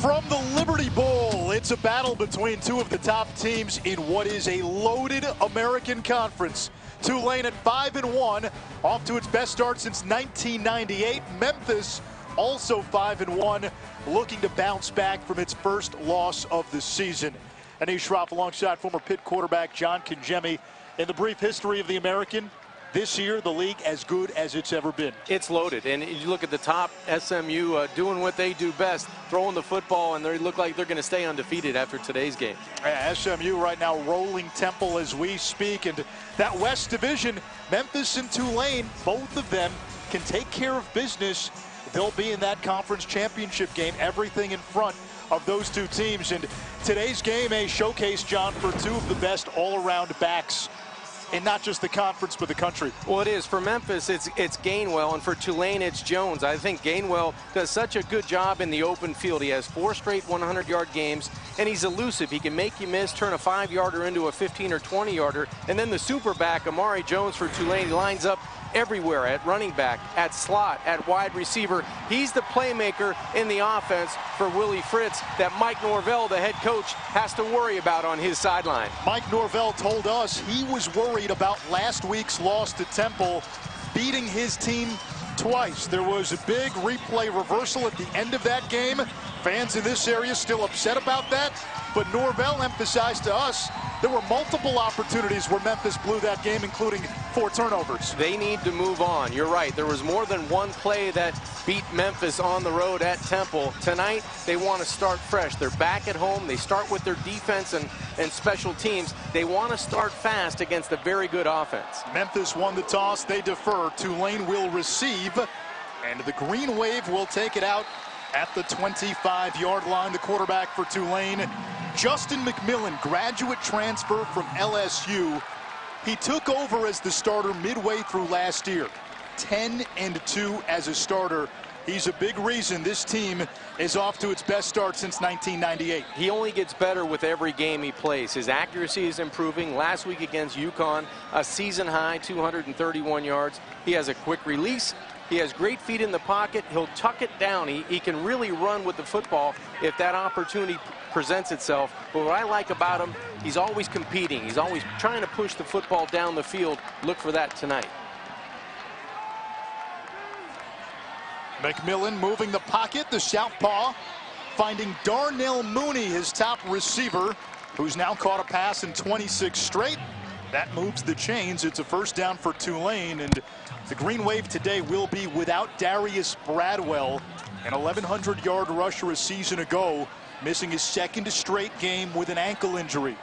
From the Liberty Bowl, it's a battle between two of the top teams in what is a loaded American Conference. Tulane at 5-1, off to its best start since 1998. Memphis also 5-1, looking to bounce back from its first loss of the season. Anish Shroff alongside former Pitt quarterback John Congemi. In the brief history of the American, this year, the league as good as it's ever been. It's loaded, and you look at the top, SMU doing what they do best, throwing the football, and they look like they're going to stay undefeated after today's game. Yeah, SMU right now rolling Temple as we speak, and that West Division, Memphis and Tulane, both of them can take care of business. They'll be in that conference championship game, everything in front of those two teams. And today's game, a showcase, John, for two of the best all-around backs in not just the conference, but the country. Well, it is. For Memphis, it's Gainwell, and for Tulane, it's Jones. I think Gainwell does such a good job in the open field. He has 4 straight 100-yard games, and he's elusive. He can make you miss, turn a 5-yarder into a 15 or 20-yarder, and then the super back, Amari Jones for Tulane, lines up everywhere, at running back, at slot, at wide receiver. He's the playmaker in the offense for Willie Fritz that Mike Norvell, the head coach, has to worry about on his sideline. Mike Norvell told us he was worried about last week's loss to Temple beating his team twice. There was a big replay reversal at the end of that game. Fans in this area still upset about that, but Norvell emphasized to us there were multiple opportunities where Memphis blew that game, including 4 turnovers. They need to move on. You're right. There was more than one play that beat Memphis on the road at Temple. Tonight, they want to start fresh. They're back at home. They start with their defense and special teams. They want to start fast against a very good offense. Memphis won the toss. They defer. Tulane will receive, and the Green Wave will take it out at the 25-yard line. The quarterback for Tulane, Justin McMillan, graduate transfer from LSU. He took over as the starter midway through last year. 10-2 as a starter. He's a big reason this team is off to its best start since 1998. He only gets better with every game he plays. His accuracy is improving. Last week against UConn, a season high 231 yards. He has a quick release. He has great feet in the pocket. He'll tuck it down. He can really run with the football if that opportunity presents itself. But what I like about him, he's always competing. He's always trying to push the football down the field. Look for that tonight. McMillan moving the pocket, the southpaw, finding Darnell Mooney, his top receiver, who's now caught a pass in 26 straight. That moves the chains. It's a first down for Tulane, and the Green Wave today will be without Darius Bradwell, an 1,100-yard rusher a season ago, missing his second straight game with an ankle injury.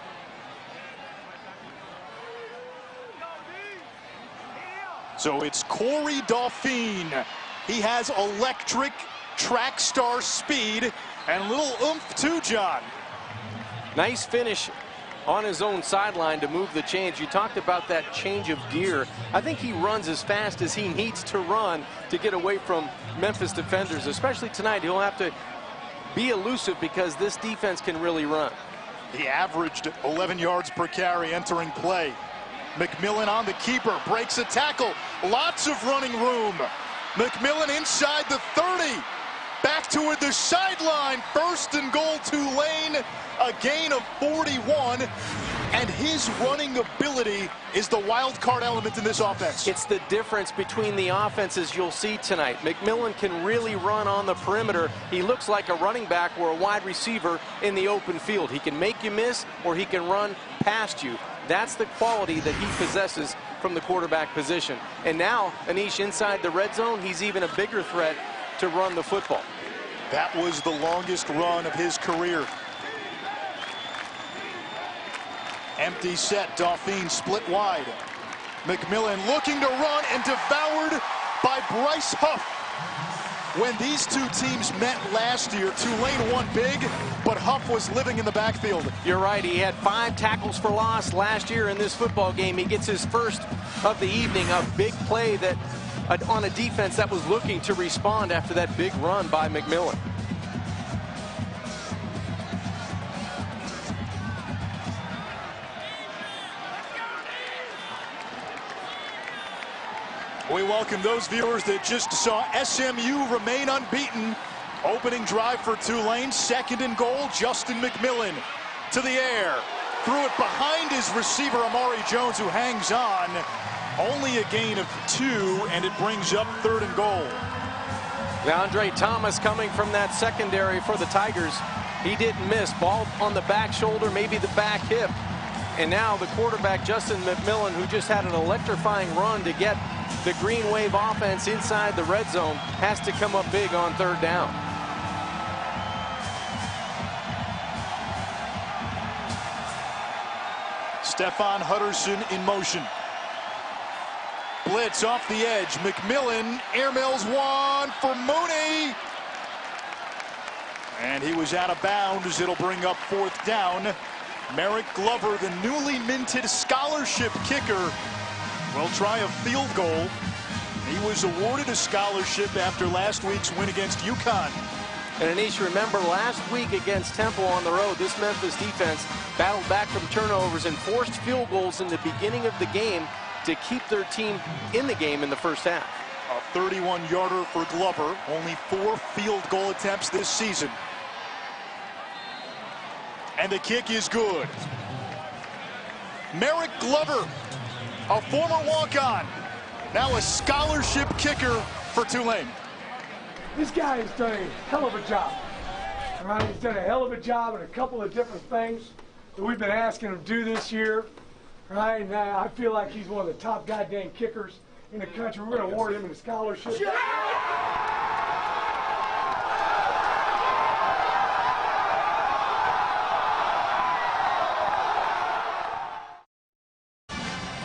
So it's Corey Dauphine. He has electric track star speed and a little oomph too, John. Nice finish on his own sideline to move the chains. You talked about that change of gear. I think he runs as fast as he needs to run to get away from Memphis defenders, especially tonight. He'll have to be elusive because this defense can really run. He averaged 11 yards per carry entering play. McMillan on the keeper, breaks a tackle. Lots of running room. McMillan inside the 30. Back toward the sideline. First and goal, Tulane. A gain of 41. And his running ability is the wild card element in this offense. It's the difference between the offenses you'll see tonight. McMillan can really run on the perimeter. He looks like a running back or a wide receiver in the open field. He can make you miss or he can run past you. That's the quality that he possesses from the quarterback position. And now, Anish, inside the red zone, he's even a bigger threat to run the football. That was the longest run of his career. Empty set, Dauphine split wide. McMillan looking to run and devoured by Bryce Huff. When these two teams met last year, Tulane won big, but Huff was living in the backfield. You're right. He had 5 tackles for loss last year in this football game. He gets his first of the evening, a big play that on a defense that was looking to respond after that big run by McMillan. We welcome those viewers that just saw SMU remain unbeaten Opening drive for Tulane, 2nd and goal. Justin McMillan to the air. Threw it behind his receiver, Amari Jones, who hangs on. Only a gain of 2, and it brings up 3rd and goal. Andre Thomas coming from that secondary for the Tigers. He didn't miss. Ball on the back shoulder, maybe the back hip. And now the quarterback, Justin McMillan, who just had an electrifying run to get the Green Wave offense inside the red zone, has to come up big on 3rd down. Stephon Hutterson in motion. Blitz off the edge. McMillan airmails one for Mooney. And he was out of bounds. It'll bring up 4th down. Merrick Glover, the newly minted scholarship kicker, will try a field goal. He was awarded a scholarship after last week's win against UConn. And Anish, remember last week against Temple on the road, this Memphis defense battled back from turnovers and forced field goals in the beginning of the game to keep their team in the game in the first half. A 31-yarder for Glover. Only 4 field goal attempts this season. And the kick is good. Merrick Glover, a former walk-on, now a scholarship kicker for Tulane. This guy has done a hell of a job. All right, he's done a hell of a job in a couple of different things that we've been asking him to do this year. All right, and I feel like he's one of the top goddamn kickers in the country. We're going to award him a scholarship.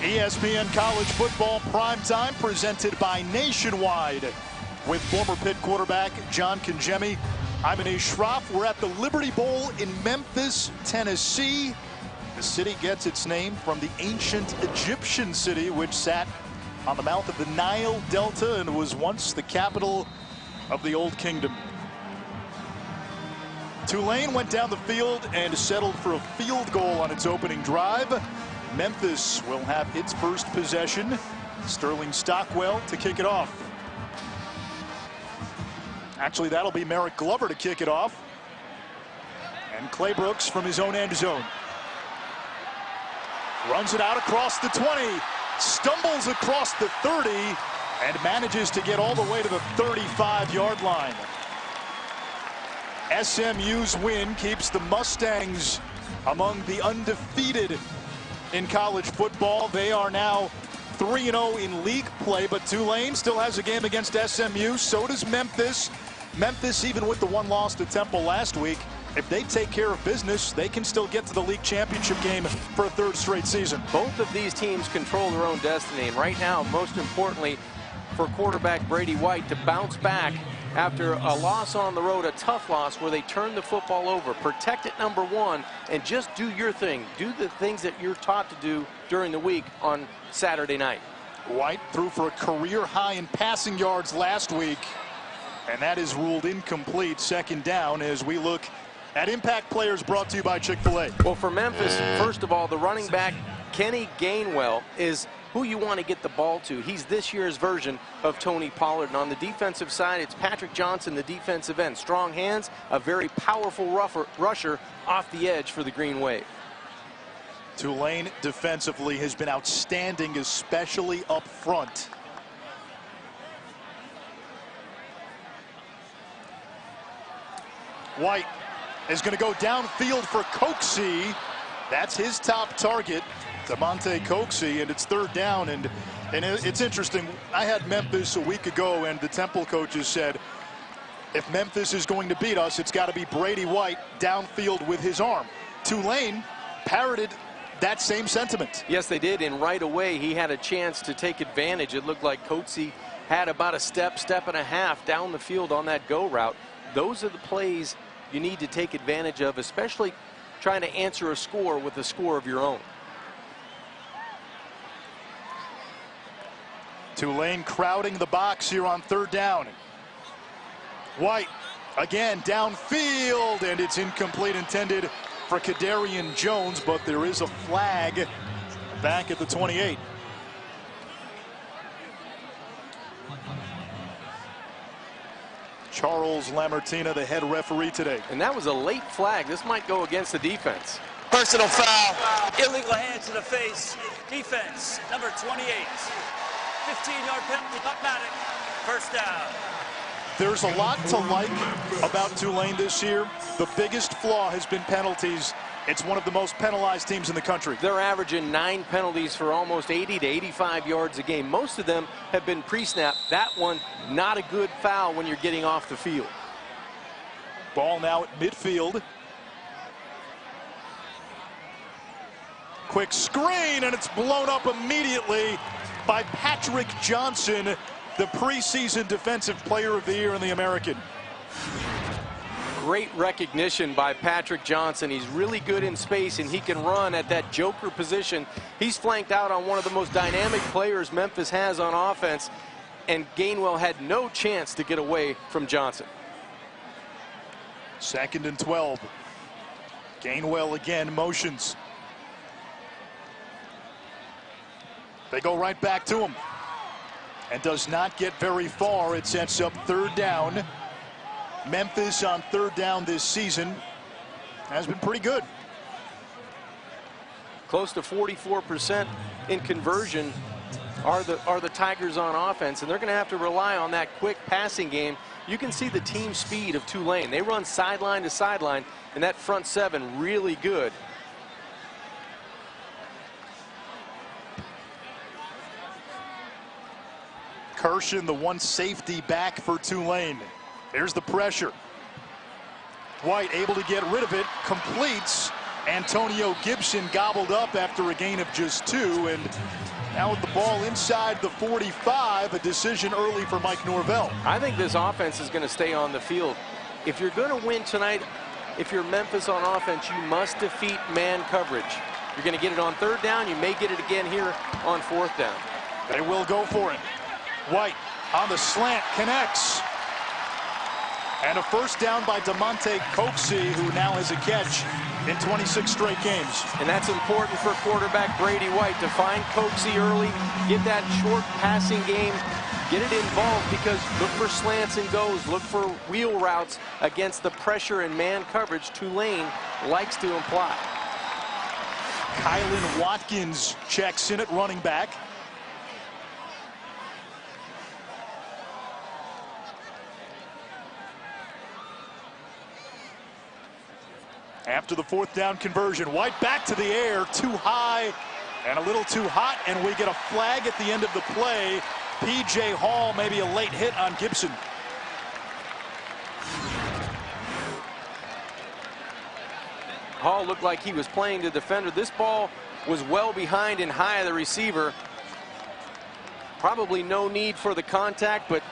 ESPN College Football Primetime presented by Nationwide. With former Pitt quarterback John Congemi, I'm Anish Shroff. We're at the Liberty Bowl in Memphis, Tennessee. The city gets its name from the ancient Egyptian city, which sat on the mouth of the Nile Delta and was once the capital of the Old Kingdom. Tulane went down the field and settled for a field goal on its opening drive. Memphis will have its first possession. Sterling Stockwell to kick it off. Actually, that'll be Merrick Glover to kick it off. And Clay Brooks from his own end zone. Runs it out across the 20. Stumbles across the 30 and manages to get all the way to the 35-yard line. SMU's win keeps the Mustangs among the undefeated in college football. They are now 3-0 in league play, but Tulane still has a game against SMU. So does Memphis. Memphis, even with the 1 loss to Temple last week, if they take care of business, they can still get to the league championship game for a 3rd straight season. Both of these teams control their own destiny, and right now, most importantly, for quarterback Brady White to bounce back after a loss on the road, a tough loss where they turned the football over. Protect it, number 1, and just do your thing. Do the things that you're taught to do during the week on Saturday night. White threw for a career high in passing yards last week, and that is ruled incomplete. 2nd down as we look at impact players brought to you by Chick-fil-A. Well, for Memphis, first of all, the running back Kenny Gainwell is who you want to get the ball to. He's this year's version of Tony Pollard. And on the defensive side, it's Patrick Johnson, the defensive end. Strong hands, a very powerful rusher off the edge for the Green Wave. Tulane defensively has been outstanding, especially up front. White is going to go downfield for Coxie. That's his top target, DeMonte Coxie, and it's 3rd down. And it's interesting. I had Memphis a week ago, and the Temple coaches said, if Memphis is going to beat us, it's got to be Brady White downfield with his arm. Tulane parroted that same sentiment. Yes, they did, and right away he had a chance to take advantage. It looked like Coxie had about a step and a half down the field on that go route. Those are the plays you need to take advantage of, especially trying to answer a score with a score of your own. Tulane crowding the box here on 3rd down. White again downfield, and it's incomplete, intended for Kadarian Jones, but there is a flag back at the 28. Charles Lamartina, the head referee today. And that was a late flag. This might go against the defense. Personal foul. Illegal hand to the face. Defense, number 28. 15-yard penalty, automatic. First down. There's a lot to like about Tulane this year. The biggest flaw has been penalties. It's one of the most penalized teams in the country. They're averaging 9 penalties for almost 80 to 85 yards a game. Most of them have been pre-snap. That one, not a good foul when you're getting off the field. Ball now at midfield. Quick screen, and it's blown up immediately by Patrick Johnson, the preseason Defensive Player of the Year in the American. Great recognition by Patrick Johnson. He's really good in space, and he can run at that joker position. He's flanked out on one of the most dynamic players Memphis has on offense, and Gainwell had no chance to get away from Johnson. 2nd and 12. Gainwell again motions. They go right back to him, and does not get very far. It sets up 3rd down. Memphis on 3rd down this season has been pretty good. Close to 44% in conversion are the Tigers on offense, and they're going to have to rely on that quick passing game. You can see the team speed of Tulane. They run sideline to sideline, and that front 7 really good. Kirshen, the one safety back for Tulane. There's the pressure. White able to get rid of it, completes. Antonio Gibson gobbled up after a gain of just 2, and now with the ball inside the 45, a decision early for Mike Norvell. I think this offense is going to stay on the field. If you're going to win tonight, if you're Memphis on offense, you must defeat man coverage. You're going to get it on 3rd down. You may get it again here on 4th down. They will go for it. White on the slant, connects. And a first down by DeMonte Coxie, who now has a catch in 26 straight games. And that's important for quarterback Brady White to find Coxie early, get that short passing game, get it involved, because look for slants and goes, look for wheel routes against the pressure and man coverage Tulane likes to imply. Kylan Watkins checks in at running back. After the 4th down conversion, White back to the air, too high and a little too hot, and we get a flag at the end of the play. P.J. Hall, maybe a late hit on Gibson. Hall looked like he was playing the defender. This ball was well behind and high of the receiver. Probably no need for the contact, but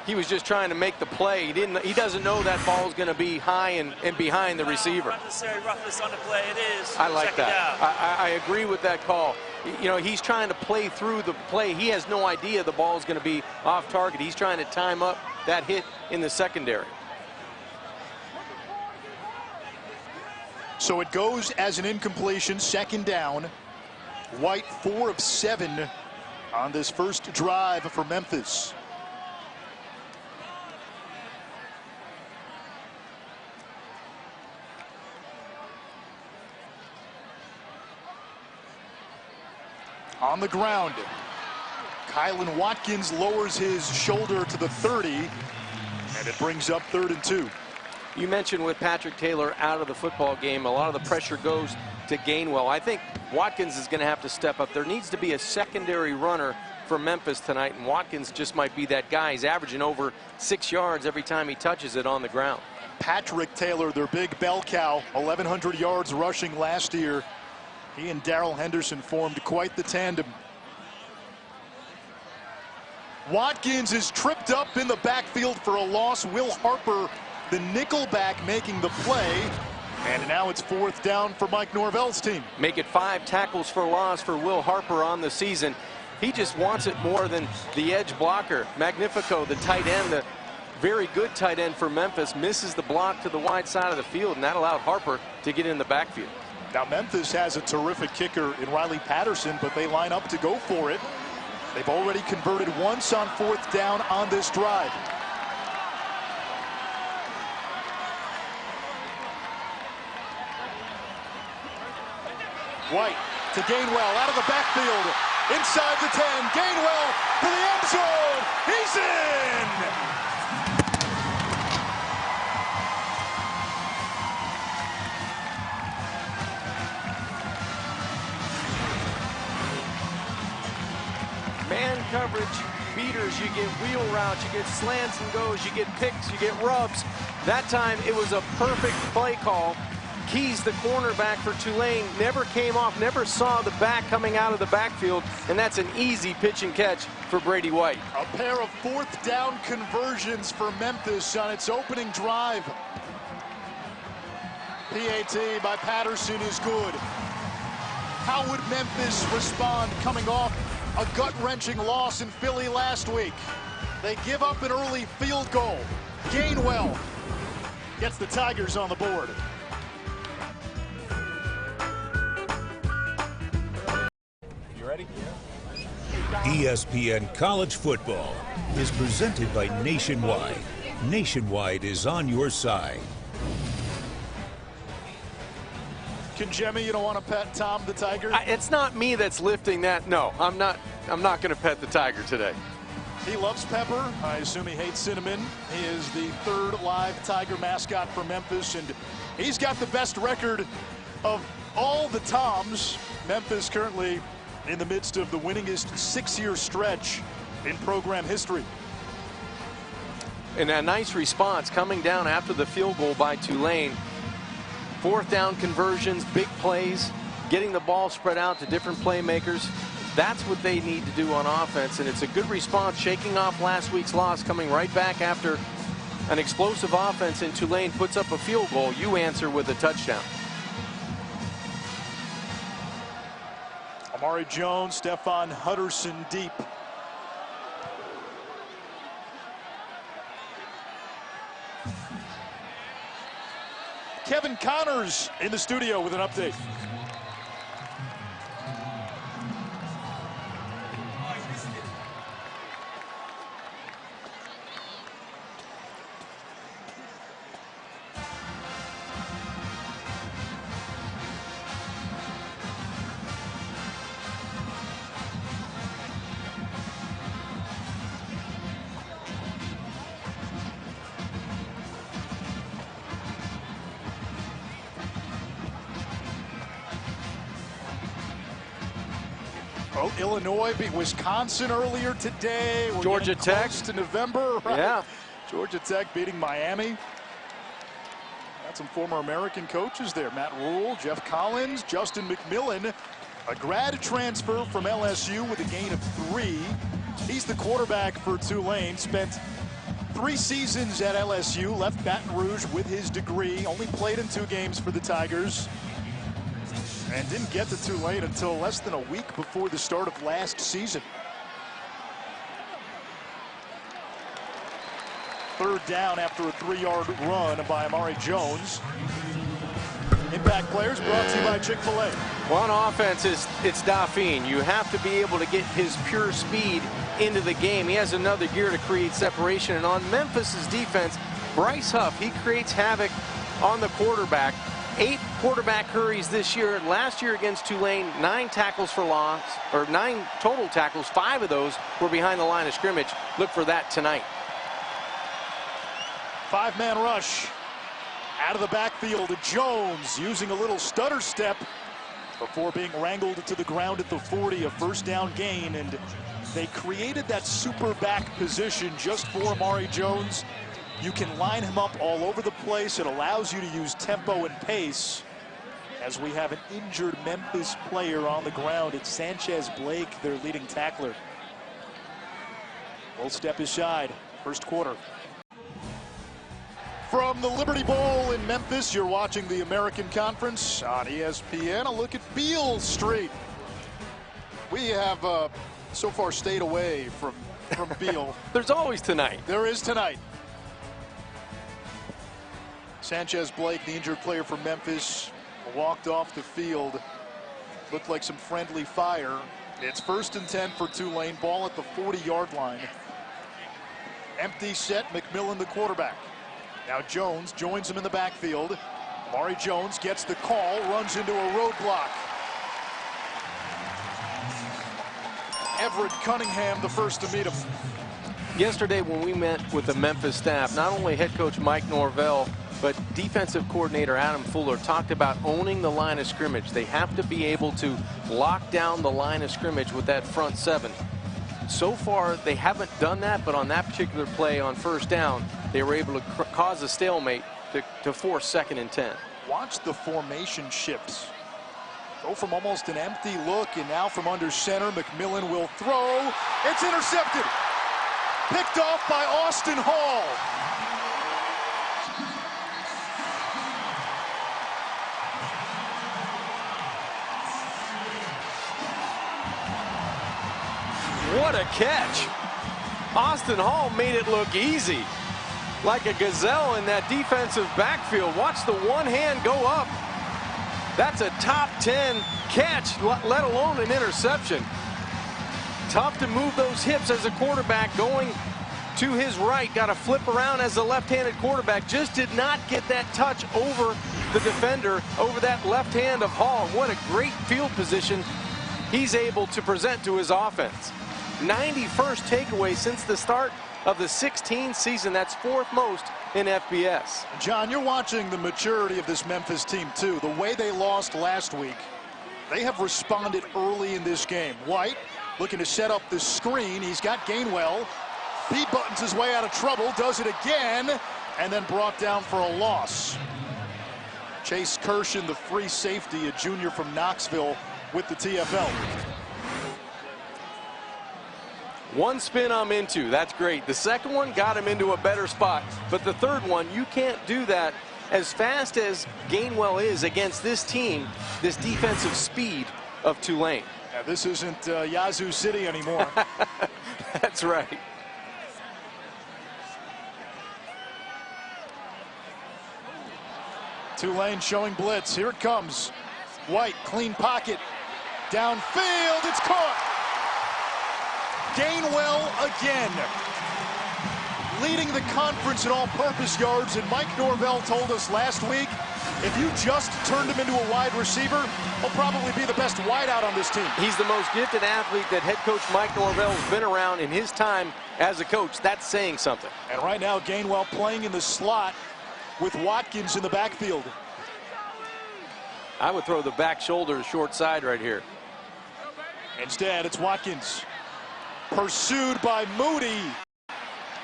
he was just trying to make the play. He doesn't know that ball is going to be high and behind the receiver. Unnecessary roughness on the play. It is. I like that. I agree with that call. You know, he's trying to play through the play. He has no idea the ball is going to be off target. He's trying to time up that hit in the secondary. So it goes as an incompletion, 2nd down. White 4 of 7 on this first drive for Memphis. On the ground, Kylan Watkins lowers his shoulder to the 30, and it brings up 3rd and 2. You mentioned with Patrick Taylor out of the football game, a lot of the pressure goes to Gainwell. I think Watkins is going to have to step up. There needs to be a secondary runner for Memphis tonight, and Watkins just might be that guy. He's averaging over 6 yards every time he touches it on the ground. Patrick Taylor, their big bell cow, 1,100 yards rushing last year. He and Darrell Henderson formed quite the tandem. Watkins is tripped up in the backfield for a loss. Will Harper, the nickelback, making the play. And now it's 4th down for Mike Norvell's team. Make it 5 tackles for loss for Will Harper on the season. He just wants it more than the edge blocker. Magnifico, the tight end, the very good tight end for Memphis, misses the block to the wide side of the field, and that allowed Harper to get in the backfield. Now Memphis has a terrific kicker in Riley Patterson, but they line up to go for it. They've already converted once on 4th down on this drive. White to Gainwell out of the backfield. Inside the 10. Gainwell to the end zone. He's in! Man coverage, beaters, you get wheel routes, you get slants and goes, you get picks, you get rubs. That time it was a perfect play call. Keys, the cornerback for Tulane, never came off, never saw the back coming out of the backfield, and that's an easy pitch and catch for Brady White. A pair of fourth down conversions for Memphis on its opening drive. PAT by Patterson is good. How would Memphis respond coming off a gut-wrenching loss in Philly last week? They give up an early field goal. Gainwell gets the Tigers on the board. You ready? ESPN College Football is presented by Nationwide. Nationwide is on your side. Can Jimmy, you don't want to pet Tom the Tiger? It's not me that's lifting that. No, I'm not going to pet the Tiger today. He loves pepper. I assume he hates cinnamon. He is the third live Tiger mascot for Memphis, and he's got the best record of all the Toms. Memphis currently in the midst of the winningest 6-year stretch in program history. And a nice response coming down after the field goal by Tulane. Fourth down conversions, big plays, getting the ball spread out to different playmakers. That's what they need to do on offense, and it's a good response, shaking off last week's loss, coming right back after an explosive offense, and Tulane puts up a field goal. You answer with a touchdown. Amari Jones, Stephon Hutterson deep. Kevin Connors in the studio with an update. Oh, Illinois beat Wisconsin earlier today. We're Georgia Tech close to November, right? Yeah. Georgia Tech beating Miami. Got some former American coaches there. Matt Rule, Jeff Collins, Justin McMillan, a grad transfer from LSU with a gain of 3. He's the quarterback for Tulane. Spent 3 seasons at LSU, left Baton Rouge with his degree, only played in 2 games for the Tigers, and didn't get to Tulane until less than a week before the start of last season. Third down after a 3-yard run by Amari Jones. Impact players brought to you by Chick-fil-A. Well, on offense, it's Daphine. You have to be able to get his pure speed into the game. He has another gear to create separation. And on Memphis's defense, Bryce Huff, he creates havoc on the quarterback. 8 quarterback hurries this year. Last year against Tulane, 9 tackles for loss, or 9 total tackles. 5 of those were behind the line of scrimmage. Look for that tonight. 5-man rush out of the backfield. Jones using a little stutter step before being wrangled to the ground at the 40. A first down gain, and they created that super back position just for Amari Jones. You can line him up all over the place. It allows you to use tempo and pace. As we have an injured Memphis player on the ground, it's Sanchez Blake, their leading tackler. We'll step aside. First quarter. From the Liberty Bowl in Memphis, you're watching the American Conference on ESPN. A look at Beale Street. We have so far stayed away from Beale. There's always tonight. There is tonight. Sanchez Blake, the injured player from Memphis, walked off the field. Looked like some friendly fire. It's 1st and 10 for Tulane. Ball at the 40-yard line. Empty set, McMillan the quarterback. Now Jones joins him in the backfield. Amari Jones gets the call, runs into a roadblock. Everett Cunningham, the first to meet him. Yesterday when we met with the Memphis staff, not only head coach Mike Norvell, but defensive coordinator Adam Fuller talked about owning the line of scrimmage. They have to be able to lock down the line of scrimmage with that front seven. So far, they haven't done that, but on that particular play on first down, they were able to cause a stalemate to force 2nd and 10. Watch the formation shifts. Go from almost an empty look, and now from under center, McMillan will throw. It's intercepted. Picked off by Austin Hall. What a catch. Austin Hall made it look easy. Like a gazelle in that defensive backfield. Watch the one hand go up. That's a top 10 catch, let alone an interception. Tough to move those hips as a quarterback going to his right. Got to flip around as a left-handed quarterback. Just did not get that touch over the defender, over that left hand of Hall. What a great field position he's able to present to his offense. 91st takeaway since the start of the 16 season. That's 4th most in FBS. John, you're watching the maturity of this Memphis team, too. The way they lost last week, they have responded early in this game. White looking to set up the screen. He's got Gainwell. He buttons his way out of trouble, does it again, and then brought down for a loss. Chase Kirshen, the free safety, a junior from Knoxville with the TFL. One spin I'm into. That's great. The second one got him into a better spot. But the third one, you can't do that as fast as Gainwell is against this team, this defensive speed of Tulane. Yeah, this isn't Yazoo City anymore. That's right. Tulane showing blitz. Here it comes. White, clean pocket. Downfield, it's caught. Gainwell again, leading the conference in all-purpose yards, and Mike Norvell told us last week, if you just turned him into a wide receiver, he'll probably be the best wideout on this team. He's the most gifted athlete that head coach Mike Norvell has been around in his time as a coach. That's saying something. And right now, Gainwell playing in the slot with Watkins in the backfield. I would throw the back shoulder short side right here. Instead, it's Watkins. Pursued by Moody.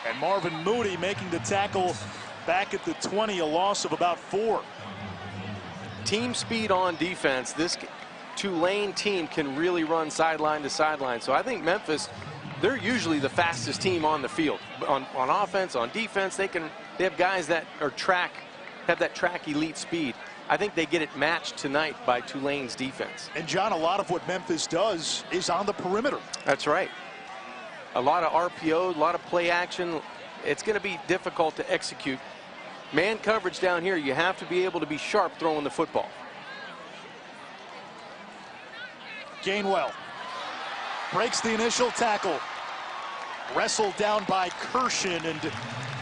And Marvin Moody making the tackle back at the 20, a loss of about 4. Team speed on defense. This Tulane team can really run sideline to sideline. So I think Memphis, they're usually the fastest team on the field. On offense, on defense, they have guys that are have that track elite speed. I think they get it matched tonight by Tulane's defense. And John, a lot of what Memphis does is on the perimeter. That's right. A lot of RPO, a lot of play action. It's going to be difficult to execute. Man coverage down here, you have to be able to be sharp throwing the football. Gainwell breaks the initial tackle. Wrestled down by Kirshen, and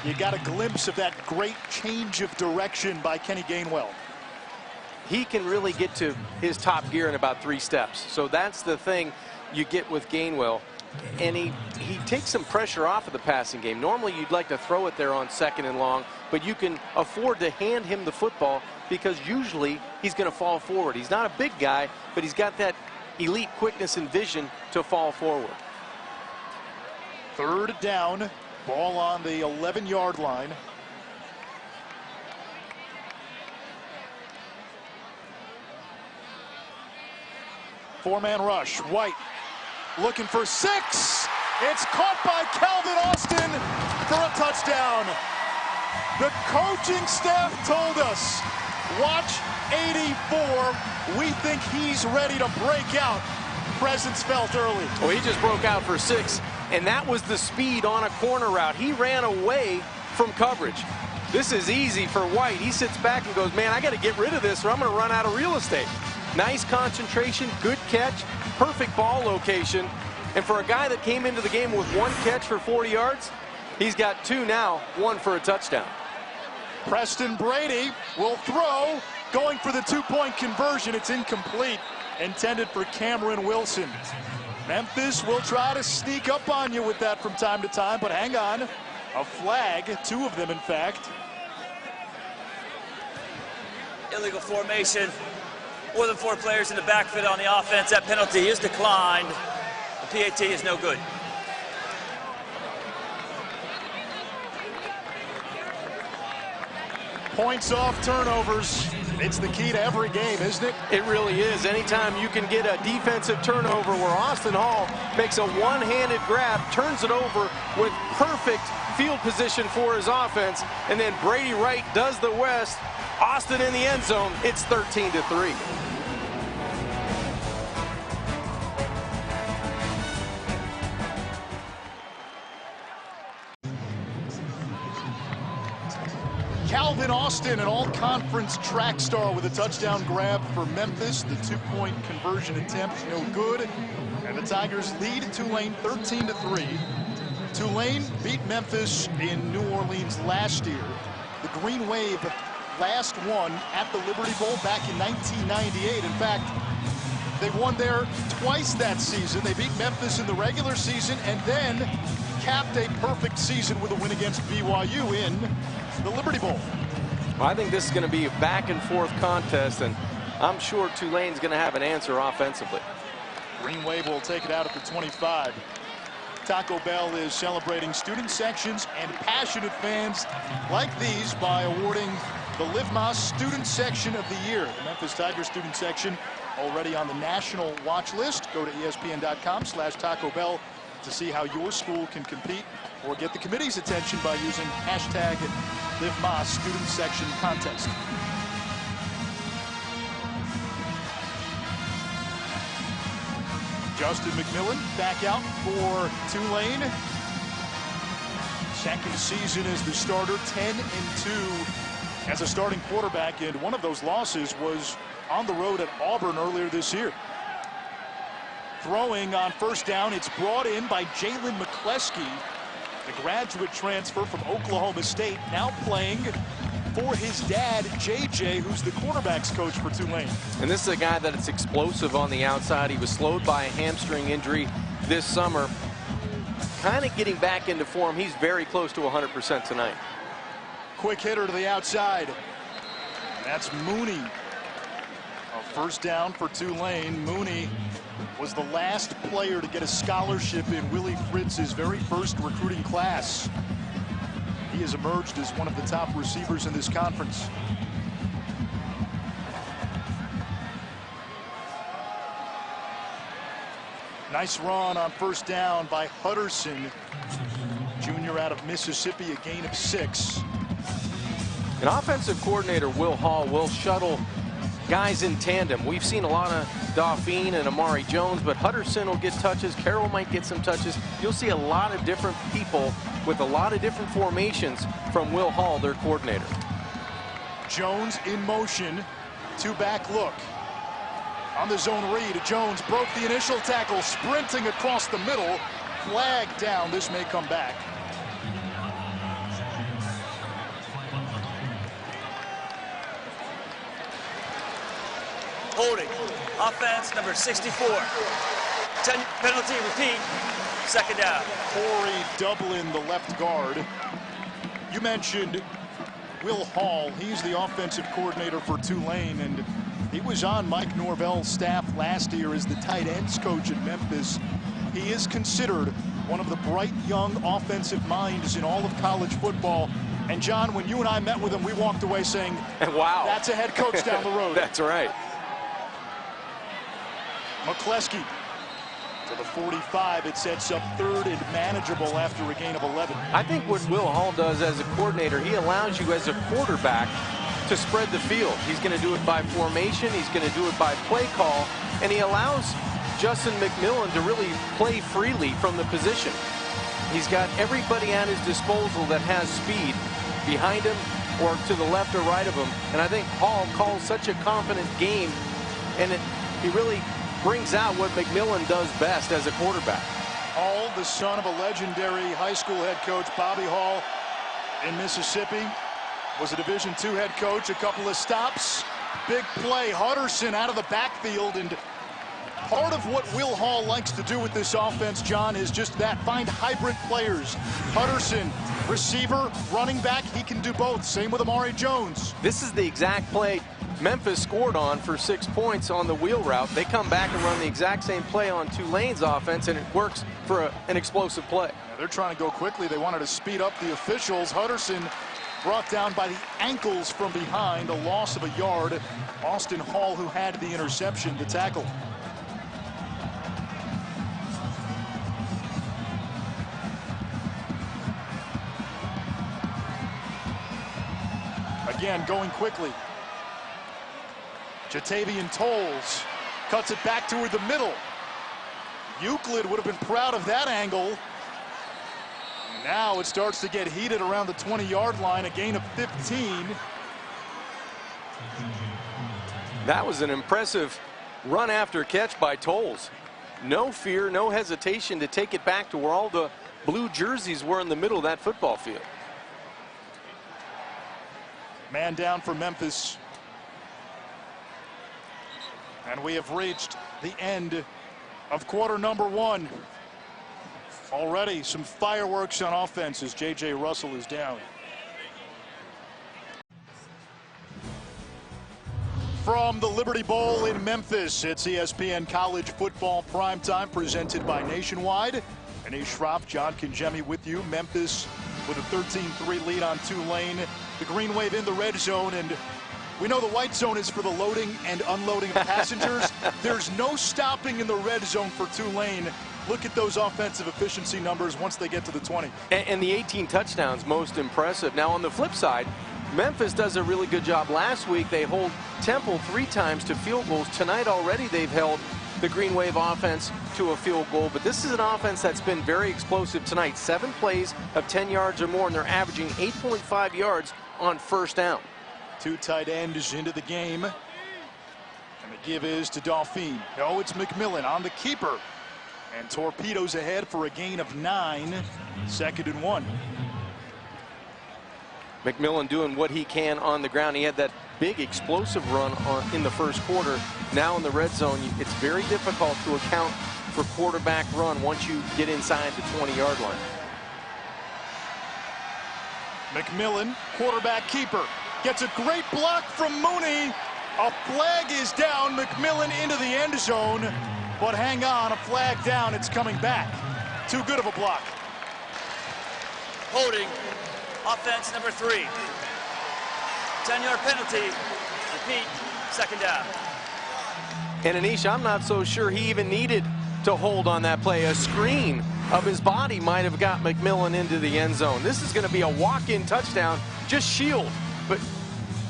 you got a glimpse of that great change of direction by Kenny Gainwell. He can really get to his top gear in about 3 steps. So that's the thing you get with Gainwell. And he takes some pressure off of the passing game. Normally you'd like to throw it there on 2nd and long, but you can afford to hand him the football because usually he's going to fall forward. He's not a big guy, but he's got that elite quickness and vision to fall forward. 3rd down, ball on the 11-yard line. Four-man rush. White looking for 6. It's caught by Calvin Austin for a touchdown. The coaching staff told us, watch 84. We think he's ready to break out. Presence felt early. Well, he just broke out for 6, and that was the speed on a corner route. He ran away from coverage. This is easy for White. He sits back and goes, man, I got to get rid of this or I'm going to run out of real estate. Nice concentration, good catch, perfect ball location. And for a guy that came into the game with 1 catch for 40 yards, he's got 2 now, 1 for a touchdown. Preston Brady will throw, going for the 2-point conversion. It's incomplete, intended for Cameron Wilson. Memphis will try to sneak up on you with that from time to time, but hang on. A flag, 2 of them in fact. Illegal formation. More than 4 players in the backfield on the offense. That penalty is declined. The PAT is no good. Points off turnovers. It's the key to every game, isn't it? It really is. Anytime you can get a defensive turnover where Austin Hall makes a one-handed grab, turns it over with perfect field position for his offense, and then Brady Wright does the West. Austin in the end zone. It's 13-3. Calvin Austin, an all-conference track star with a touchdown grab for Memphis. The 2-point conversion attempt, no good. And the Tigers lead Tulane 13-3. Tulane beat Memphis in New Orleans last year. The Green Wave last won at the Liberty Bowl back in 1998. In fact, they won there twice that season. They beat Memphis in the regular season and then capped a perfect season with a win against BYU in the Liberty Bowl. Well, I think this is going to be a back-and-forth contest, and I'm sure Tulane's going to have an answer offensively. Green Wave will take it out at the 25. Taco Bell is celebrating student sections and passionate fans like these by awarding the Live Mas Student Section of the Year. The Memphis Tigers student section already on the national watch list. Go to ESPN.com/Taco Bell to see how your school can compete or get the committee's attention by using hashtag Live Mas Student Section Contest. Justin McMillan back out for Tulane. Second season as the starter, 10-2 as a starting quarterback, and one of those losses was on the road at Auburn earlier this year. Throwing on first down, it's brought in by Jalen McCleskey, the graduate transfer from Oklahoma State, now playing for his dad, JJ, who's the quarterback's coach for Tulane. And this is a guy that is explosive on the outside. He was slowed by a hamstring injury this summer. Kind of getting back into form. He's very close to 100% tonight. Quick hitter to the outside. That's Mooney. A first down for Tulane. Mooney was the last player to get a scholarship in Willie Fritz's very first recruiting class. He has emerged as one of the top receivers in this conference. Nice run on first down by Hutterson, junior out of Mississippi, a gain of 6. An offensive coordinator, Will Hall, will shuttle guys in tandem. We've seen a lot of Dauphine and Amari Jones, but Hutterson will get touches. Carroll might get some touches. You'll see a lot of different people with a lot of different formations from Will Hall, their coordinator. Jones in motion, 2-back look. On the zone read, Jones broke the initial tackle, sprinting across the middle. Flag down. This may come back. Holding. Offense number 64. 10 penalty, repeat. Second down. Corey Dublin, the left guard. You mentioned Will Hall. He's the offensive coordinator for Tulane, and he was on Mike Norvell's staff last year as the tight ends coach at Memphis. He is considered one of the bright young offensive minds in all of college football. And John, when you and I met with him, we walked away saying, wow, that's a head coach down the road. That's right. McCleskey to the 45. It sets up third and manageable after a gain of 11. I think what Will Hall does as a coordinator, he allows you as a quarterback to spread the field. He's going to do it by formation. He's going to do it by play call. And he allows Justin McMillan to really play freely from the position. He's got everybody at his disposal that has speed behind him or to the left or right of him. And I think Hall calls such a confident game, and he really brings out what McMillan does best as a quarterback. Hall, the son of a legendary high school head coach, Bobby Hall, in Mississippi, was a Division II head coach. A couple of stops, big play. Hutterson out of the backfield, and Part of what Will Hall likes to do with this offense, John, is just that. Find hybrid players. Hutterson, receiver, running back, he can do both. Same with Amari Jones. This is the exact play Memphis scored on for 6 points on the wheel route. They come back and run the exact same play on Tulane's offense, and it works for an explosive play. Yeah, they're trying to go quickly. They wanted to speed up the officials. Hutterson brought down by the ankles from behind, a loss of a yard. Austin Hall, who had the interception, to tackle. Again, going quickly. Jatavian Tolles cuts it back toward the middle. Euclid would have been proud of that angle. Now it starts to get heated around the 20-yard line, a gain of 15. That was an impressive run after catch by Tolles. No fear, no hesitation to take it back to where all the blue jerseys were in the middle of that football field. Man down for Memphis. And we have reached the end of quarter number 1. Already some fireworks on offense as J.J. Russell is down. From the Liberty Bowl in Memphis, it's ESPN College Football Primetime presented by Nationwide. Anish Shroff, John Kangemi with you. Memphis with a 13-3 lead on Tulane. The green wave in the red zone, and we know the white zone is for the loading and unloading of passengers. There's no stopping in the red zone for Tulane. Look at those offensive efficiency numbers once they get to the 20. And the 18 touchdowns, most impressive. Now on the flip side, Memphis does a really good job. Last week they hold Temple 3 times to field goals. Tonight already they've held the Green Wave offense to a field goal, but this is an offense that's been very explosive tonight. 7 plays of 10 yards or more, and they're averaging 8.5 yards on first down. 2 tight ends into the game, and the give is to Dauphine. No, it's McMillan on the keeper, and Torpedoes ahead for a gain of 9. 2nd and 1. McMillan doing what he can on the ground. He had that big explosive run in the first quarter. Now in the red zone, it's very difficult to account for quarterback run once you get inside the 20-yard line. McMillan, quarterback keeper, gets a great block from Mooney. A flag is down. McMillan into the end zone, but hang on, a flag down. It's coming back. Too good of a block. Holding. Offense number 3. 10-yard penalty. Repeat. 2nd down. And Anish, I'm not so sure he even needed to hold on that play. A screen of his body might have got McMillan into the end zone. This is going to be a walk-in touchdown. Just shield. But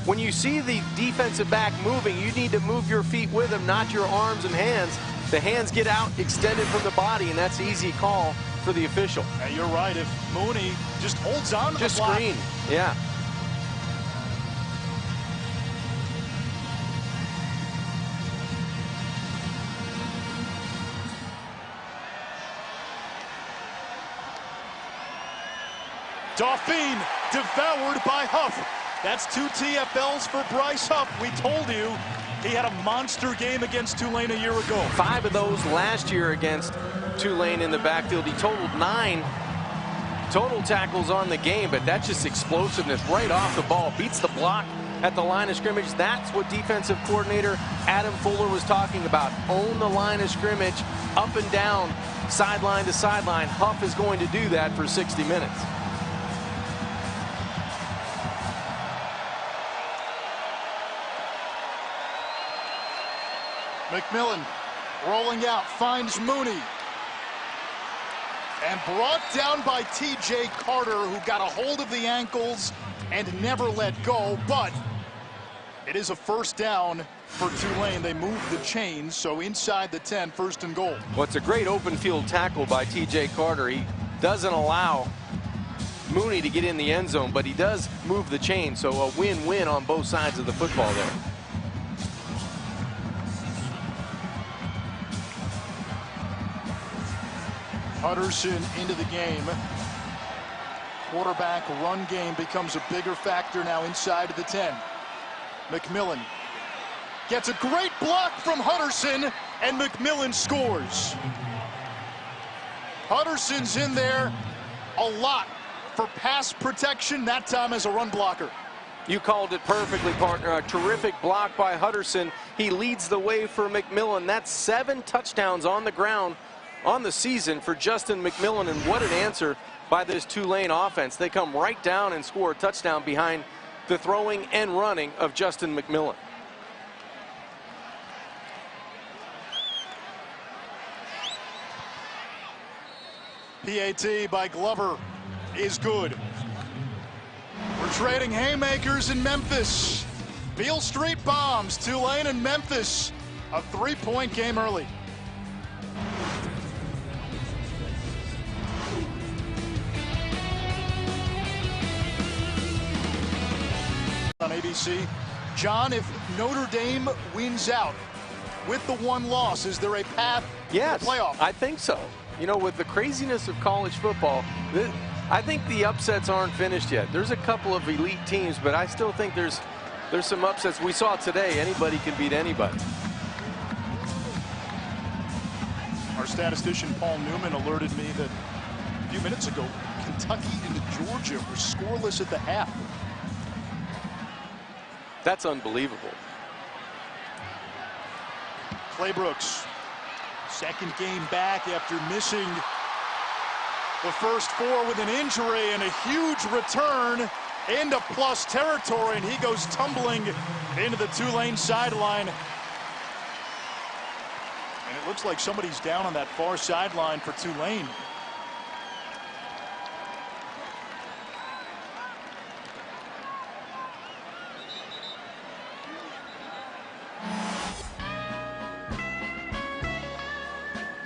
when you see the defensive back moving, you need to move your feet with him, not your arms and hands. The hands get out extended from the body, and that's an easy call for the official. Hey, you're right. If Mooney just holds on to the block. Screen. Yeah. Dauphine devoured by Huff. That's 2 TFLs for Bryce Huff. We told you he had a monster game against Tulane a year ago. 5 of those last year against Tulane in the backfield. He totaled 9 total tackles on the game, but that's just explosiveness right off the ball. Beats the block at the line of scrimmage. That's what defensive coordinator Adam Fuller was talking about. Own the line of scrimmage, up and down, sideline to sideline. Huff is going to do that for 60 minutes. McMillan rolling out, finds Mooney. And brought down by T.J. Carter, who got a hold of the ankles and never let go. But it is a 1st down for Tulane. They move the chains, so inside the 10, 1st and goal. Well, it's a great open field tackle by T.J. Carter. He doesn't allow Mooney to get in the end zone, but he does move the chain, so a win-win on both sides of the football there. Hutterson into the game. Quarterback run game becomes a bigger factor now inside of the 10. McMillan gets a great block from Hutterson, and McMillan scores. Hutterson's in there a lot for pass protection, that time as a run blocker. You called it perfectly, partner. A terrific block by Hutterson. He leads the way for McMillan. That's 7 touchdowns on the ground on the season for Justin McMillan, and what an answer by this Tulane offense. They come right down and score a touchdown behind the throwing and running of Justin McMillan. PAT by Glover is good. We're trading haymakers in Memphis. Beale Street bombs Tulane and Memphis. A 3-point game early. On ABC, John, if Notre Dame wins out with the 1 loss, is there a path to the playoff? I think so. You know, with the craziness of college football, I think the upsets aren't finished yet. There's a couple of elite teams, but I still think there's some upsets. We saw today, anybody can beat anybody. Our statistician Paul Newman alerted me that a few minutes ago, Kentucky and Georgia were scoreless at the half. That's unbelievable. Claybrooks, second game back after missing the first 4 with an injury, and a huge return into plus territory, and he goes tumbling into the Tulane sideline. And it looks like somebody's down on that far sideline for Tulane.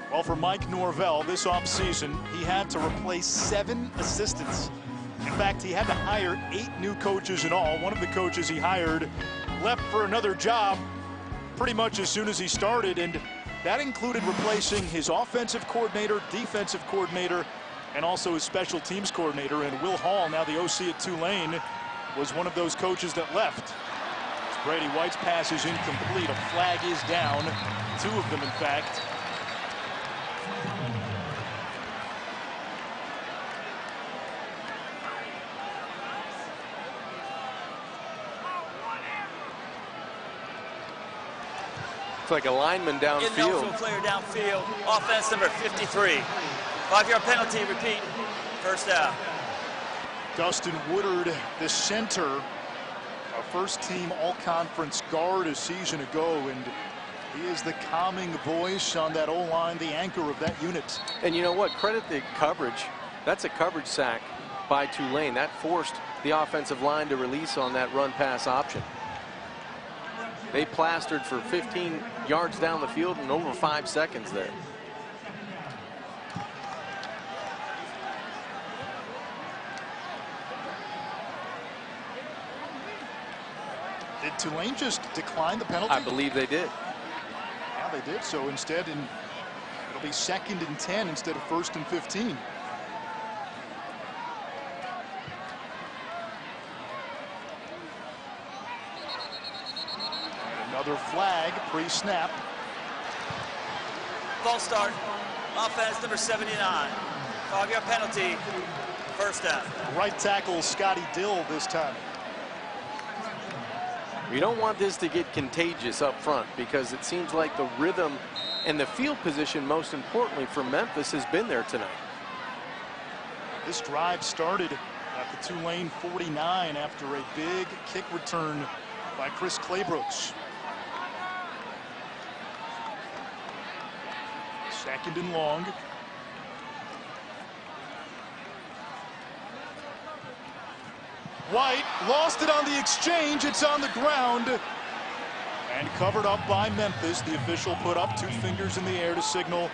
Well, for Mike Norvell, this offseason, he had to replace 7 assistants. In fact, he had to hire 8 new coaches in all. One of the coaches he hired left for another job pretty much as soon as he started, and that included replacing his offensive coordinator, defensive coordinator, and also his special teams coordinator. And Will Hall, now the OC at Tulane, was one of those coaches that left. As Brady White's pass is incomplete. A flag is down. 2 of them, in fact. It's like a lineman downfield. Ineligible player downfield. Offense number 53. 5-yard penalty. Repeat. First down. Dustin Woodard, the center, a first-team all-conference guard a season ago, and he is the calming voice on that O-line, the anchor of that unit. And you know what? Credit the coverage. That's a coverage sack by Tulane. That forced the offensive line to release on that run-pass option. They plastered for 15 yards down the field in over 5 seconds there. Did Tulane just decline the penalty? I believe they did. Yeah, they did. So instead, it'll be 2nd and 10 instead of 1st and 15. Another flag pre-snap. False start. Offense number 79. 5-yard penalty. First down. Right tackle Scotty Dill this time. You don't want this to get contagious up front, because it seems like the rhythm and the field position, most importantly for Memphis, has been there tonight. This drive started at the Tulane 49 after a big kick return by Chris Claybrooks. 2nd and long. White lost it on the exchange. It's on the ground and covered up by Memphis. The official put up 2 fingers in the air to signal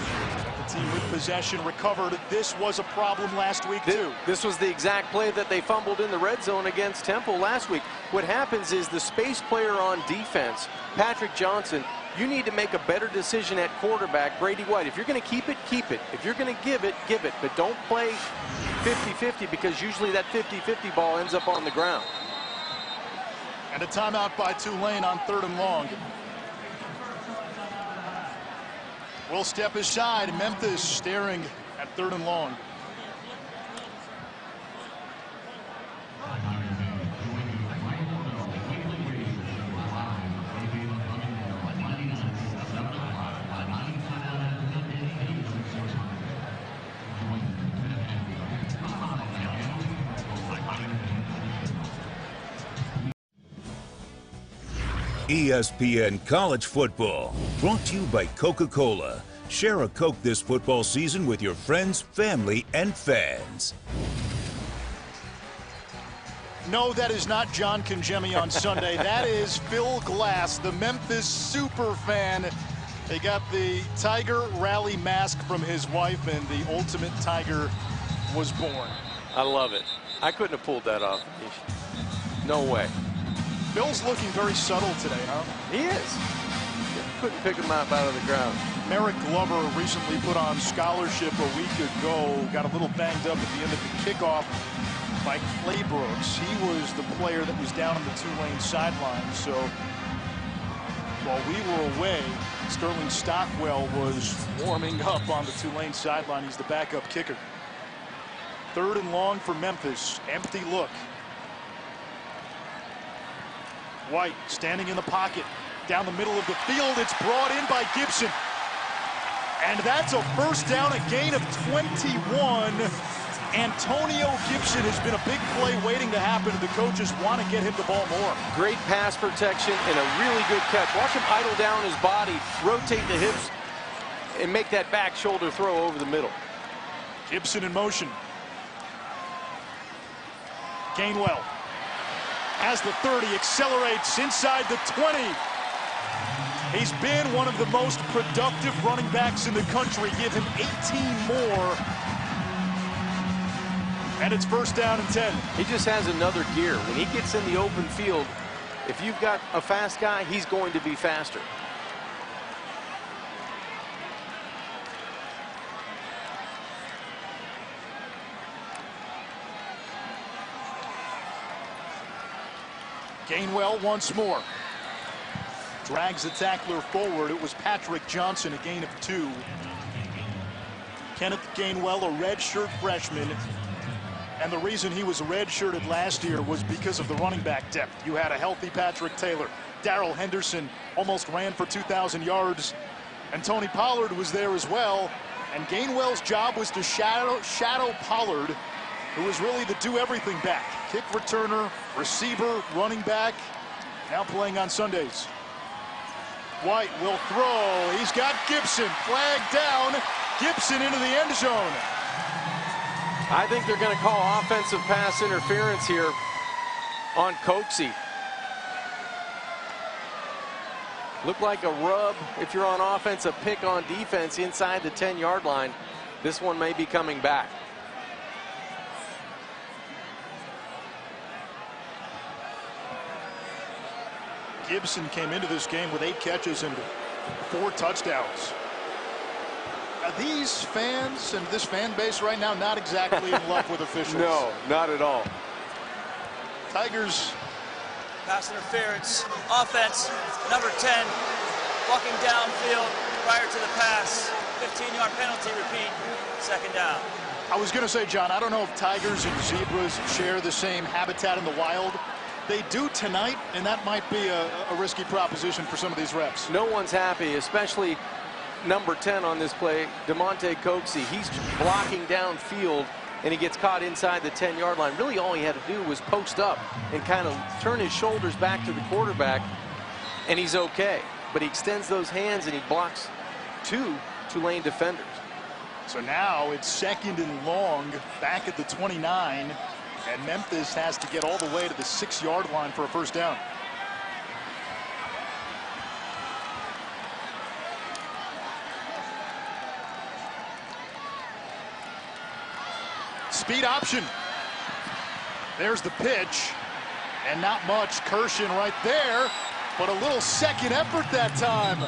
that the team with possession recovered. This was a problem last week too. This was the exact play that they fumbled in the red zone against Temple last week. What happens is the space player on defense, Patrick Johnson, you need to make a better decision at quarterback, Brady White. If you're going to keep it, keep it. If you're going to give it, give it. But don't play 50-50, because usually that 50-50 ball ends up on the ground. And a timeout by Tulane on 3rd and long. will step aside. Memphis staring at 3rd and long. ESPN College Football, brought to you by Coca-Cola. Share a Coke this football season with your friends, family, and fans. No, that is not John Congemi on Sunday. That is Phil Glass, the Memphis super fan. They got the Tiger Rally mask from his wife, and the ultimate Tiger was born. I love it. I couldn't have pulled that off. No way. Bill's looking very subtle today, huh? He is. Couldn't pick him up out of the ground. Merrick Glover recently put on scholarship a week ago. Got a little banged up at the end of the kickoff by Clay Brooks. He was the player that was down on the Tulane sideline. So while we were away, Sterling Stockwell was warming up on the Tulane sideline. He's the backup kicker. 3rd and long for Memphis. Empty look. White standing in the pocket down the middle of the field. It's brought in by Gibson, and that's a first down, a gain of 21. Antonio Gibson has been a big play waiting to happen. The coaches want to get him the ball more. Great pass protection and a really good catch. Watch him idle down his body, rotate the hips, and make that back shoulder throw over the middle. Gibson in motion. Gainwell has the 30, accelerates inside the 20. He's been one of the most productive running backs in the country. Give him 18 more. And it's first down and 10. He just has another gear. When he gets in the open field, if you've got a fast guy, he's going to be faster. Gainwell once more. Drags the tackler forward. It was Patrick Johnson, a gain of 2. Kenneth Gainwell, a redshirt freshman. And the reason he was redshirted last year was because of the running back depth. You had a healthy Patrick Taylor. Darrell Henderson almost ran for 2,000 yards. And Tony Pollard was there as well. And Gainwell's job was to shadow Pollard, who was really the do-everything back. Kick returner, receiver, running back, now playing on Sundays. White will throw. He's got Gibson flagged down. Gibson into the end zone. I think they're going to call offensive pass interference here on Coxie. Looked like a rub if you're on offense, a pick on defense inside the 10-yard line. This one may be coming back. Gibson came into this game with 8 catches and 4 touchdowns. These fans and this fan base right now not exactly in love with officials. No, not at all. Tigers. Pass interference. Offense, number 10, walking downfield prior to the pass. 15-yard penalty, repeat, 2nd down. I was going to say, John, I don't know if tigers and zebras share the same habitat in the wild. They do tonight, and that might be a risky proposition for some of these reps. No one's happy, especially number 10 on this play, DeMonte Coxie. He's blocking downfield, and he gets caught inside the 10-yard line. Really, all he had to do was post up and kind of turn his shoulders back to the quarterback, and he's okay. But he extends those hands, and he blocks 2 Tulane defenders. So now it's 2nd and long, back at the 29. And Memphis has to get all the way to the 6-yard line for a first down. Speed option. There's the pitch. And not much. Kirshen right there. But a little second effort that time.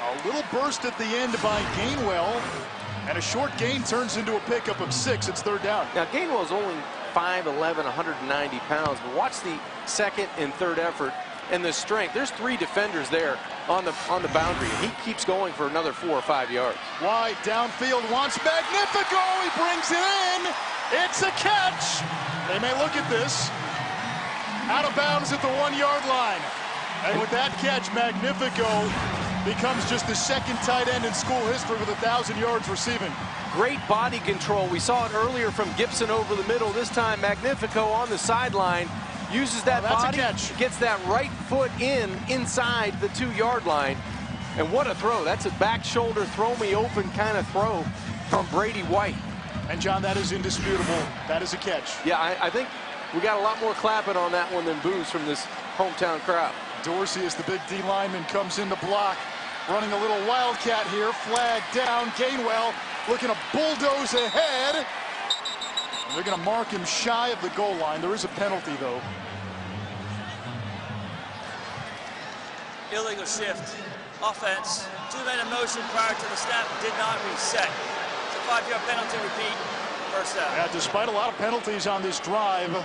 A little burst at the end by Gainwell. And a short gain turns into a pickup of 6. It's 3rd down. Now, Gainwell's only 5'11", 190 pounds, but watch the 2nd and 3rd effort and the strength. There's 3 defenders there on the boundary. And he keeps going for another 4 or 5 yards. Wide downfield, wants Magnifico. He brings it in. It's a catch. They may look at this. Out of bounds at the 1-yard line. And with that catch, Magnifico becomes just the second tight end in school history with 1,000 yards receiving. Great body control. We saw it earlier from Gibson over the middle. This time, Magnifico on the sideline uses that body, gets that right foot inside the 2-yard line. And what a throw. That's a back shoulder, throw me open kind of throw from Brady White. And John, that is indisputable. That is a catch. Yeah, I think we got a lot more clapping on that one than boos from this hometown crowd. Dorsey, as the big D lineman, comes in to block. Running a little wildcat here. Flag down. Gainwell looking to bulldoze ahead. They're going to mark him shy of the goal line. There is a penalty, though. Illegal shift. Offense. 2 men in motion prior to the snap. Did not reset. It's a 5-yard penalty. Repeat. First down. Yeah, despite a lot of penalties on this drive,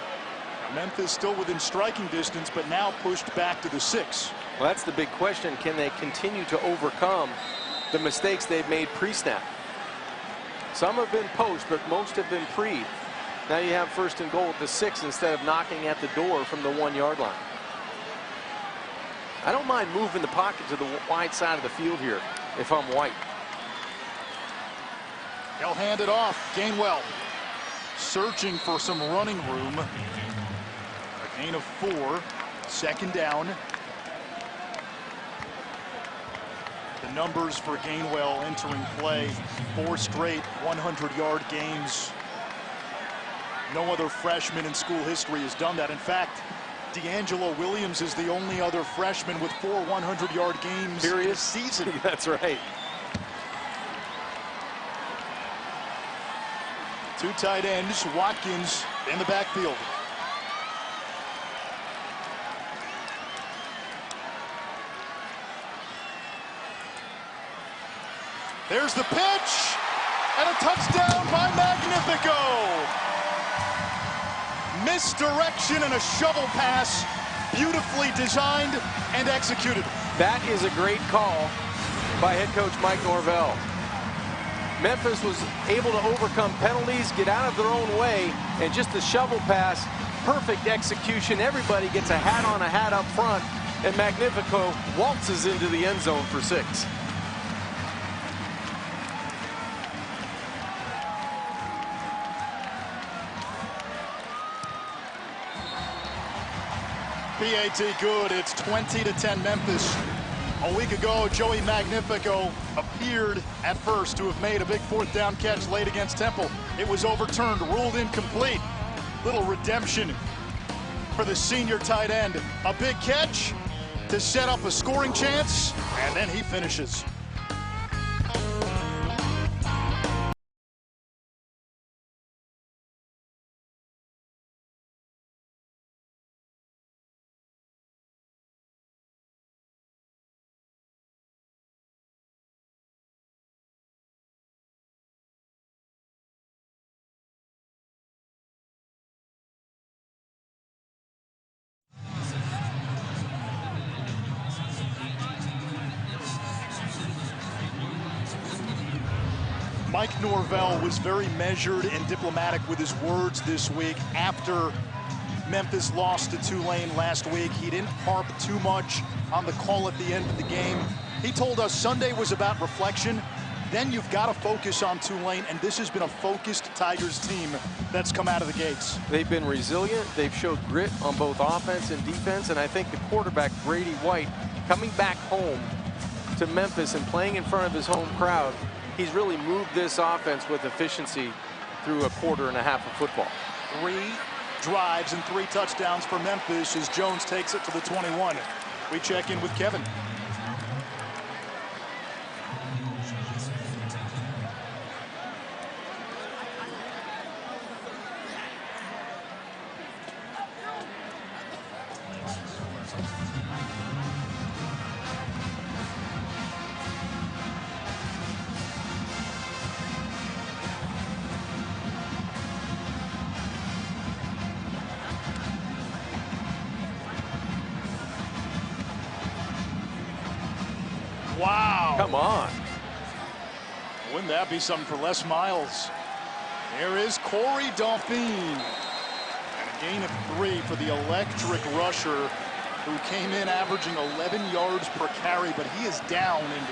Memphis still within striking distance, but now pushed back to the 6. Well, that's the big question. Can they continue to overcome the mistakes they've made pre-snap? Some have been post, but most have been pre. Now you have 1st and goal at the 6 instead of knocking at the door from the 1-yard line. I don't mind moving the pocket to the wide side of the field here if I'm White. They'll hand it off. Gainwell searching for some running room. A gain of 4. 2nd down. The numbers for Gainwell entering play: 4 straight 100-yard games. No other freshman in school history has done that. In fact, D'Angelo Williams is the only other freshman with 4 100-yard games in a season. That's right. 2 tight ends, Watkins in the backfield. There's the pitch, and a touchdown by Magnifico. Misdirection and a shovel pass, beautifully designed and executed. That is a great call by head coach Mike Norvell. Memphis was able to overcome penalties, get out of their own way, and just the shovel pass, perfect execution. Everybody gets a hat on, a hat up front, and Magnifico waltzes into the end zone for 6. PAT good. It's 20-10 Memphis. A week ago, Joey Magnifico appeared at first to have made a big 4th down catch late against Temple. It was overturned, ruled incomplete. Little redemption for the senior tight end. A big catch to set up a scoring chance, and then he finishes. Mike Norvell was very measured and diplomatic with his words this week after Memphis lost to Tulane last week. He didn't harp too much on the call at the end of the game. He told us Sunday was about reflection. Then you've got to focus on Tulane, and this has been a focused Tigers team that's come out of the gates. They've been resilient. They've showed grit on both offense and defense, and I think the quarterback, Brady White, coming back home to Memphis and playing in front of his home crowd, he's really moved this offense with efficiency through a quarter and a half of football. 3 drives and 3 touchdowns for Memphis as Jones takes it to the 21. We check in with Kevin. Wow. Come on. Wouldn't that be something for Les Miles? There is Corey Dauphine. And a gain of 3 for the electric rusher, who came in averaging 11 yards per carry, but he is down. And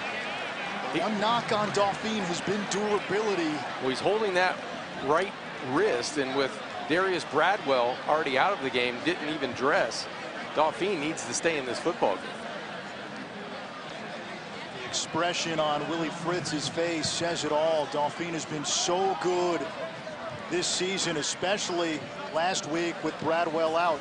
the one knock on Dauphine has been durability. Well, he's holding that right wrist, and with Darius Bradwell already out of the game, didn't even dress, Dauphine needs to stay in this football game. The expression on Willie Fritz's face says it all. Dauphine has been so good this season, especially last week with Bradwell out.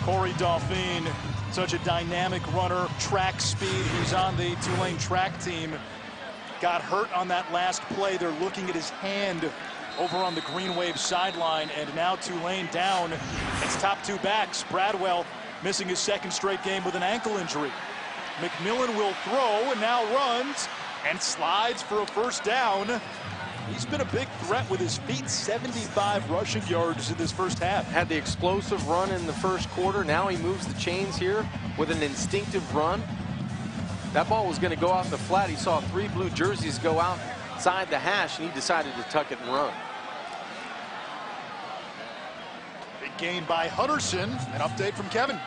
Corey Dauphine, such a dynamic runner, track speed. He's on the Tulane track team. Got hurt on that last play. They're looking at his hand over on the Green Wave sideline, and now Tulane down. It's top 2 backs. Bradwell missing his 2nd straight game with an ankle injury. McMillan will throw and now runs and slides for a first down. He's been a big threat with his feet. 75 rushing yards in this first half. Had the explosive run in the first quarter. Now he moves the chains here with an instinctive run. That ball was going to go out the flat. He saw 3 blue jerseys go outside the hash, and he decided to tuck it and run. Big gain by Hutterson. An update from Kevin.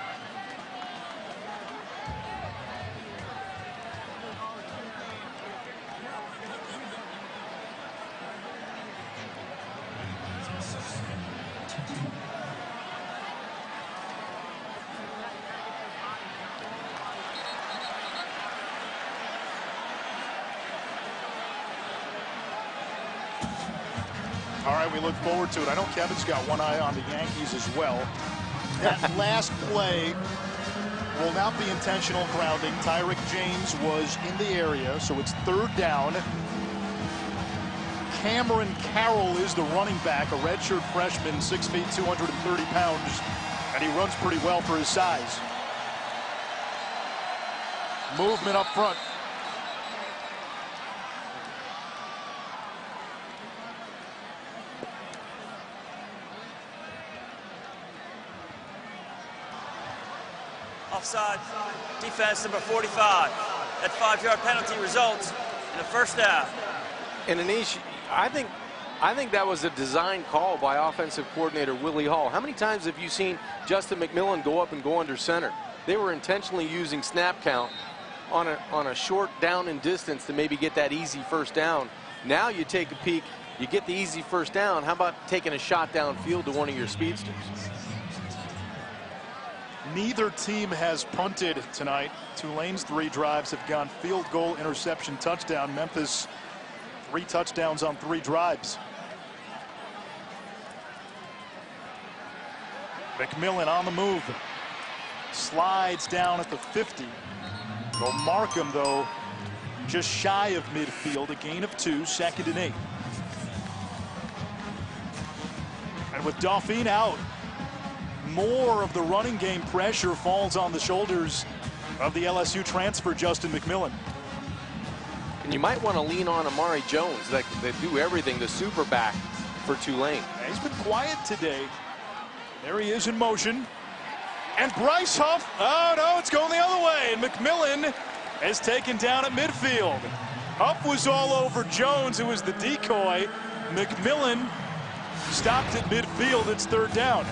All right, we look forward to it. I know Kevin's got one eye on the Yankees as well. That last play will not be intentional grounding. Tyrick James was in the area, so it's 3rd down. Cameron Carroll is the running back, a redshirt freshman, 6 feet, 230 pounds, and he runs pretty well for his size. Movement up front. Offside, defense number 45. That 5-yard penalty results in a first down. And Anish, I think that was a design call by offensive coordinator Willie Hall. How many times have you seen Justin McMillan go up and go under center? They were intentionally using snap count on a short down and distance to maybe get that easy first down. Now you take a peek You get the easy first down. How about taking a shot downfield to one of your speedsters? Neither team has punted tonight. Tulane's 3 drives have gone field goal, interception, touchdown. Memphis 3 touchdowns on 3 drives. McMillan on the move. Slides down at the 50. They'll mark him, though, just shy of midfield. A gain of 2, 2nd and 8. And with Dauphine out, more of the running game pressure falls on the shoulders of the LSU transfer, Justin McMillan. And you might want to lean on Amari Jones, that do everything, the super back for Tulane. He's been quiet today. There he is in motion. And Bryce Huff, oh no, it's going the other way. And McMillan is taken down at midfield. Huff was all over Jones, who was the decoy. McMillan stopped at midfield. It's 3rd down.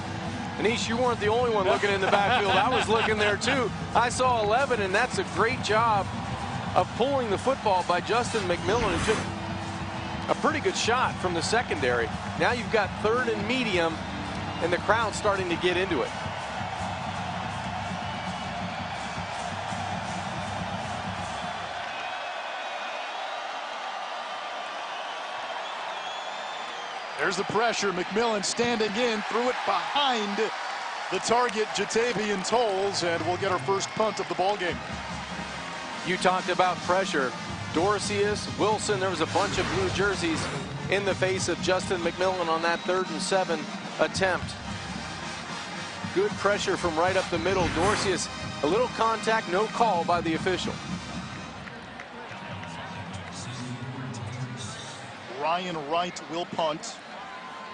Anish, you weren't the only one looking in the backfield. I was looking there too. I saw 11, and that's a great job of pulling the football by Justin McMillan. It took a pretty good shot from the secondary. Now you've got 3rd and medium, and the crowd's starting to get into it. There's the pressure. McMillan standing in, threw it behind the target, Jatavian Tolles, and we'll get our first punt of the ball game. You talked about pressure. Dorcius, Wilson, there was a bunch of blue jerseys in the face of Justin McMillan on that 3rd and 7 attempt. Good pressure from right up the middle. Dorcius, a little contact, no call by the official. Ryan Wright will punt.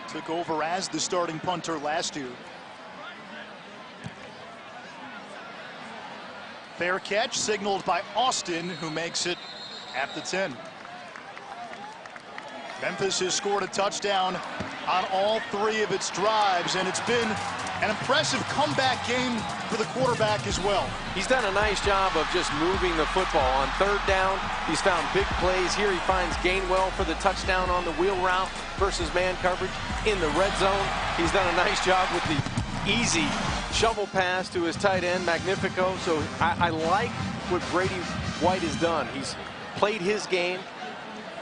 Took over as the starting punter last year. Fair catch signaled by Austin, who makes it at the 10. Memphis has scored a touchdown on all 3 of its drives, and it's been an impressive comeback game for the quarterback as well. He's done a nice job of just moving the football. On 3rd down, he's found big plays. Here he finds Gainwell for the touchdown on the wheel route versus man coverage. In the red zone, he's done a nice job with the easy shovel pass to his tight end, Magnifico. So I like what Brady White has done. He's played his game.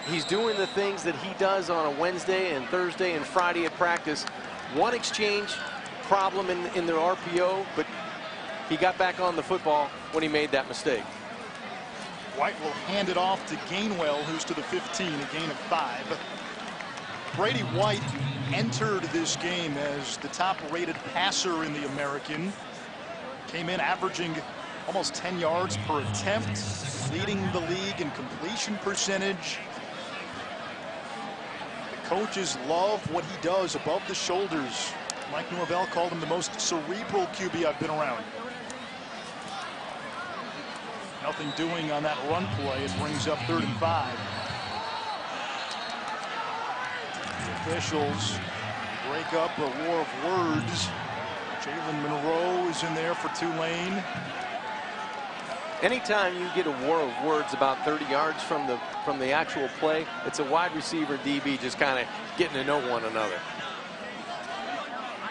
He's doing the things that he does on a Wednesday and Thursday and Friday at practice. One exchange problem in the RPO, but he got back on the football when he made that mistake. White will hand it off to Gainwell, who's to the 15, a gain of 5. Brady White entered this game as the top-rated passer in the American. Came in averaging almost 10 yards per attempt, leading the league in completion percentage. The coaches love what he does above the shoulders. Mike Norvell called him the most cerebral QB I've been around. Nothing doing on that run play. It brings up 3rd and 5. The officials break up a war of words. Jalen Monroe is in there for Tulane. Anytime you get a war of words about 30 yards from the actual play, it's a wide receiver DB just kind of getting to know one another.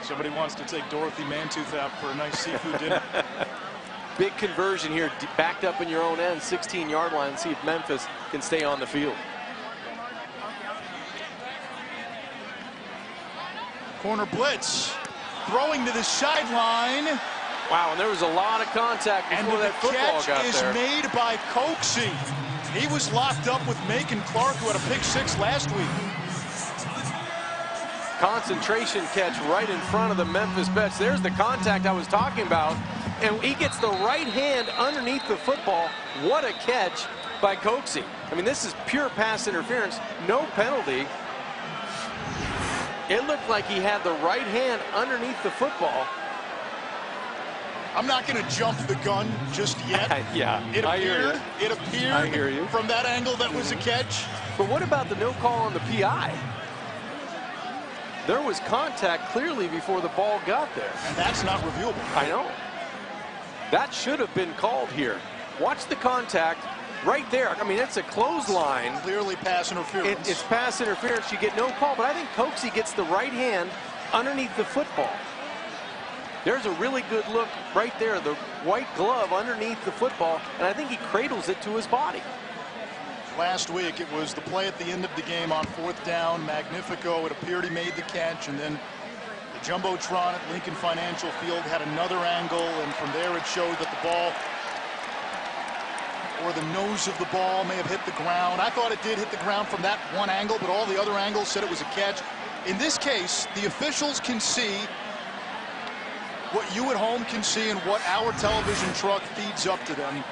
Somebody wants to take Dorothy Mantooth out for a nice seafood dinner. Big conversion here, backed up in your own end, 16-yard line. See if Memphis can stay on the field. Corner blitz, throwing to the sideline. Wow, and there was a lot of contact before that football got there. And the catch is made by Coxie. He was locked up with Macon Clark, who had a pick 6 last week. Concentration catch right in front of the Memphis bench. There's the contact I was talking about. And he gets the right hand underneath the football. What a catch by Coxie. I mean, this is pure pass interference, no penalty. It looked like he had the right hand underneath the football. I'm not going to jump the gun just yet. Yeah, I hear you. From that angle that was a catch. But what about the no call on the PI? There was contact clearly before the ball got there. And that's not reviewable. I know. That should have been called here. Watch the contact right there. I mean, it's a clothesline. Clearly pass interference. It's pass interference. You get no call, but I think Coxie gets the right hand underneath the football. There's a really good look right there, the white glove underneath the football, and I think he cradles it to his body. Last week, it was the play at the end of the game on 4th down. Magnifico, it appeared he made the catch, and then the Jumbotron at Lincoln Financial Field had another angle, and from there it showed that the ball, or the nose of the ball, may have hit the ground. I thought it did hit the ground from that one angle, but all the other angles said it was a catch. In this case, the officials can see what you at home can see and what our television truck feeds up to them.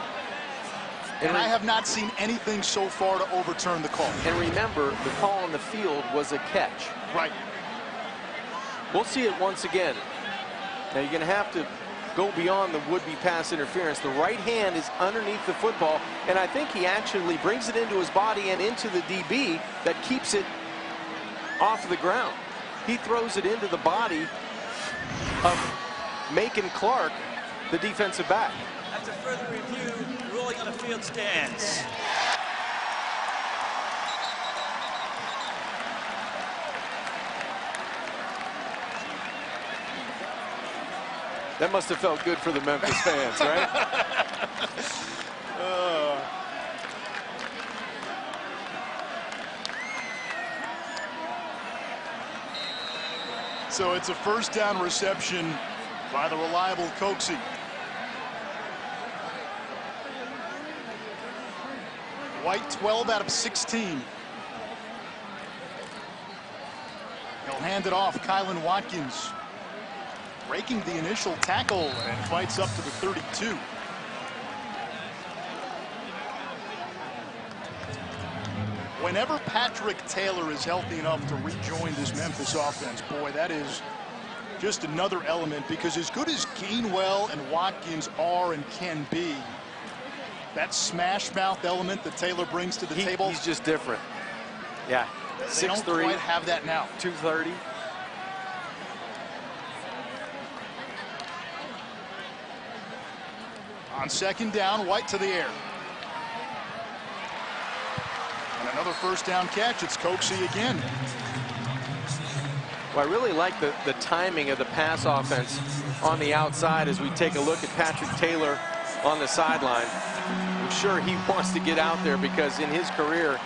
And I have not seen anything so far to overturn the call. And remember, the call on the field was a catch. Right. We'll see it once again. Now you're going to have to go beyond the would-be pass interference. The right hand is underneath the football, and I think he actually brings it into his body and into the DB that keeps it off the ground. He throws it into the body of Macon Clark, the defensive back. After further review, ruling on the field stands. That must have felt good for the Memphis fans, right? So it's a 1st down reception by the reliable Coxie. White 12 out of 16. He'll hand it off. Kylan Watkins breaking the initial tackle and fights up to the 32. Whenever Patrick Taylor is healthy enough to rejoin this Memphis offense, boy, that is just another element, because as good as Gainwell and Watkins are and can be, that smash mouth element that Taylor brings to the table, he's just different. Yeah, they don't quite have that now. 230. On 2nd down, White to the air. And another 1st down catch. It's Coxie again. Well, I really like the timing of the pass offense on the outside as we take a look at Patrick Taylor on the sideline. I'm sure he wants to get out there because in his career,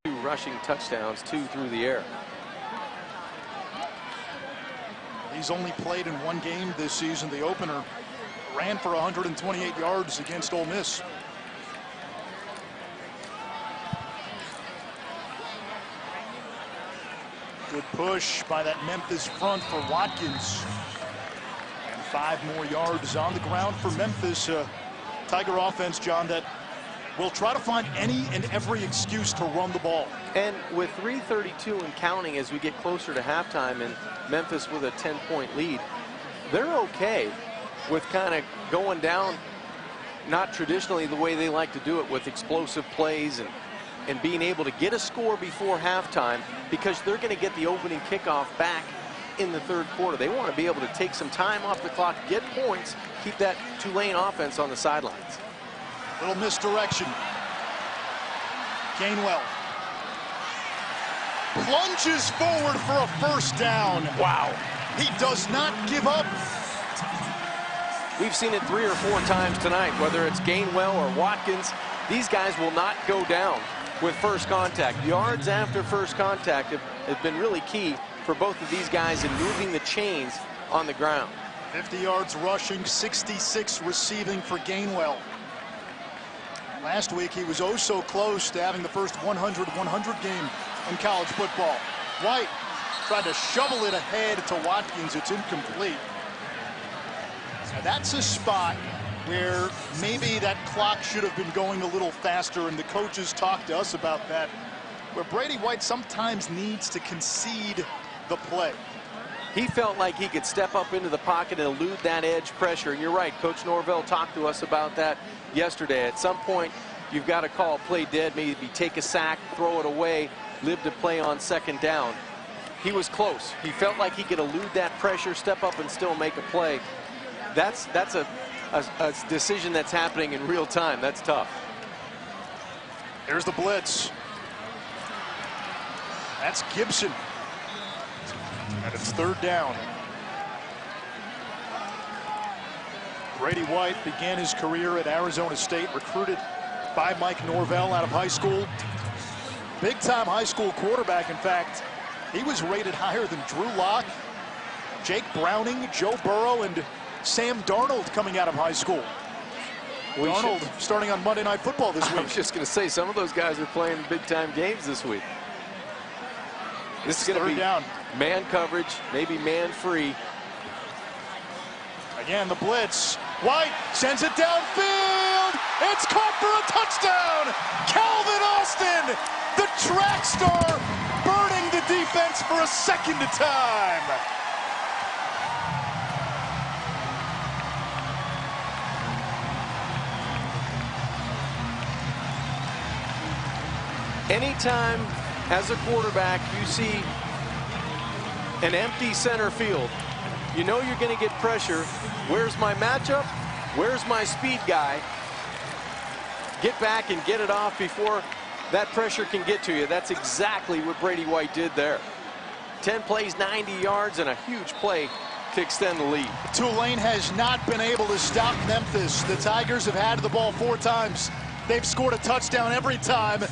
2 rushing touchdowns, 2 through the air. He's only played in 1 game this season, the opener. Ran for 128 yards against Ole Miss. Good push by that Memphis front for Watkins. And 5 more yards on the ground for Memphis. Tiger offense, John, that will try to find any and every excuse to run the ball. And with 3:32 and counting as we get closer to halftime and Memphis with a 10-point lead, they're okay with kind of going down, not traditionally the way they like to do it, with explosive plays and being able to get a score before halftime, because they're going to get the opening kickoff back in the 3rd quarter. They want to be able to take some time off the clock, get points, keep that Tulane offense on the sidelines. Little misdirection. Gainwell plunges forward for a 1st down. Wow. He does not give up. We've seen it 3 or 4 times tonight, whether it's Gainwell or Watkins. These guys will not go down with first contact. Yards after first contact have been really key for both of these guys in moving the chains on the ground. 50 yards rushing, 66 receiving for Gainwell. Last week he was oh so close to having the first 100-100 game in college football. White tried to shovel it ahead to Watkins. It's incomplete. Now that's a spot where maybe that clock should have been going a little faster, and the coaches talked to us about that, where Brady White sometimes needs to concede the play. He felt like he could step up into the pocket and elude that edge pressure. And you're right, Coach Norvell talked to us about that yesterday. At some point, you've got to call a play dead, maybe take a sack, throw it away, live to play on 2nd down. He was close. He felt like he could elude that pressure, step up and still make a play. That's a decision that's happening in real time. That's tough. Here's the blitz. That's Gibson. And it's 3rd down. Brady White began his career at Arizona State, recruited by Mike Norvell out of high school. Big-time high school quarterback, in fact. He was rated higher than Drew Lock, Jake Browning, Joe Burrow, and Sam Darnold coming out of high school. Darnold starting on Monday Night Football this week. I was just going to say, some of those guys are playing big-time games this week. This is going to be down. Man coverage, maybe man free. Again, the blitz. White sends it downfield. It's caught for a touchdown. Calvin Austin, the track star, burning the defense for a second time. Anytime as a quarterback you see an empty center field, you know you're going to get pressure. Where's my matchup? Where's my speed guy? Get back and get it off before that pressure can get to you. That's exactly what Brady White did there. 10 plays, 90 yards, and a huge play to extend the lead. Tulane has not been able to stop Memphis. The Tigers have had the ball 4 times. They've scored a touchdown every time.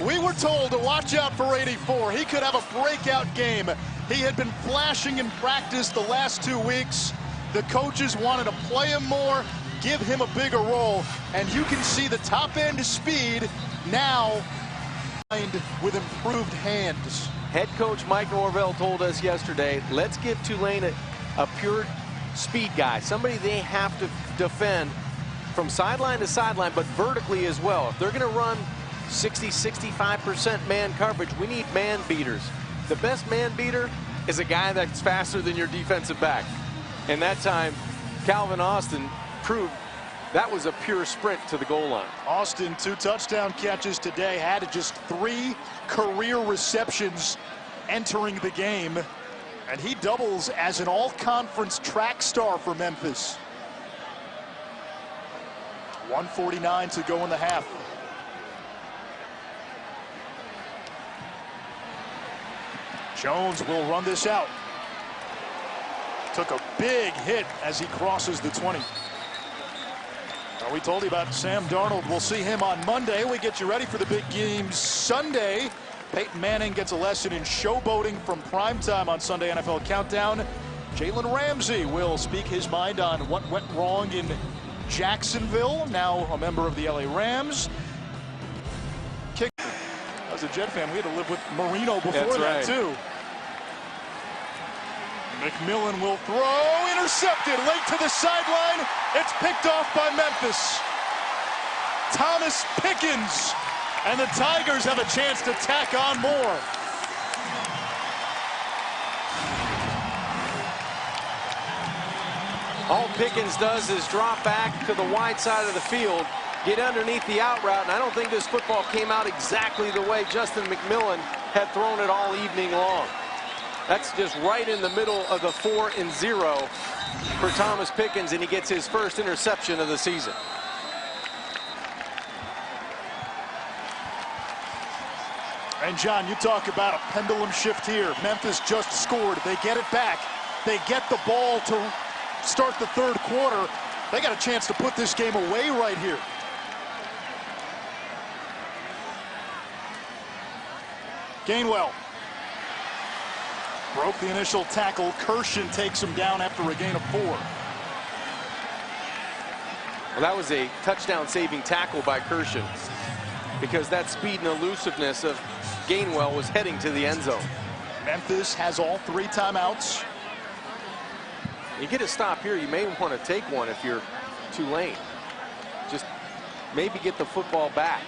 We were told to watch out for 84. He could have a breakout game. He had been flashing in practice the last 2 weeks. The coaches wanted to play him more, give him a bigger role, and you can see the top-end speed now with improved hands. Head coach Mike Norvell told us yesterday, let's give Tulane a pure speed guy, somebody they have to defend from sideline to sideline, but vertically as well. If they're going to run 60-65% man coverage, we need man beaters. The best man beater is a guy that's faster than your defensive back. And that time, Calvin Austin proved that was a pure sprint to the goal line. Austin, 2 touchdown catches today, had just 3 career receptions entering the game, and he doubles as an all-conference track star for Memphis. 1:49 to go in the half. Jones will run this out. Took a big hit as he crosses the 20. Well, we told you about Sam Darnold. We'll see him on Monday. We get you ready for the big game Sunday. Peyton Manning gets a lesson in showboating from primetime on Sunday NFL Countdown. Jalen Ramsey will speak his mind on what went wrong in Jacksonville, now a member of the LA Rams. As a Jet fan, we had to live with Marino before that, too. McMillan will throw, intercepted, late to the sideline. It's picked off by Memphis. Thomas Pickens, and the Tigers have a chance to tack on more. All Pickens does is drop back to the wide side of the field, get underneath the out route, and I don't think this football came out exactly the way Justin McMillan had thrown it all evening long. That's just right in the middle of the 4-0 for Thomas Pickens, and he gets his first interception of the season. And John, you talk about a pendulum shift here. Memphis just scored. They get it back. They get the ball to start the 3rd quarter. They got a chance to put this game away right here. Gainwell broke the initial tackle. Kirshen takes him down after a gain of 4. Well, that was a touchdown-saving tackle by Kirshen, because that speed and elusiveness of Gainwell was heading to the end zone. Memphis has all 3 timeouts. You get a stop here, you may want to take one if you're Tulane. Just maybe get the football back.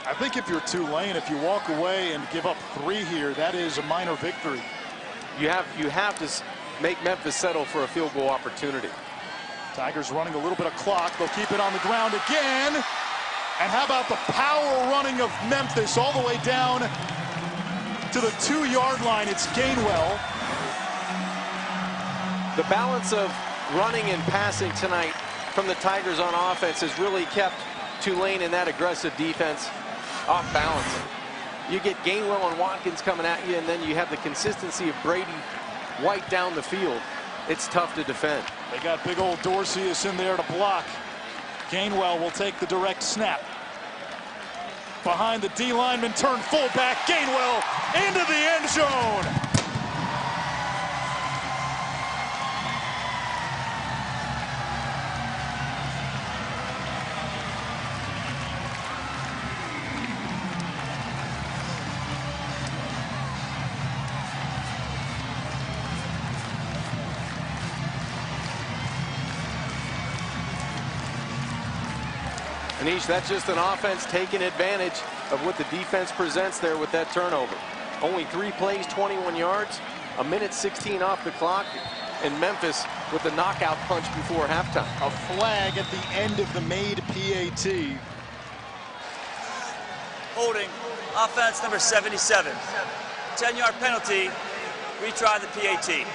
I think if you're Tulane, if you walk away and give up 3 here, that is a minor victory. You have to make Memphis settle for a field goal opportunity. Tigers running a little bit of clock. They'll keep it on the ground again. And how about the power running of Memphis all the way down to the 2-yard line? It's Gainwell. The balance of running and passing tonight from the Tigers on offense has really kept Tulane in that aggressive defense off balance. You get Gainwell and Watkins coming at you, and then you have the consistency of Brady White down the field. It's tough to defend. They got big old Dorsey is in there to block. Gainwell will take the direct snap. Behind the D lineman, turn fullback. Gainwell into the end zone. Anish, that's just an offense taking advantage of what the defense presents there with that turnover. Only 3 plays, 21 yards, a minute 16 off the clock, and Memphis with the knockout punch before halftime. A flag at the end of the made PAT. Holding offense number 77. 10-yard penalty. Retry the PAT.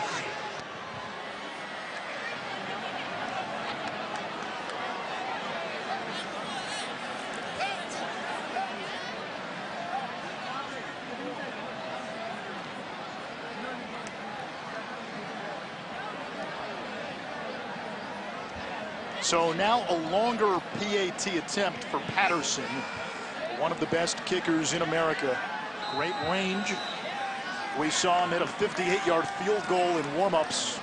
So now a longer PAT attempt for Patterson, one of the best kickers in America. Great range. We saw him hit a 58-yard field goal in warm-ups.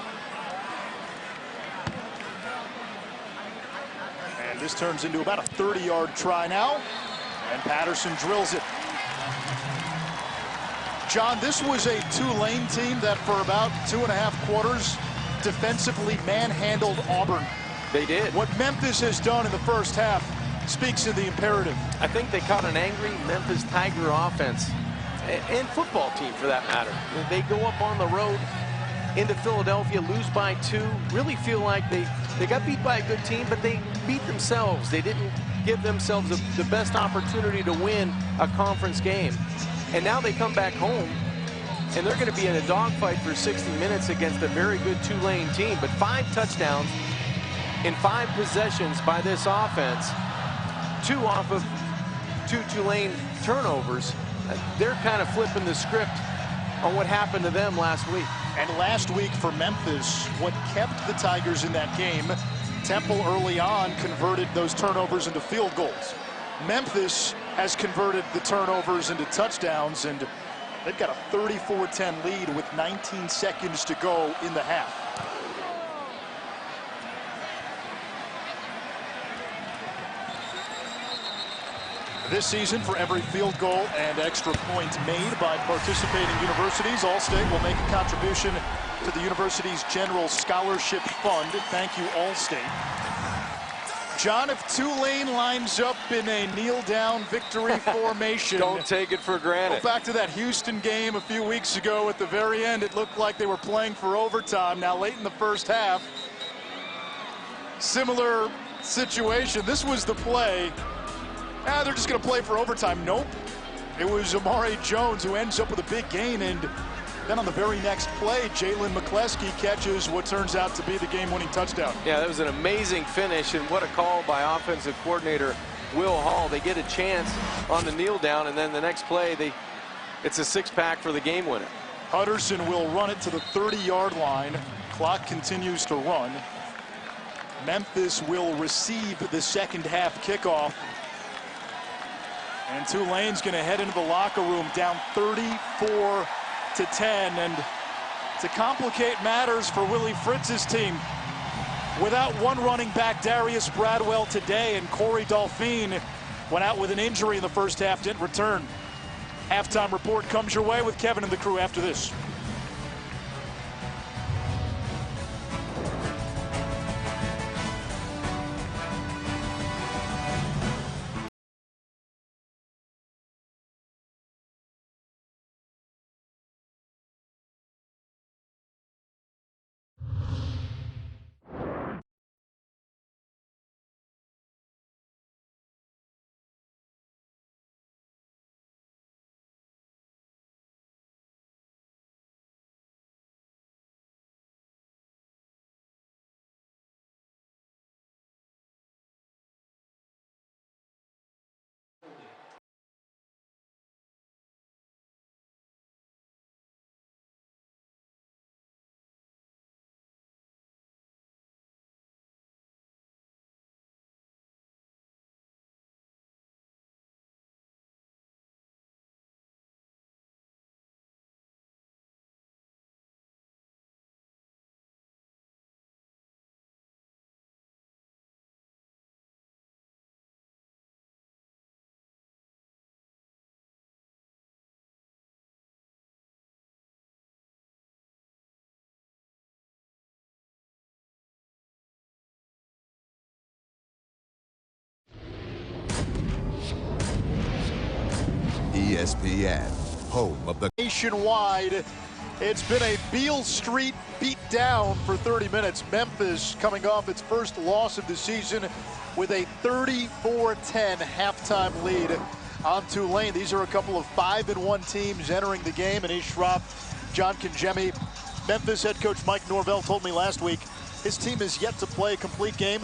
And this turns into about a 30-yard try now. And Patterson drills it. John, this was a Tulane team that for about 2.5 quarters defensively manhandled Auburn. They did. What Memphis has done in the first half speaks to the imperative. I think they caught an angry Memphis Tiger offense, and football team for that matter. They go up on the road into Philadelphia, lose by 2, really feel like they got beat by a good team, but they beat themselves. They didn't give themselves the best opportunity to win a conference game. And now they come back home, and they're going to be in a dogfight for 60 minutes against a very good Tulane team. But 5 touchdowns in 5 possessions by this offense, 2 off of 2 Tulane turnovers. They're kind of flipping the script on what happened to them last week. And last week for Memphis, what kept the Tigers in that game, Temple early on converted those turnovers into field goals. Memphis has converted the turnovers into touchdowns, and they've got a 34-10 lead with 19 seconds to go in the half. This season, for every field goal and extra point made by participating universities, Allstate will make a contribution to the university's general scholarship fund. Thank you, Allstate. John, if Tulane lines up in a kneel-down victory formation... Don't take it for granted. Go back to that Houston game a few weeks ago. At the very end, it looked like they were playing for overtime. Now, late in the first half, similar situation. This was the play. They're just going to play for overtime. Nope. It was Amari Jones who ends up with a big gain, and then on the very next play, Jalen McCleskey catches what turns out to be the game-winning touchdown. Yeah, that was an amazing finish, and what a call by offensive coordinator Will Hall. They get a chance on the kneel down, and then the next play, it's a 6-pack for the game winner. Hutterson will run it to the 30-yard line. Clock continues to run. Memphis will receive the second half kickoff. And Tulane's going to head into the locker room down 34-10. And to complicate matters for Willie Fritz's team, without one running back, Darius Bradwell, today, and Corey Dolphine went out with an injury in the first half, didn't return. Halftime report comes your way with Kevin and the crew after this. ESPN, home of the nationwide. It's been a Beale Street beat down for 30 minutes. Memphis coming off its first loss of the season with a 34-10 halftime lead on Tulane. These are a couple of 5-1 teams entering the game. And Schropp, John Kangemi, Memphis head coach Mike Norvell told me last week his team has yet to play a complete game.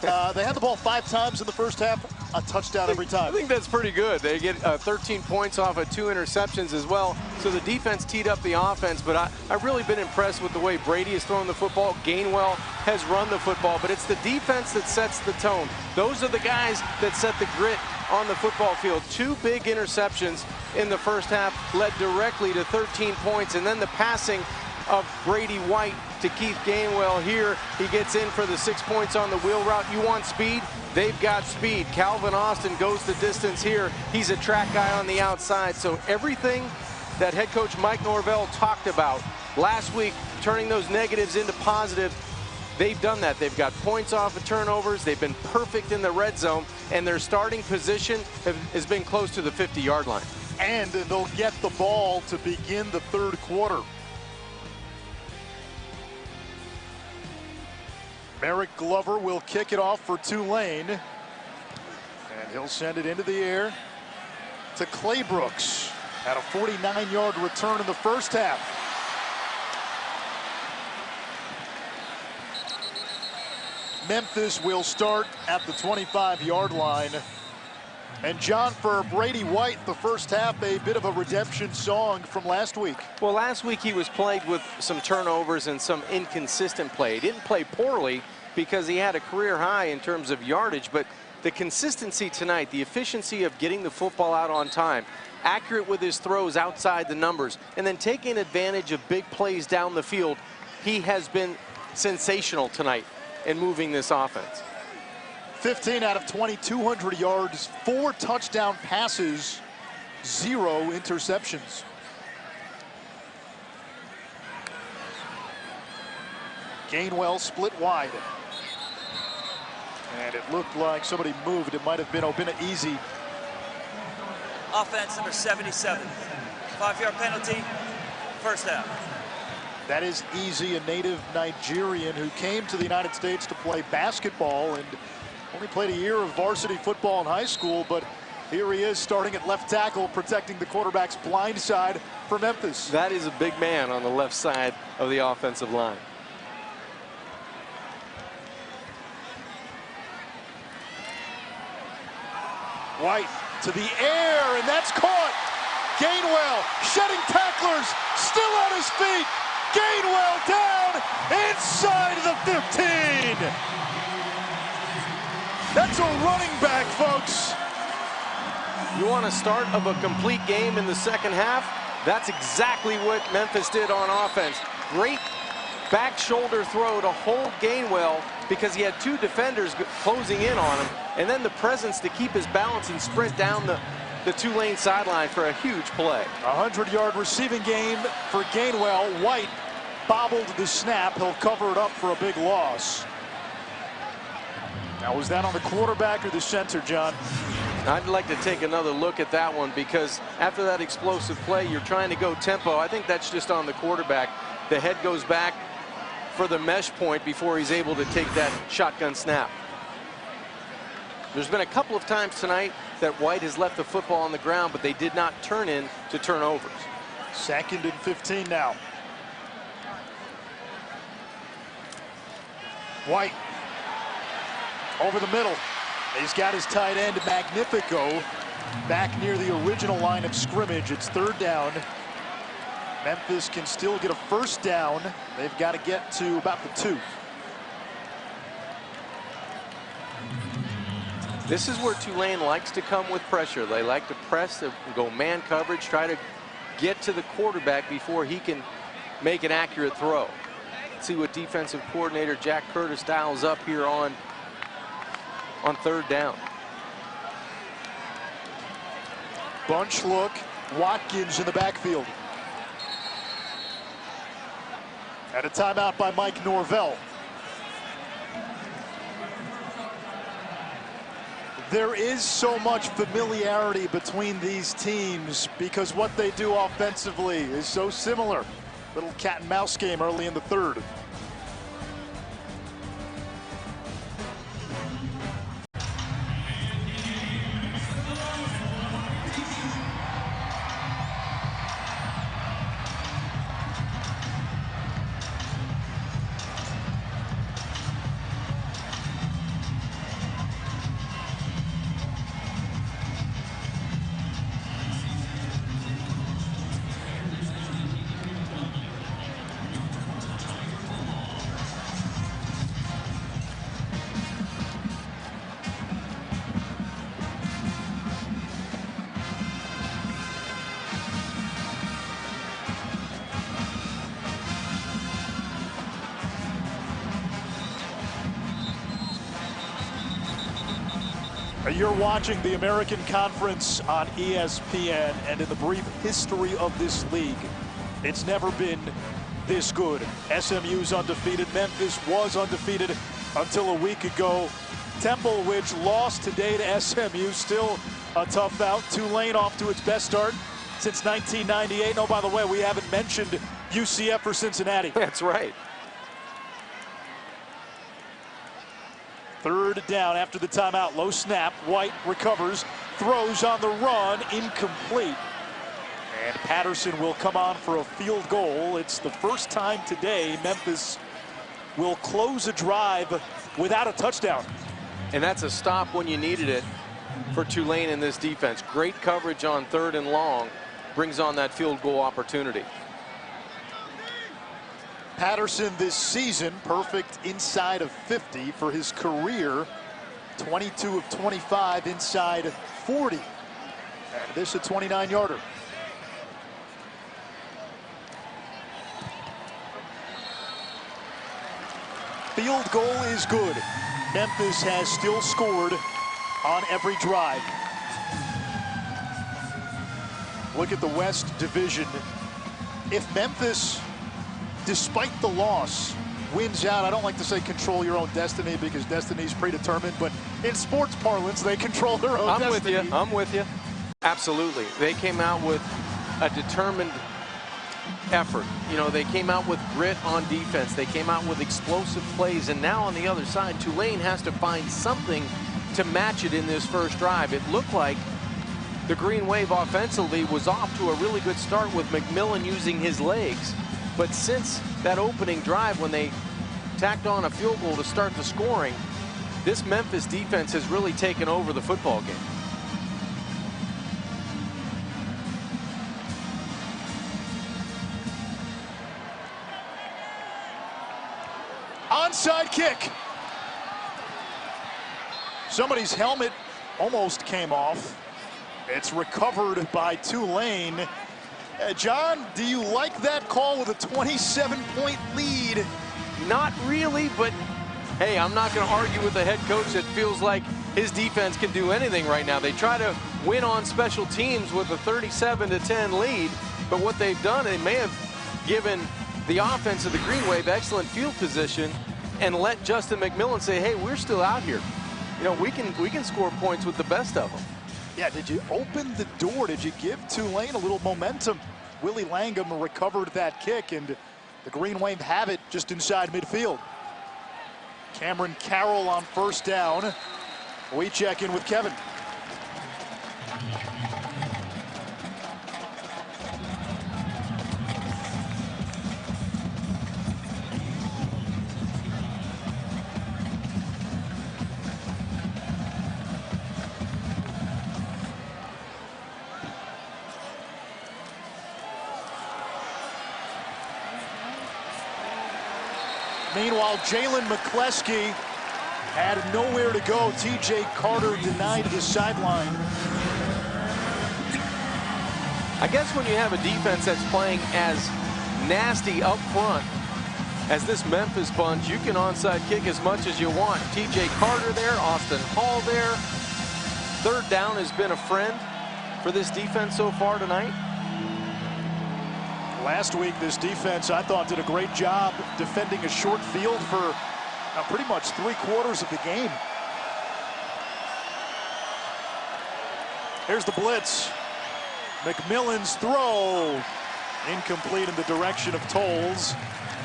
They had the ball 5 times in the first half, a touchdown every time. I think that's pretty good. They get 13 points off of 2 interceptions as well. So the defense teed up the offense, but I've really been impressed with the way Brady has thrown the football. Gainwell has run the football, but it's the defense that sets the tone. Those are the guys that set the grit on the football field. 2 big interceptions in the first half led directly to 13 points, and then the passing of Brady White to Keith Gainwell here. He gets in for the 6 points on the wheel route. You want speed? They've got speed. Calvin Austin goes the distance here. He's a track guy on the outside. So everything that head coach Mike Norvell talked about last week, turning those negatives into positives, they've done that. They've got points off of turnovers. They've been perfect in the red zone, and their starting position has been close to the 50-yard line. And they'll get the ball to begin the third quarter. Merrick Glover will kick it off for Tulane. And he'll send it into the air to Clay Brooks. Had a 49-yard return in the first half. Memphis will start at the 25-yard line. And John, for Brady White, the first half, a bit of a redemption song from last week. Well, last week he was plagued with some turnovers and some inconsistent play. He didn't play poorly because he had a career high in terms of yardage, but the consistency tonight, the efficiency of getting the football out on time, accurate with his throws outside the numbers, and then taking advantage of big plays down the field, he has been sensational tonight in moving this offense. 15 out of 20, 200 yards, 4 touchdown passes, 0 interceptions. Gainwell split wide. And it looked like somebody moved. It might have been Obina Easy. Offense number 77. 5-yard penalty, first half. That is Easy, a native Nigerian who came to the United States to play basketball and only played a year of varsity football in high school, but here he is starting at left tackle, protecting the quarterback's blind side for Memphis. That is a big man on the left side of the offensive line. White to the air, and that's caught. Gainwell shedding tacklers, still on his feet. Gainwell down inside the 15. That's a running back, folks. You want a start of a complete game in the second half? That's exactly what Memphis did on offense. Great back shoulder throw to hold Gainwell because he had 2 defenders closing in on him, and then the presence to keep his balance and sprint down the Tulane sideline for a huge play. 100-yard receiving game for Gainwell. White bobbled the snap. He'll cover it up for a big loss. Now, was that on the quarterback or the center, John? I'd like to take another look at that one because after that explosive play, you're trying to go tempo. I think that's just on the quarterback. The head goes back for the mesh point before he's able to take that shotgun snap. There's been a couple of times tonight that White has left the football on the ground, but they did not turn into turnovers. 2nd and 15 now. White over the middle. He's got his tight end, Magnifico, back near the original line of scrimmage. It's 3rd down. Memphis can still get a first down. They've got to get to about the 2. This is where Tulane likes to come with pressure. They like to press, go man coverage, try to get to the quarterback before he can make an accurate throw. Let's see what defensive coordinator Jack Curtis dials up here on 3rd down. Bunch look, Watkins in the backfield. And a timeout by Mike Norvell. There is so much familiarity between these teams because what they do offensively is so similar. Little cat and mouse game early in the third. You're watching the American Conference on ESPN, and in the brief history of this league, it's never been this good. SMU's undefeated. Memphis was undefeated until a week ago. Temple, which lost today to SMU, still a tough out. Tulane off to its best start since 1998. Oh, by the way, we haven't mentioned UCF or Cincinnati. That's right. Third down after the timeout. Low snap. White recovers. Throws on the run. Incomplete. And Patterson will come on for a field goal. It's the first time today Memphis will close a drive without a touchdown. And that's a stop when you needed it for Tulane in this defense. Great coverage on 3rd and long. Brings on that field goal opportunity. Patterson this season, perfect inside of 50 for his career. 22 of 25 inside 40. And this a 29-yarder. Field goal is good. Memphis has still scored on every drive. Look at the West Division. If Memphis, despite the loss, wins out, I don't like to say control your own destiny because destiny's predetermined, but in sports parlance, they control their own destiny. I'm with you. Absolutely. They came out with a determined effort. You know, they came out with grit on defense. They came out with explosive plays, and now on the other side, Tulane has to find something to match it in this first drive. It looked like the Green Wave offensively was off to a really good start with McMillan using his legs. But since that opening drive when they tacked on a field goal to start the scoring, this Memphis defense has really taken over the football game. Onside kick. Somebody's helmet almost came off. It's recovered by Tulane. John, do you like that call with a 27-point lead? Not really, but hey, I'm not going to argue with a head coach that feels like his defense can do anything right now. They try to win on special teams with a 37-10 lead, but what they've done, they may have given the offense of the Green Wave excellent field position and let Justin McMillan say, hey, we're still out here. You know, we can score points with the best of them. Yeah, did you open the door? Did you give Tulane a little momentum? Willie Langham recovered that kick, and the Green Wave have it just inside midfield. Cameron Carroll on first down. We check in with Kevin. Meanwhile, Jalen McCleskey had nowhere to go. TJ Carter denied the sideline. I guess when you have a defense that's playing as nasty up front as this Memphis bunch, you can onside kick as much as you want. TJ Carter there, Austin Hall there. 3rd down has been a friend for this defense so far tonight. Last week, this defense, I thought, did a great job defending a short field for pretty much 3/4 of the game. Here's the blitz. McMillan's throw. Incomplete in the direction of Tolles.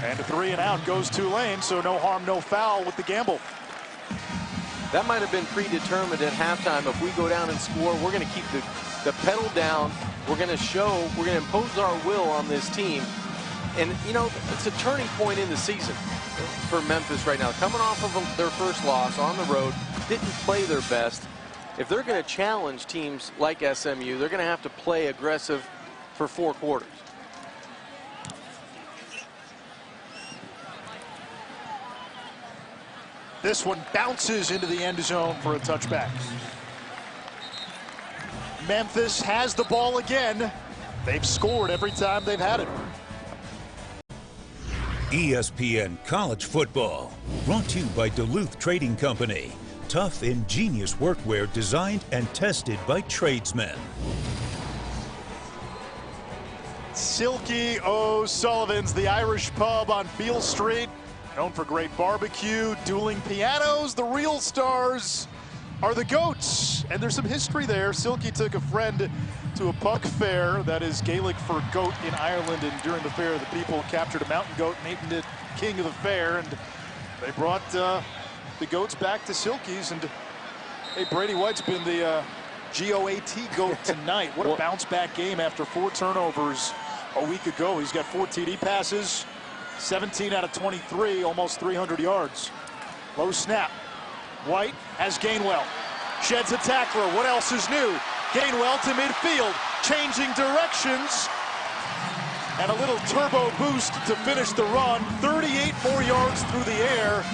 And a 3 and out goes Tulane, so no harm, no foul with the gamble. That might have been predetermined at halftime. If we go down and score, we're going to keep the pedal down. We're going to impose our will on this team. And, you know, it's a turning point in the season for Memphis right now. Coming off of their first loss on the road, didn't play their best. If they're going to challenge teams like SMU, they're going to have to play aggressive for 4 quarters. This one bounces into the end zone for a touchback. Memphis has the ball again. They've scored every time they've had it. ESPN College Football, brought to you by Duluth Trading Company. Tough, ingenious workwear designed and tested by tradesmen. Silky O'Sullivan's, the Irish pub on Beale Street. Known for great barbecue, dueling pianos. The real stars are the goats. And there's some history there. Silky took a friend to a puck fair, that is Gaelic for goat, in Ireland. And during the fair, the people captured a mountain goat, named it king of the fair. And they brought the goats back to Silky's. And hey, Brady White's been the GOAT goat tonight. What a bounce back game after 4 turnovers a week ago. He's got 4 TD passes. 17 out of 23, almost 300 yards. Low snap. White has Gainwell. Sheds a tackler. What else is new? Gainwell to midfield. Changing directions. And a little turbo boost to finish the run. 38 more yards through the air.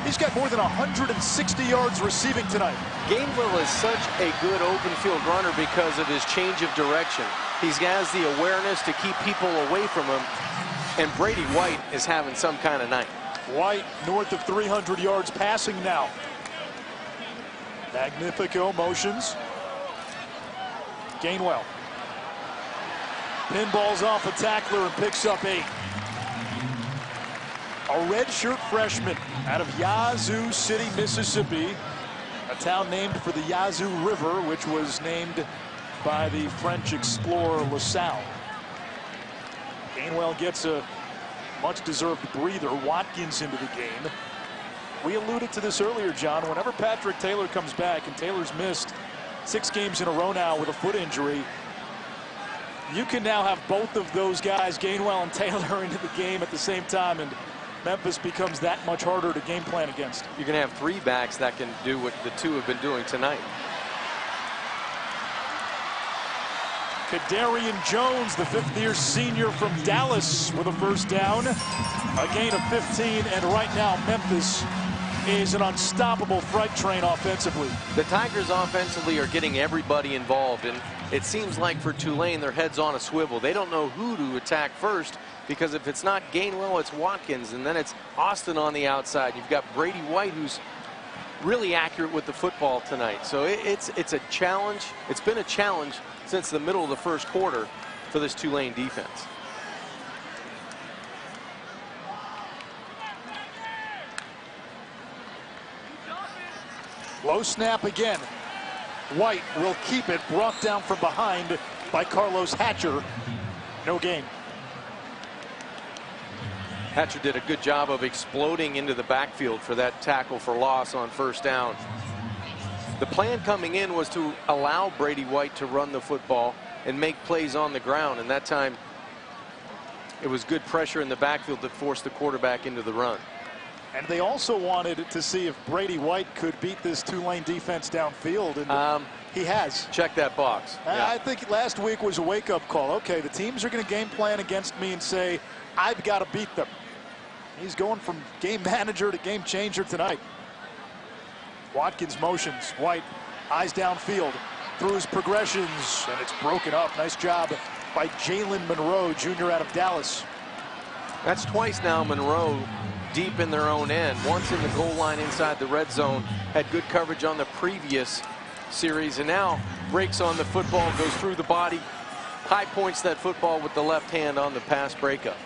He's got more than 160 yards receiving tonight. Gainwell is such a good open field runner because of his change of direction. He has the awareness to keep people away from him. And Brady White is having some kind of night. White north of 300 yards passing now. Magnifico motions. Gainwell. Pinballs off a tackler and picks up 8. A redshirt freshman out of Yazoo City, Mississippi. A town named for the Yazoo River, which was named by the French explorer La Salle. Gainwell gets a much-deserved breather. Watkins into the game. We alluded to this earlier, John. Whenever Patrick Taylor comes back, and Taylor's missed 6 games in a row now with a foot injury, you can now have both of those guys, Gainwell and Taylor, into the game at the same time, and Memphis becomes that much harder to game plan against. You're going to have 3 backs that can do what the 2 have been doing tonight. Kadarian Jones, the 5th-year senior from Dallas, with a first down. A gain of 15, and right now Memphis is an unstoppable freight train offensively. The Tigers offensively are getting everybody involved, and it seems like for Tulane, their head's on a swivel. They don't know who to attack first, because if it's not Gainwell, it's Watkins, and then it's Austin on the outside. You've got Brady White, who's really accurate with the football tonight. So it's a challenge. It's been a challenge since the middle of the first quarter for this Tulane defense. Low snap again. White will keep it, brought down from behind by Carlos Hatcher. No gain. Hatcher did a good job of exploding into the backfield for that tackle for loss on first down. The plan coming in was to allow Brady White to run the football and make plays on the ground, and that time it was good pressure in the backfield that forced the quarterback into the run. And they also wanted to see if Brady White could beat this Tulane defense downfield, and he has. Check that box. Yeah. I think last week was a wake-up call. Okay, the teams are going to game plan against me and say, I've got to beat them. He's going from game manager to game changer tonight. Watkins motions. White, eyes downfield, through his progressions, and it's broken up. Nice job by Jalen Monroe, junior out of Dallas. That's twice now Monroe deep in their own end. Once in the goal line inside the red zone, had good coverage on the previous series, and now breaks on the football, goes through the body, high points that football with the left hand on the pass breakup.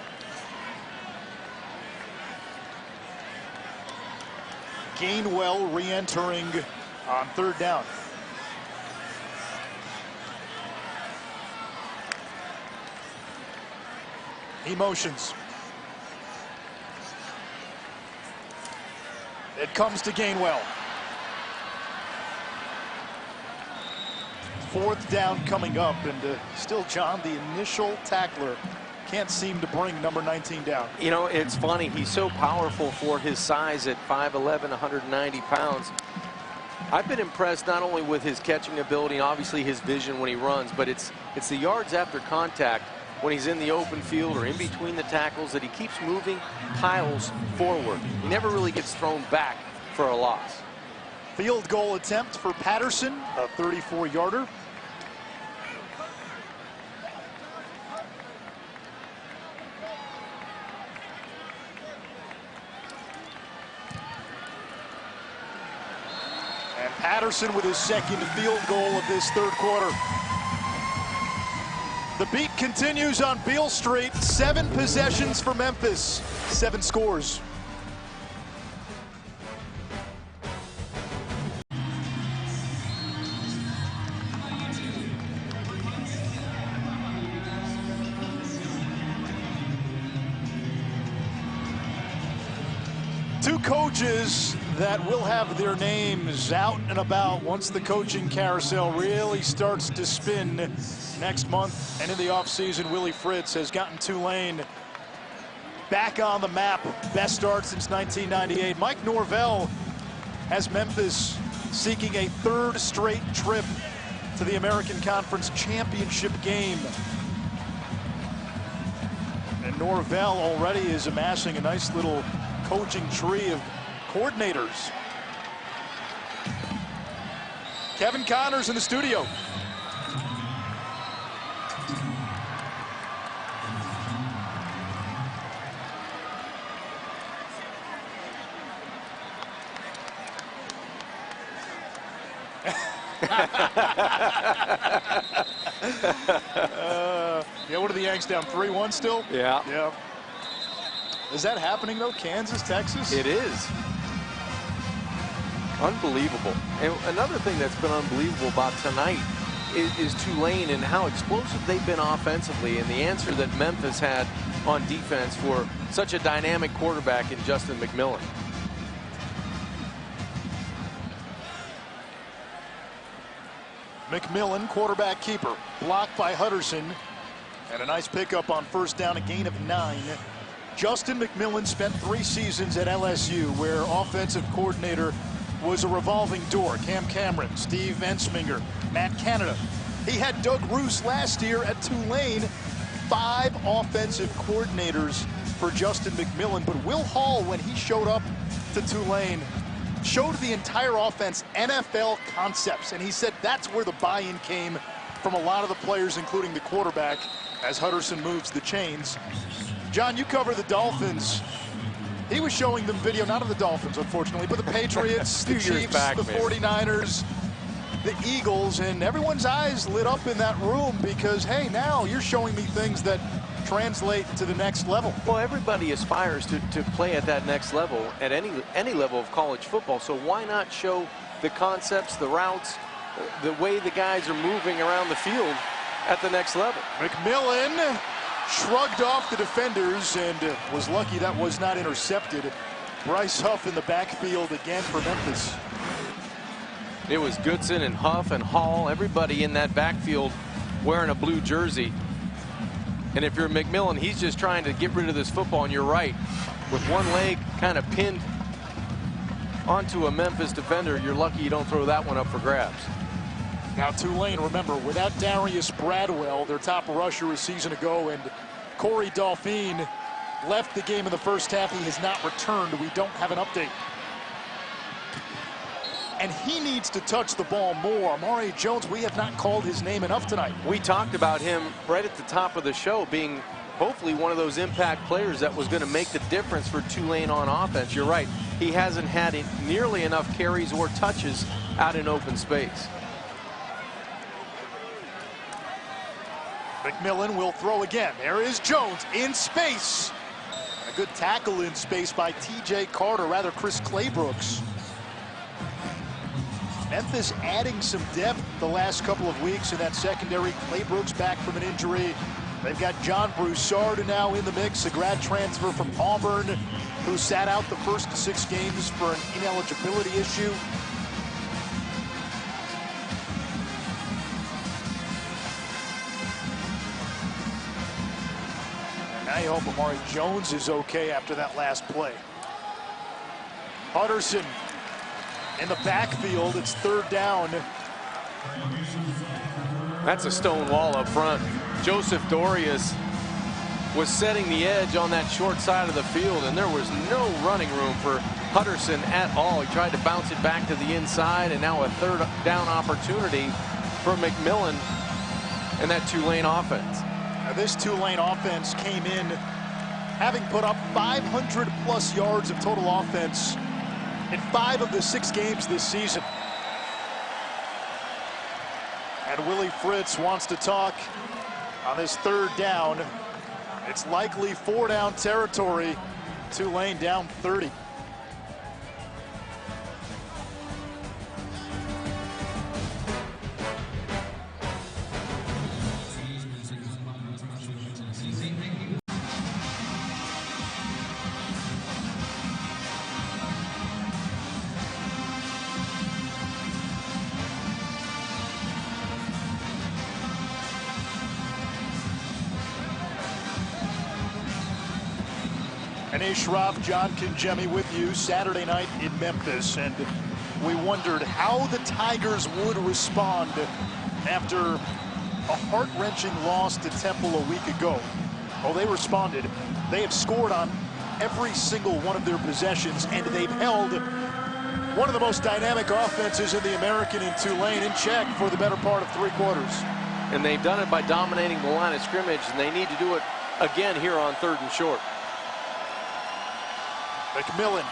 Gainwell re-entering on 3rd down. He motions. It comes to Gainwell. 4th down coming up, and still John, the initial tackler, can't seem to bring number 19 down. You know, it's funny. He's so powerful for his size at 5'11", 190 pounds. I've been impressed not only with his catching ability and obviously his vision when he runs, but it's the yards after contact when he's in the open field or in between the tackles that he keeps moving piles forward. He never really gets thrown back for a loss. Field goal attempt for Patterson, a 34-yarder. And Patterson with his 2nd field goal of this 3rd quarter. The beat continues on Beale Street. 7 possessions for Memphis, 7 scores. Two coaches that will have their names out and about once the coaching carousel really starts to spin next month. And in the offseason, Willie Fritz has gotten Tulane back on the map. Best start since 1998. Mike Norvell has Memphis seeking a 3rd straight trip to the American Conference Championship game. And Norvell already is amassing a nice little coaching tree of coordinators. Kevin Connors in the studio. Yeah, what are the Yanks down? 3-1 still? Yeah. Yeah. Is that happening though? Kansas, Texas? It is. Unbelievable. And another thing that's been unbelievable about tonight is Tulane and how explosive they've been offensively, and the answer that Memphis had on defense for such a dynamic quarterback in Justin McMillan. McMillan, quarterback keeper, blocked by Hutterson, and a nice pickup on 1st down, a gain of 9. Justin McMillan spent 3 seasons at LSU, where offensive coordinator was a revolving door. Cam Cameron, Steve Ensminger, Matt Canada. He had Doug Roos last year at Tulane. 5 offensive coordinators for Justin McMillan, but Will Hall, when he showed up to Tulane, showed the entire offense NFL concepts, and he said that's where the buy-in came from a lot of the players, including the quarterback, as Hutterson moves the chains. John, you cover the Dolphins. He was showing them video, not of the Dolphins, unfortunately, but the Patriots, the Chiefs, the 49ers, the Eagles, and everyone's eyes lit up in that room because, hey, now you're showing me things that translate to the next level. Well, everybody aspires to play at that next level at any level of college football, so why not show the concepts, the routes, the way the guys are moving around the field at the next level. McMillan shrugged off the defenders and was lucky that was not intercepted. Bryce Huff in the backfield again for Memphis. It was Goodson and Huff and Hall, everybody in that backfield wearing a blue jersey. And if you're McMillan, he's just trying to get rid of this football, and you're right. With one leg kind of pinned onto a Memphis defender, you're lucky you don't throw that one up for grabs. Now Tulane, remember, without Darius Bradwell, their top rusher a season ago, and Corey Dolphine left the game in the first half. He has not returned. We don't have an update. And he needs to touch the ball more. Amari Jones, we have not called his name enough tonight. We talked about him right at the top of the show being hopefully one of those impact players that was going to make the difference for Tulane on offense. You're right. He hasn't had nearly enough carries or touches out in open space. McMillan will throw again. There is Jones in space. A good tackle in space by T.J. Carter, rather Chris Claybrooks. Memphis adding some depth the last couple of weeks in that secondary. Claybrooks back from an injury. They've got John Broussard now in the mix, a grad transfer from Auburn, who sat out the first 6 games for an ineligibility issue. And now you hope Amari Jones is okay after that last play. Hutterson in the backfield. It's 3rd down. That's a stone wall up front. Joseph Dorius was setting the edge on that short side of the field, and there was no running room for Hutterson at all. He tried to bounce it back to the inside, and now a 3rd down opportunity for McMillan and that Tulane offense. Now this Tulane offense came in having put up 500+ yards of total offense in 5 of the 6 games this season. And Willie Fritz wants to talk on this 3rd down. It's likely 4-down territory. Tulane down 30. Anish Shroff, John Kangemi with you Saturday night in Memphis, and we wondered how the Tigers would respond after a heart-wrenching loss to Temple a week ago. Well, they responded. They have scored on every single one of their possessions, and they've held one of the most dynamic offenses in the American in Tulane in check for the better part of 3 quarters. And they've done it by dominating the line of scrimmage, and they need to do it again here on 3rd and short. McMillan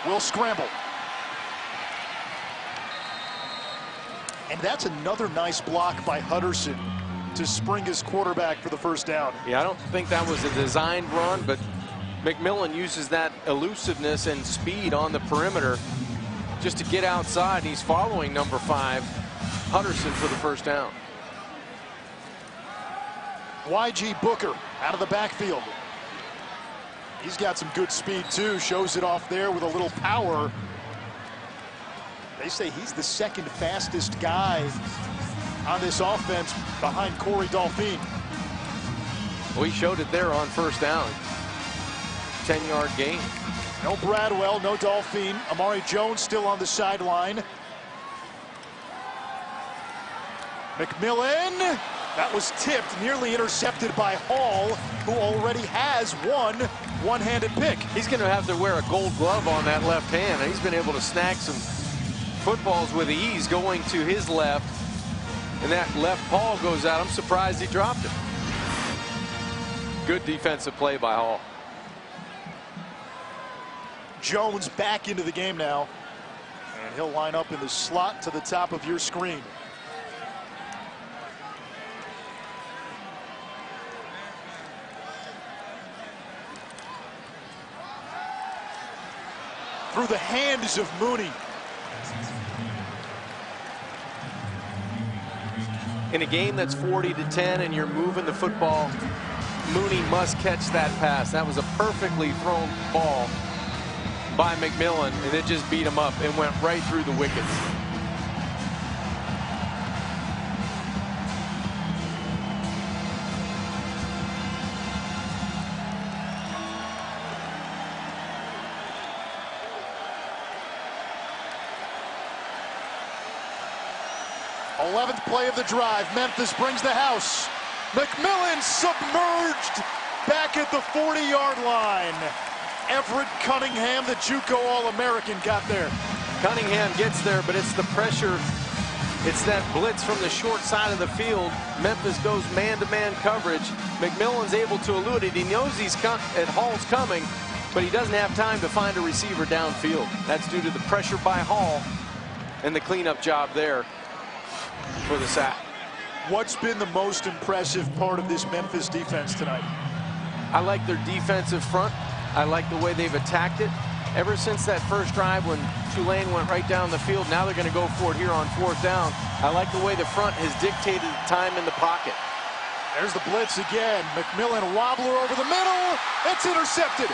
will scramble. And that's another nice block by Hutterson to spring his quarterback for the 1st down. Yeah, I don't think that was a designed run, but McMillan uses that elusiveness and speed on the perimeter just to get outside. He's following number 5, Hutterson, for the 1st down. YG Booker out of the backfield. He's got some good speed too, shows it off there with a little power. They say he's the 2nd fastest guy on this offense behind Corey Dolphine. Well, he showed it there on 1st down. 10-yard gain. No Bradwell, no Dolphine. Amari Jones still on the sideline. McMillan. That was tipped, nearly intercepted by Hall, who already has one-handed pick. He's going to have to wear a gold glove on that left hand, and he's been able to snag some footballs with ease going to his left, and that left paw goes out. I'm surprised he dropped it. Good defensive play by Hall. Jones back into the game now, and he'll line up in the slot to the top of your screen. Through the hands of Mooney. In a game that's 40-10 and you're moving the football, Mooney must catch that pass. That was a perfectly thrown ball by McMillan, and it just beat him up and went right through the wickets. Eleventh play of the drive. Memphis brings the house. McMillan submerged back at the 40-yard line. Everett Cunningham, the JUCO All-American, got there. Cunningham gets there, but it's the pressure. It's that blitz from the short side of the field. Memphis goes man-to-man coverage. McMillan's able to elude it. He knows Hall's coming, but he doesn't have time to find a receiver downfield. That's due to the pressure by Hall and the cleanup job there for the sack. What's been the most impressive part of this Memphis defense tonight? I like their defensive front. I like the way they've attacked it. Ever since that first drive when Tulane went right down the field, now they're going to go for it here on 4th down. I like the way the front has dictated the time in the pocket. There's the blitz again. McMillan wobbler over the middle. It's intercepted.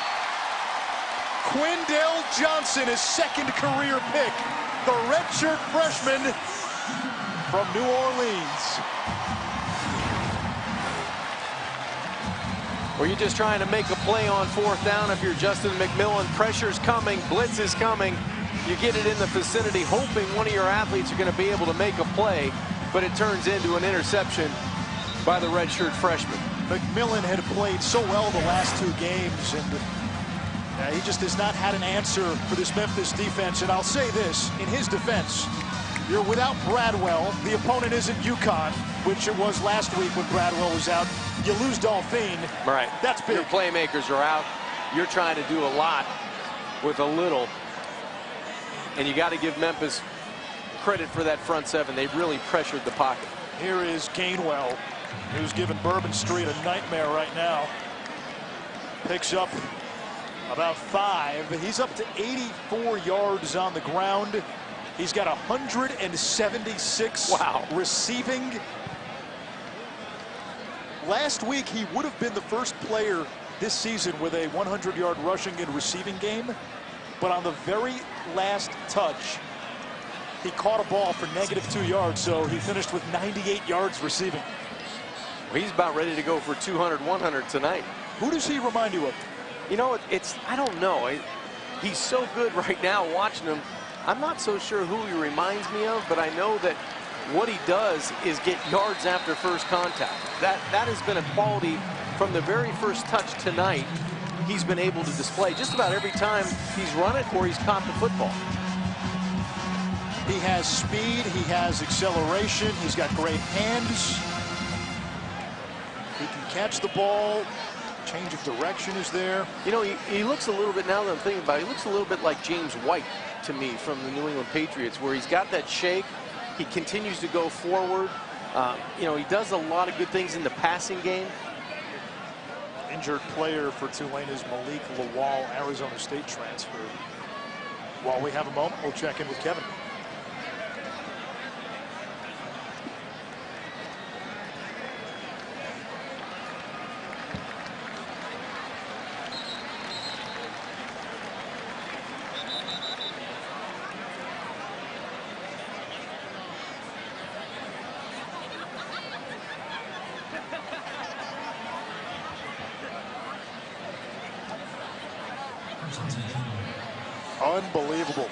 Quindale Johnson, his second career pick. The redshirt freshman from New Orleans. Well, you're just trying to make a play on fourth down. If you're Justin McMillan, pressure's coming, blitz is coming. You get it in the vicinity, hoping one of your athletes are going to be able to make a play, but it turns into an interception by the redshirt freshman. McMillan had played so well the last two games, and he just has not had an answer for this Memphis defense. And I'll say this, in his defense, you're without Bradwell. The opponent isn't UConn, which it was last week when Bradwell was out. You lose Dolphine. Right. That's big. Your playmakers are out. You're trying to do a lot with a little. And you got to give Memphis credit for that front seven. They really pressured the pocket. Here is Gainwell, who's giving Bourbon Street a nightmare right now. Picks up about 5. He's up to 84 yards on the ground. He's got 176 receiving. Last week, he would have been the first player this season with a 100-yard rushing and receiving game. But on the very last touch, he caught a ball for -2 yards, so he finished with 98 yards receiving. Well, he's about ready to go for 200, 100 tonight. Who does he remind you of? You know, I don't know. He's so good right now watching him. I'm not so sure who he reminds me of, but I know that what he does is get yards after first contact. That has been a quality from the very first touch tonight he's been able to display just about every time he's run it or he's caught the football. He has speed, he has acceleration, he's got great hands. He can catch the ball. Change of direction is there. You know, he looks a little bit, now that I'm thinking about it, he looks a little bit like James White to me from the New England Patriots, where he's got that shake. He continues to go forward. You know, he does a lot of good things in the passing game. Injured player for Tulane is Malik Lawal, Arizona State transfer. While we have a moment, we'll check in with Kevin. Unbelievable.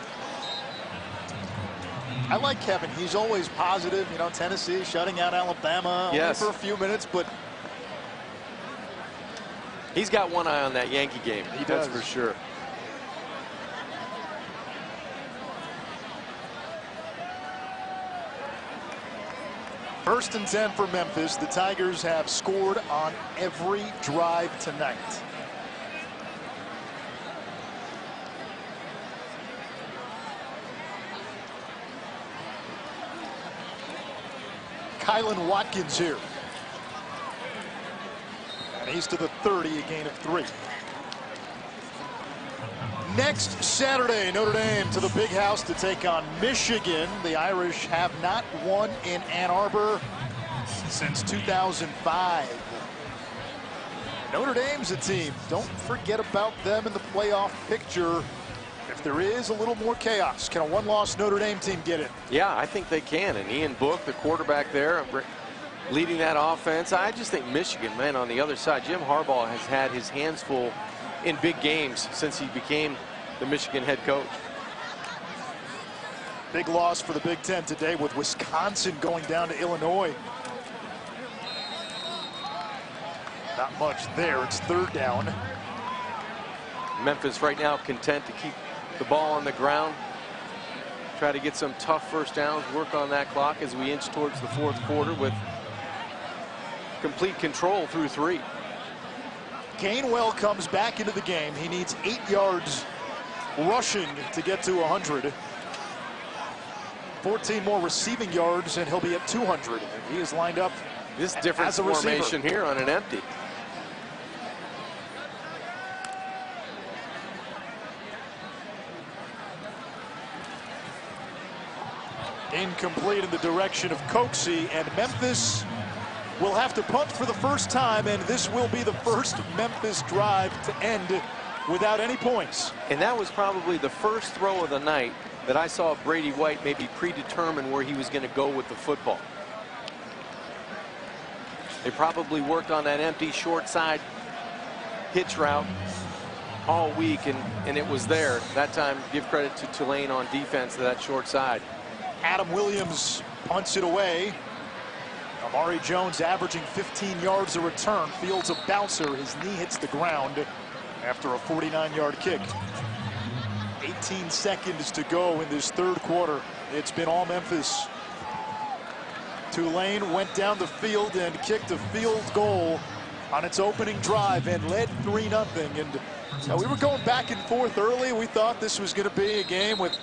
I like Kevin. He's always positive. You know, Tennessee shutting out Alabama only for a few minutes, but he's got one eye on that Yankee game. He does. That's for sure. First and 10 for Memphis. The Tigers have scored on every drive tonight. Kylan Watkins here. And he's to the 30, a gain of 3. Next Saturday, Notre Dame to the Big House to take on Michigan. The Irish have not won in Ann Arbor since 2005. Notre Dame's a team. Don't forget about them in the playoff picture. If there is a little more chaos, can a one-loss Notre Dame team get it? Yeah, I think they can. And Ian Book, the quarterback there, leading that offense. I just think Michigan, man, on the other side, Jim Harbaugh has had his hands full in big games since he became the Michigan head coach. Big loss for the Big Ten today with Wisconsin going down to Illinois. Not much there. It's 3rd down. Memphis right now content to keep the ball on the ground. Try to get some tough first downs, work on that clock as we inch towards the 4th quarter with complete control through 3. Gainwell comes back into the game. He needs 8 yards rushing to get to 100. 14 more receiving yards and he'll be at 200. He is lined up this different formation here on an empty. Incomplete in the direction of Coxie, and Memphis will have to punt for the first time, and this will be the first Memphis drive to end without any points. And that was probably the first throw of the night that I saw Brady White maybe predetermine where he was going to go with the football. They probably worked on that empty short side hitch route all week, and it was there. That time, give credit to Tulane on defense to that short side. Adam Williams punts it away. Amari Jones averaging 15 yards a return. Fields a bouncer. His knee hits the ground after a 49-yard kick. 18 seconds to go in this third quarter. It's been all Memphis. Tulane went down the field and kicked a field goal on its opening drive and led 3-0. And we were going back and forth early. We thought this was going to be a game with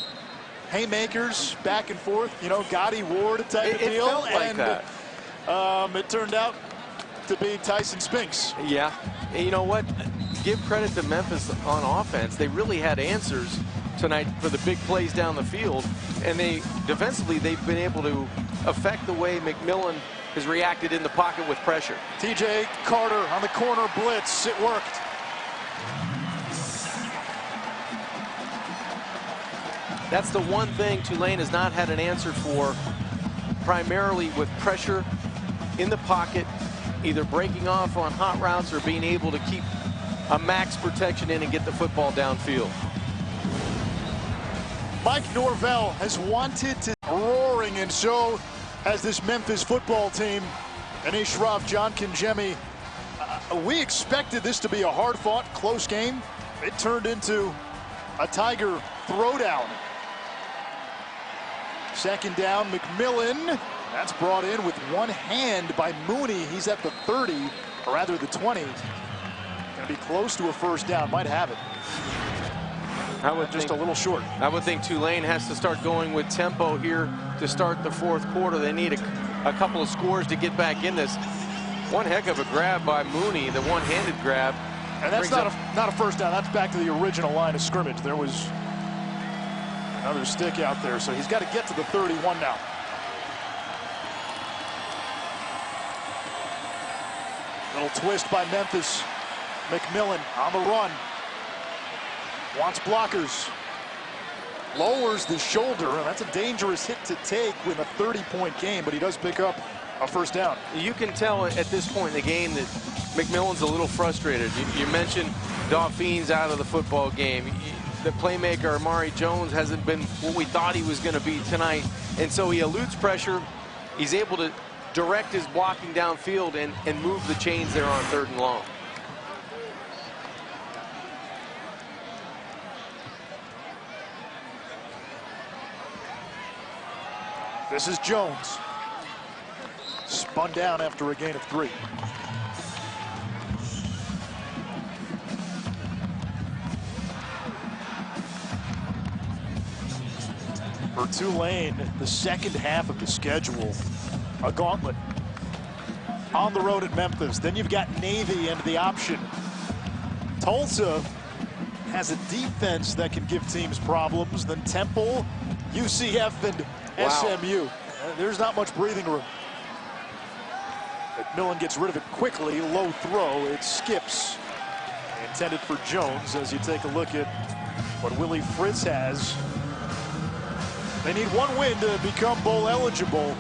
haymakers back and forth, you know, Gotti Ward type of deal. It felt like that. It turned out to be Tyson Spinks. Yeah. And you know what? Give credit to Memphis on offense. They really had answers tonight for the big plays down the field. And defensively, they've been able to affect the way McMillan has reacted in the pocket with pressure. TJ Carter on the corner blitz. It worked. That's the one thing Tulane has not had an answer for, primarily with pressure in the pocket, either breaking off on hot routes or being able to keep a max protection in and get the football downfield. Mike Norvell has wanted to roaring, and so has this Memphis football team. Anish Shroff, John Kangemi. We expected this to be a hard-fought, close game. It turned into a Tiger throwdown. Second down, McMillan. That's brought in with one hand by Mooney. He's at the 30, or rather the 20. Going to be close to a first down. Might have it. I would just a little short. I would think Tulane has to start going with tempo here to start the fourth quarter. They need a couple of scores to get back in this. One heck of a grab by Mooney, the one-handed grab. And that's not a first down. That's back to the original line of scrimmage. There was another stick out there, so he's got to get to the 31 now. Little twist by Memphis. McMillan on the run. Wants blockers. Lowers the shoulder, and that's a dangerous hit to take with a 30-point game, but he does pick up a first down. You can tell at this point in the game that McMillan's a little frustrated. You mentioned Dauphine's out of the football game. The playmaker, Amari Jones, hasn't been what we thought he was going to be tonight, and so he eludes pressure. He's able to direct his blocking downfield and move the chains there on 3rd and long. This is Jones. Spun down after a gain of 3. For Tulane, the second half of the schedule, a gauntlet. On the road at Memphis. Then you've got Navy and the option. Tulsa has a defense that can give teams problems. Then Temple, UCF, and SMU. There's not much breathing room. McMillan gets rid of it quickly. Low throw. It skips. Intended for Jones. As you take a look at what Willie Fritz has. They need one win to become bowl eligible.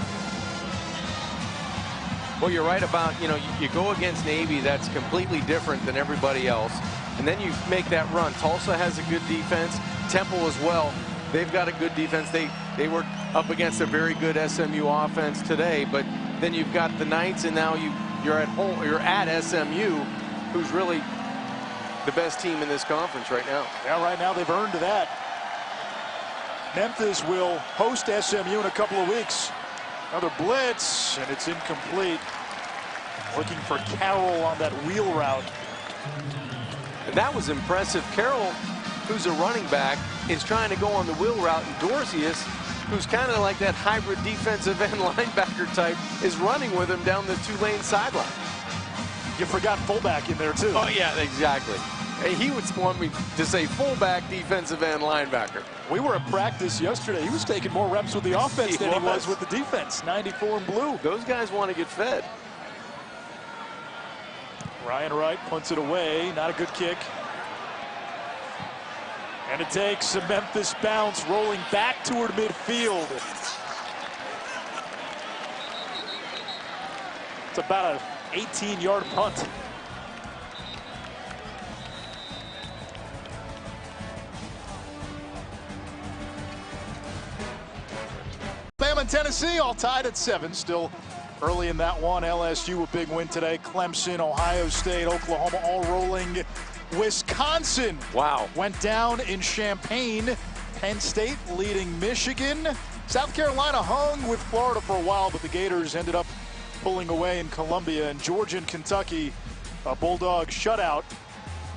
Well, you're right about, you go against Navy, that's completely different than everybody else. And then you make that run. Tulsa has a good defense. Temple as well. They've got a good defense. They were up against a very good SMU offense today, but then you've got the Knights, and now you're at home. You're at SMU, who's really the best team in this conference right now. Yeah, right now they've earned that. Memphis will host SMU in a couple of weeks. Another blitz, and it's incomplete. Looking for Carroll on that wheel route. And that was impressive. Carroll, who's a running back, is trying to go on the wheel route, and Dorcius, who's kind of like that hybrid defensive end linebacker type, is running with him down the Tulane sideline. You forgot fullback in there too. Oh yeah, exactly. Hey, he would want me to say fullback, defensive end, linebacker. We were at practice yesterday. He was taking more reps with the offense than he was with the defense. 94 in blue. Those guys want to get fed. Ryan Wright punts it away. Not a good kick. And it takes a Memphis bounce rolling back toward midfield. It's about an 18-yard punt. Alabama and Tennessee all tied at 7. Still early in that one. LSU a big win today. Clemson, Ohio State, Oklahoma all rolling. Wisconsin went down in Champaign. Penn State leading Michigan. South Carolina hung with Florida for a while, but the Gators ended up pulling away in Columbia. And Georgia and Kentucky, a Bulldog shutout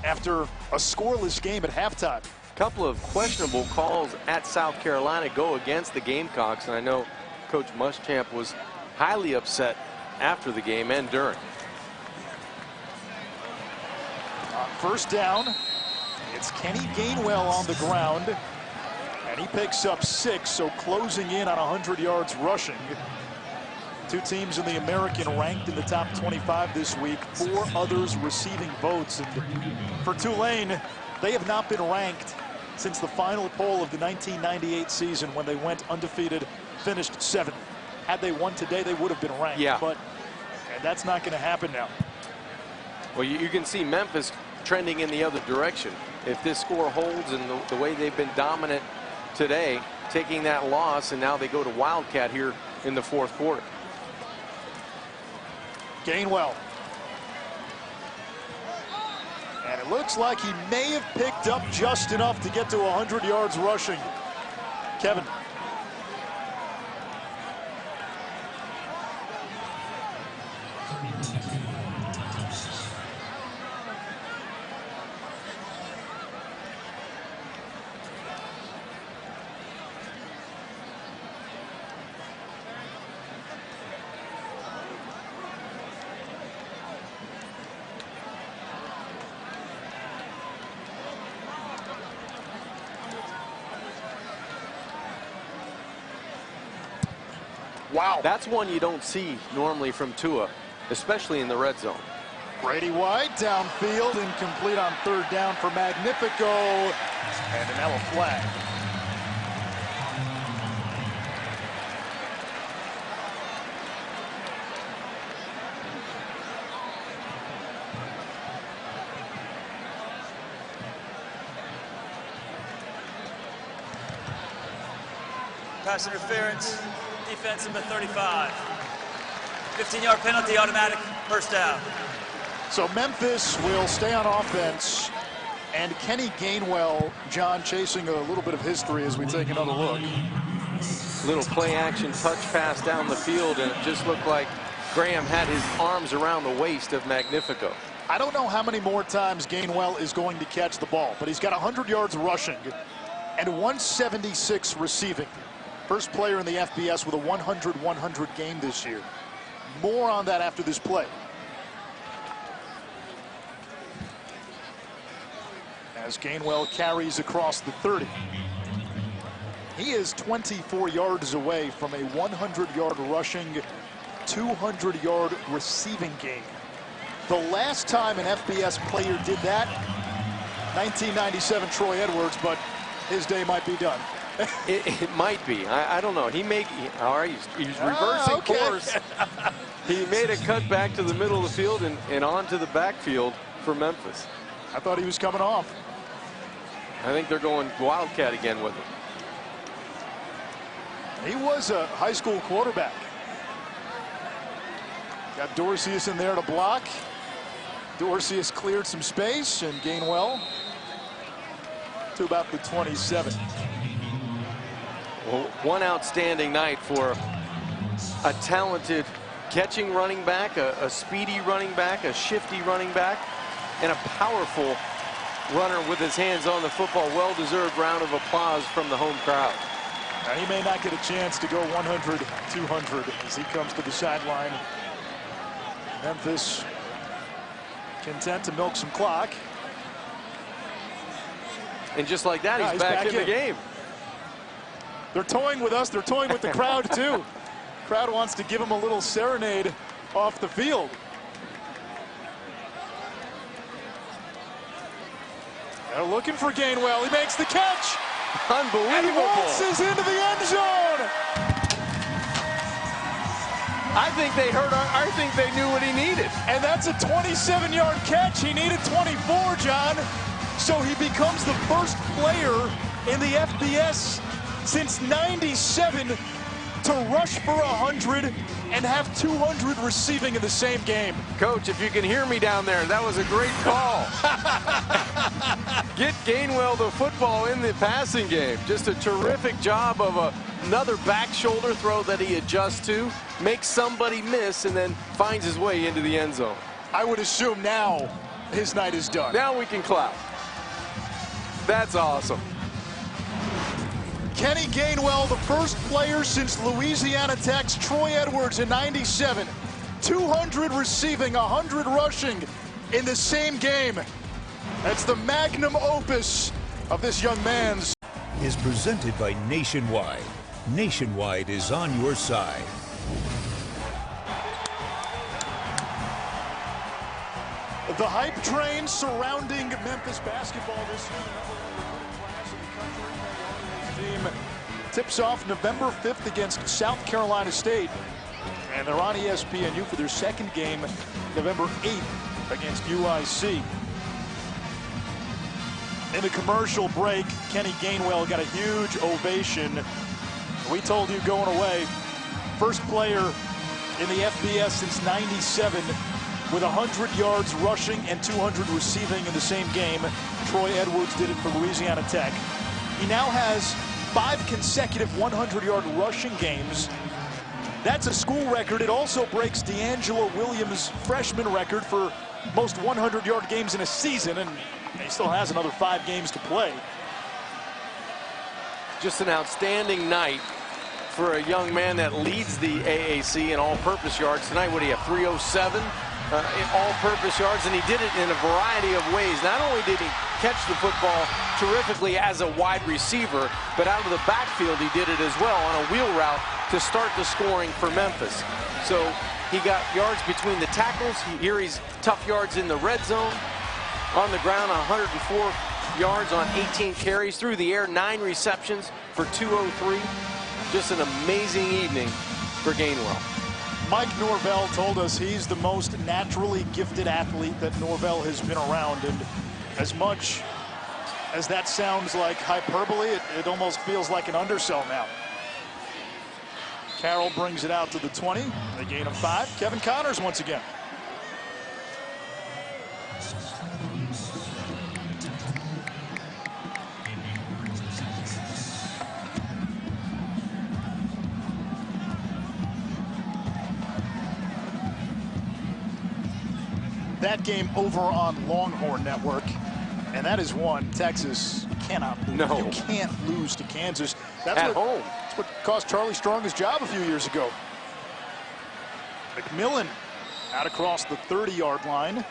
after a scoreless game at halftime. Couple of questionable calls at South Carolina go against the Gamecocks, and I know Coach Muschamp was highly upset after the game and during. First down, it's Kenny Gainwell on the ground, and he picks up 6, so closing in on 100 yards rushing. Two teams in the American ranked in the top 25 this week, 4 others receiving votes. And for Tulane, they have not been ranked since the final poll of the 1998 season when they went undefeated, finished 7th. Had they won today, they would have been ranked. Yeah. But that's not going to happen now. Well, you can see Memphis trending in the other direction. If this score holds and the way they've been dominant today, taking that loss, and now they go to Wildcat here in the 4th quarter. Gainwell. And it looks like he may have picked up just enough to get to 100 yards rushing. Kevin. Wow. That's one you don't see normally from Tua, especially in the red zone. Brady White downfield, incomplete on 3rd down for Magnifico, and now a flag. Pass interference, defense number 35. 15-yard penalty, automatic first down. So Memphis will stay on offense, and Kenny Gainwell, John, chasing a little bit of history as we take another look. Little play action touch pass down the field, and it just looked like Graham had his arms around the waist of Magnifico. I don't know how many more times Gainwell is going to catch the ball, but he's got 100 yards rushing and 176 receiving. First player in the FBS with a 100-100 game this year. More on that after this play. As Gainwell carries across the 30. He is 24 yards away from a 100-yard rushing, 200-yard receiving game. The last time an FBS player did that, 1997 Troy Edwards, but his day might be done. It might be. I don't know. He's reversing course. He made a cut back to the middle of the field and onto the backfield for Memphis. I thought he was coming off. I think they're going Wildcat again with him. He was a high school quarterback. Got Dorcius in there to block. Dorcius cleared some space, and Gainwell to about the 27. Well, one outstanding night for a talented catching running back, a speedy running back, a shifty running back, and a powerful runner with his hands on the football. Well-deserved round of applause from the home crowd. Now, he may not get a chance to go 100, 200 as he comes to the sideline. Memphis content to milk some clock. And just like that, he's back in the game. They're toying with us. They're toying with the crowd, too. Crowd wants to give him a little serenade off the field. They're looking for Gainwell. He makes the catch. Unbelievable. And he waltzes into the end zone. I think they heard. I think they knew what he needed. And that's a 27-yard catch. He needed 24, John. So he becomes the first player in the FBS since '97 to rush for 100 and have 200 receiving in the same game. Coach, if you can hear me down there, that was a great call. Get Gainwell the football in the passing game. Just a terrific job of another back shoulder throw that he adjusts to, makes somebody miss, and then finds his way into the end zone. I would assume now his night is done. Now we can clap. That's awesome. Kenny Gainwell, the first player since Louisiana Tech's Troy Edwards in '97. 200 receiving, 100 rushing in the same game. That's the magnum opus of this young man's. Is presented by Nationwide. Nationwide is on your side. The hype train surrounding Memphis basketball this year. Class in the country. Team tips off November 5th against South Carolina State. And they're on ESPNU for their second game, November 8th against UIC. In the commercial break, Kenny Gainwell got a huge ovation. We told you going away, first player in the FBS since '97 with 100 yards rushing and 200 receiving in the same game. Troy Edwards did it for Louisiana Tech. He now has 5 consecutive 100-yard rushing games. That's a school record. It also breaks D'Angelo Williams' freshman record for most 100-yard games in a season, and he still has another 5 games to play. Just an outstanding night for a young man that leads the AAC in all-purpose yards. Tonight, what do you have, 307 in all-purpose yards, and he did it in a variety of ways. Not only did he catch the football terrifically as a wide receiver, but out of the backfield he did it as well on a wheel route to start the scoring for Memphis. So he got yards between the tackles. Here he's tough yards in the red zone. On the ground, 104 yards on 18 carries. Through the air, 9 receptions for 203. Just an amazing evening for Gainwell. Mike Norvell told us he's the most naturally gifted athlete that Norvell has been around, and as much as that sounds like hyperbole, it almost feels like an undersell now. Carroll brings it out to the 20, a gain of 5. Kevin Connors once again. That game over on Longhorn Network, and that is one Texas cannot lose. No. You can't lose to Kansas. That's At home. That's what cost Charlie Strong his job a few years ago. McMillan out across the 30-yard line.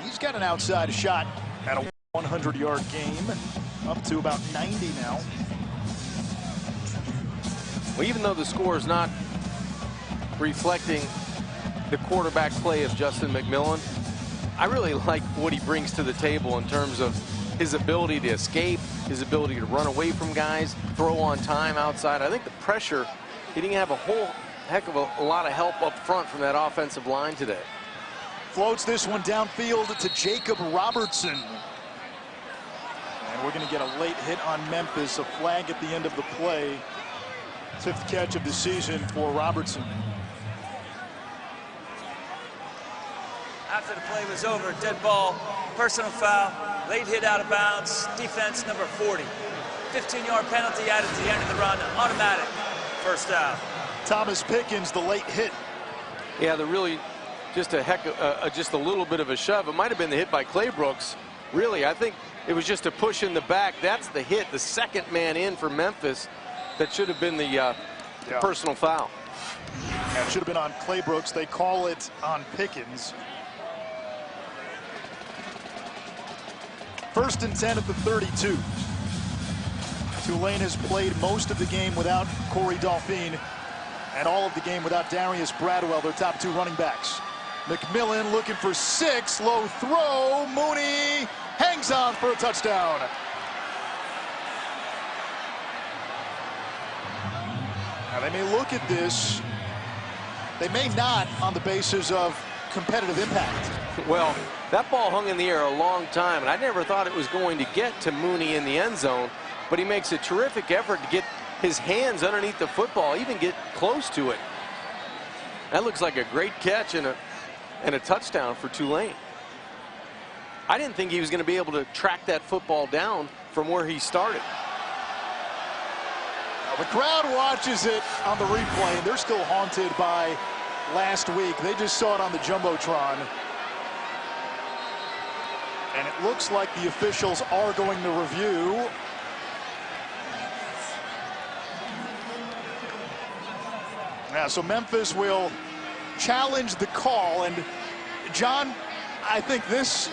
He's got an outside shot at a 100-yard game, up to about 90 now. Well, even though the score is not reflecting the quarterback play of Justin McMillan, I really like what he brings to the table in terms of his ability to escape, his ability to run away from guys, throw on time outside. I think the pressure, he didn't have a whole heck of a lot of help up front from that offensive line today. Floats this one downfield to Jacob Robertson. And we're going to get a late hit on Memphis, a flag at the end of the play. 5th catch of the season for Robertson. After the play was over, dead ball, personal foul, late hit out of bounds, defense number 40. 15-yard penalty added to the end of the run, automatic first down. Thomas Pickens, the late hit. Yeah, the really just a heck of, just a little bit of a shove. It might have been the hit by Claybrooks. Really, I think it was just a push in the back. That's the hit, the second man in for Memphis. That should have been the personal foul. Yeah, it should have been on Claybrooks. They call it on Pickens. 1st and 10 at the 32. Tulane has played most of the game without Corey Dolphine and all of the game without Darius Bradwell, their top 2 running backs. McMillan looking for 6, low throw. Mooney hangs on for a touchdown. Now they may look at this, they may not on the basis of competitive impact. Well, that ball hung in the air a long time, and I never thought it was going to get to Mooney in the end zone, but he makes a terrific effort to get his hands underneath the football, even get close to it. That looks like a great catch and a touchdown for Tulane. I didn't think he was going to be able to track that football down from where he started. The crowd watches it on the replay, and they're still haunted by last week. They just saw it on the Jumbotron. And it looks like the officials are going to review. Yeah, so Memphis will challenge the call. And John, I think this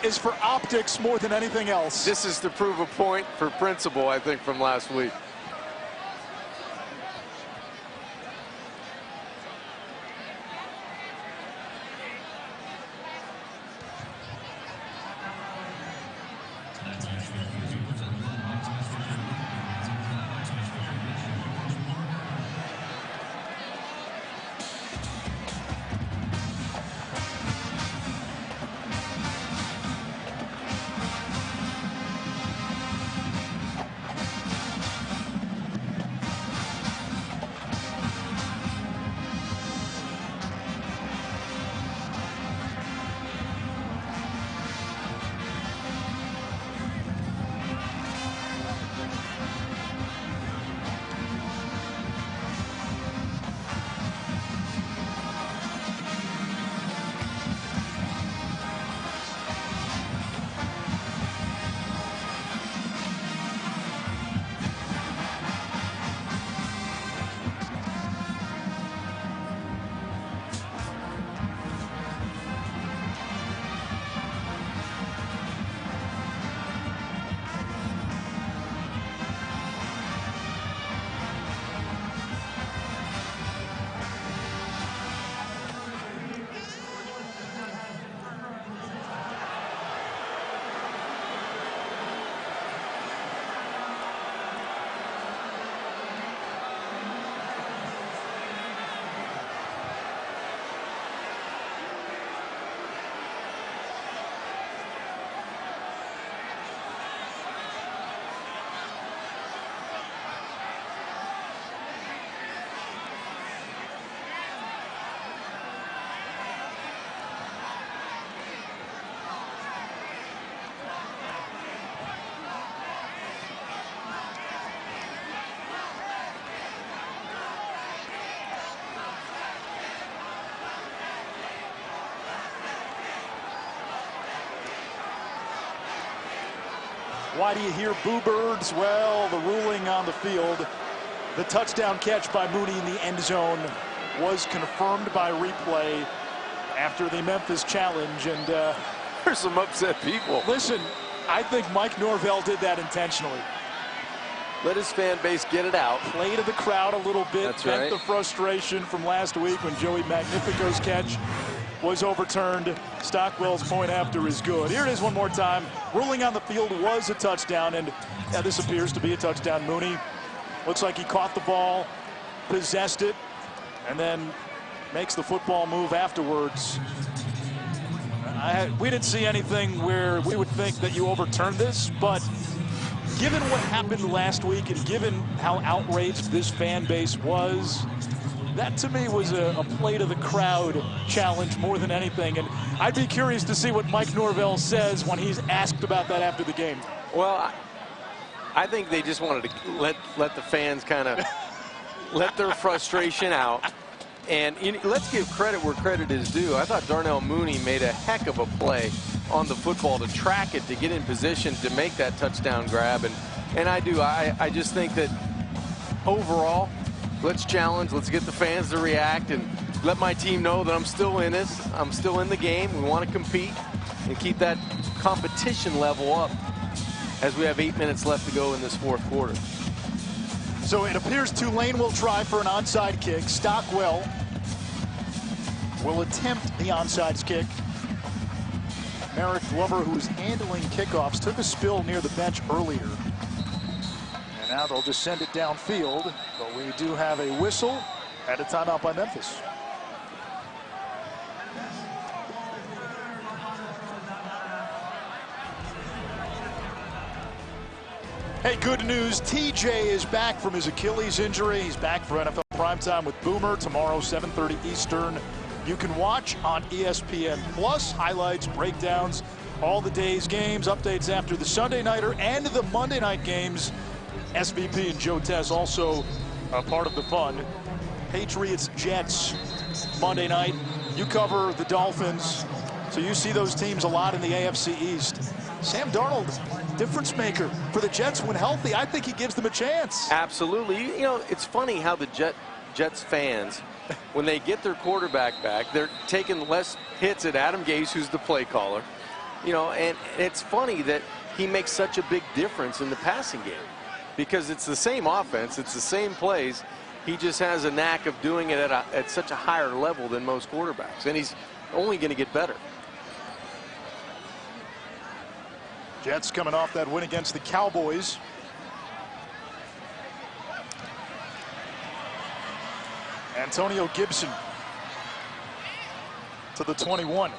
is for optics more than anything else. This is to prove a point for principle, I think, from last week. Why do you hear boo birds? Well, the ruling on the field, the touchdown catch by Mooney in the end zone was confirmed by replay after the Memphis challenge. And there's some upset people. Listen, I think Mike Norvell did that intentionally. Let his fan base get it out. Play to the crowd a little bit. That's vent right. the frustration from last week when Joey Magnifico's catch was overturned. Stockwell's point after is good. Here it is one more time. Ruling on the field was a touchdown, and this appears to be a touchdown. Mooney looks like he caught the ball, possessed it, and then makes the football move afterwards. We didn't see anything where we would think that you overturned this, but given what happened last week and given how outraged this fan base was, that to me was a play to the crowd challenge more than anything. And I'd be curious to see what Mike Norvell says when he's asked about that after the game. Well, I think they just wanted to let the fans kind of let their frustration out. And let's give credit where credit is due. I thought Darnell Mooney made a heck of a play on the football to track it, to get in position to make that touchdown grab. And I just think that overall, let's challenge, let's get the fans to react and let my team know that I'm still in this. I'm still in the game. We want to compete and keep that competition level up as we have 8 minutes left to go in this fourth quarter. So it appears Tulane will try for an onside kick. Stockwell will attempt the onside kick. Merrick Glover, who's handling kickoffs, took a spill near the bench earlier. And now they'll just send it downfield, but we do have a whistle and a timeout by Memphis. Hey, good news. TJ is back from his Achilles injury. He's back for NFL Primetime with Boomer tomorrow, 7:30 Eastern. You can watch on ESPN Plus, highlights, breakdowns, all the day's games, updates after the Sunday nighter and the Monday night games. SVP and Joe Tess also a part of the fun. Patriots, Jets, Monday night. You cover the Dolphins, so you see those teams a lot in the AFC East. Sam Darnold, difference maker for the Jets when healthy. I think he gives them a chance. Absolutely. You know, it's funny how the Jets fans, when they get their quarterback back, they're taking less hits at Adam Gase, who's the play caller. You know, and it's funny that he makes such a big difference in the passing game because it's the same offense, it's the same plays. He just has a knack of doing it at such a higher level than most quarterbacks, and he's only going to get better. Jets coming off that win against the Cowboys. Antonio Gibson to the 21.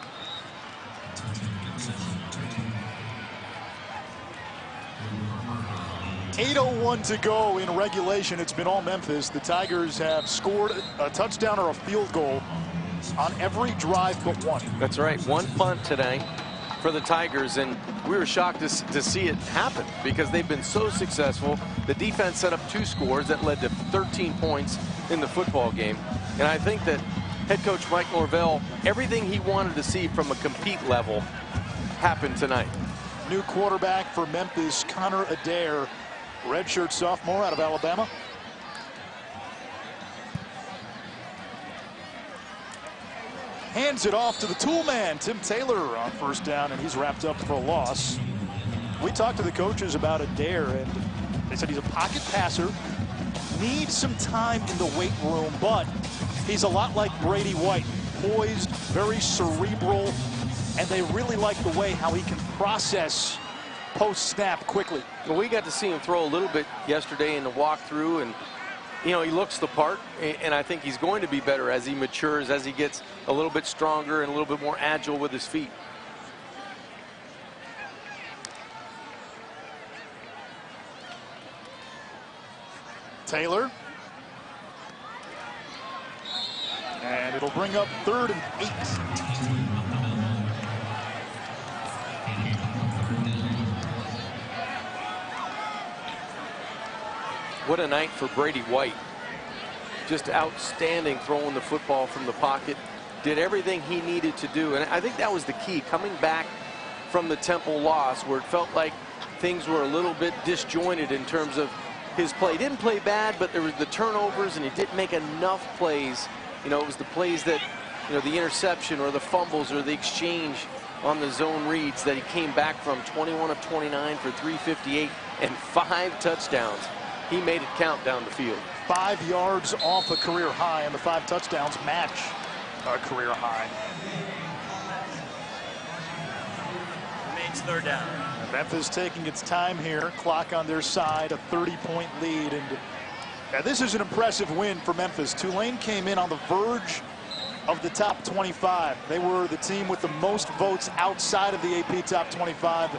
.801 to go in regulation. It's been all Memphis. The Tigers have scored a touchdown or a field goal on every drive but one. That's right. One punt today for the Tigers, and we were shocked to see it happen because they've been so successful. The defense set up 2 scores that led to 13 points in the football game. And I think that head coach Mike Norvell, everything he wanted to see from a compete level happened tonight. New quarterback for Memphis, Connor Adair, redshirt sophomore out of Alabama. Hands it off to the tool man, Tim Taylor, on first down, and he's wrapped up for a loss. We talked to the coaches about Adair, and they said he's a pocket passer, needs some time in the weight room, but he's a lot like Brady White, poised, very cerebral, and they really like the way how he can process post-snap quickly. Well, we got to see him throw a little bit yesterday in the walkthrough, and you know, he looks the part, and I think he's going to be better as he matures, as he gets a little bit stronger and a little bit more agile with his feet. Taylor. And it'll bring up 3rd and 8. What a night for Brady White. Just outstanding throwing the football from the pocket. Did everything he needed to do. And I think that was the key, coming back from the Temple loss where it felt like things were a little bit disjointed in terms of his play. He didn't play bad, but there was the turnovers and he didn't make enough plays. You know, it was the plays that, you know, the interception or the fumbles or the exchange on the zone reads that he came back from. 21 of 29 for 358 and 5 touchdowns. He made it count down the field. 5 yards off a career high, and the 5 touchdowns match a career high. Remains 3rd down. And Memphis taking its time here. Clock on their side, a 30-point lead. And this is an impressive win for Memphis. Tulane came in on the verge of the top 25. They were the team with the most votes outside of the AP top 25.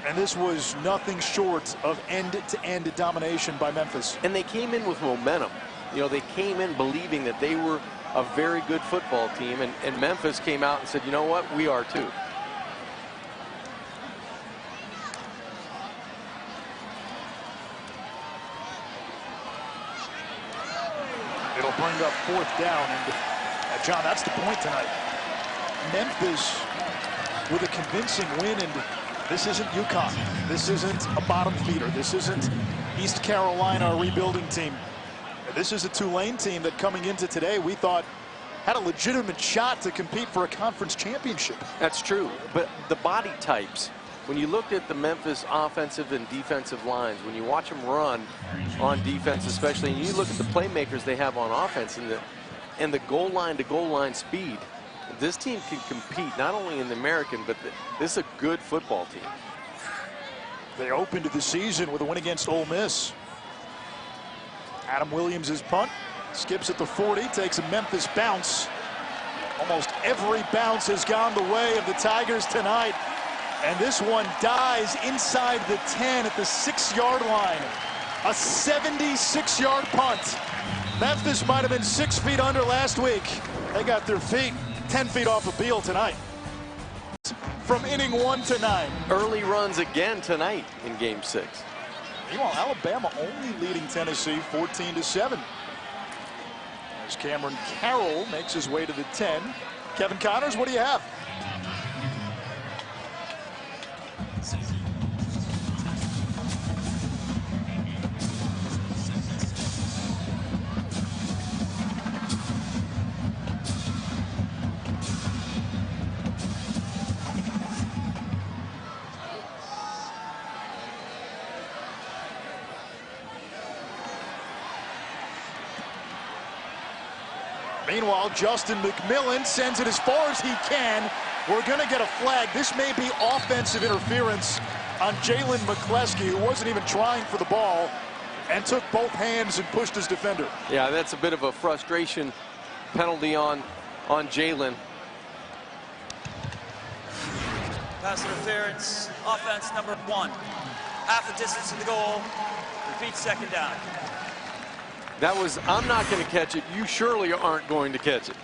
And this was nothing short of end-to-end domination by Memphis. And they came in with momentum. You know, they came in believing that they were a very good football team. And Memphis came out and said, you know what, we are too. It'll bring up 4th down. And John, that's the point tonight. Memphis with a convincing win, and this isn't UConn. This isn't a bottom feeder. This isn't East Carolina, a rebuilding team. This is a Tulane team that coming into today we thought had a legitimate shot to compete for a conference championship. That's true, but the body types, when you look at the Memphis offensive and defensive lines, when you watch them run on defense especially, and you look at the playmakers they have on offense, and and the goal line to goal line speed. This team can compete not only in the American, but this is a good football team. They opened the season with a win against Ole Miss. Adam Williams' punt skips at the 40, takes a Memphis bounce. Almost every bounce has gone the way of the Tigers tonight. And this one dies inside the 10 at the 6-yard line. A 76-yard punt. Memphis might have been 6 feet under last week. They got their feet 10 feet off a Beal tonight. From inning 1 to 9. Early runs again tonight in game 6. Meanwhile, Alabama only leading Tennessee 14-7. As Cameron Carroll makes his way to the 10. Kevin Connors, what do you have? Meanwhile, Justin McMillan sends it as far as he can. We're going to get a flag. This may be offensive interference on Jalen McCleskey, who wasn't even trying for the ball and took both hands and pushed his defender. Yeah, that's a bit of a frustration penalty on Jalen. Pass interference, offense number 1. Half the distance to the goal. Repeat, second down. That was, I'm not going to catch it. You surely aren't going to catch it.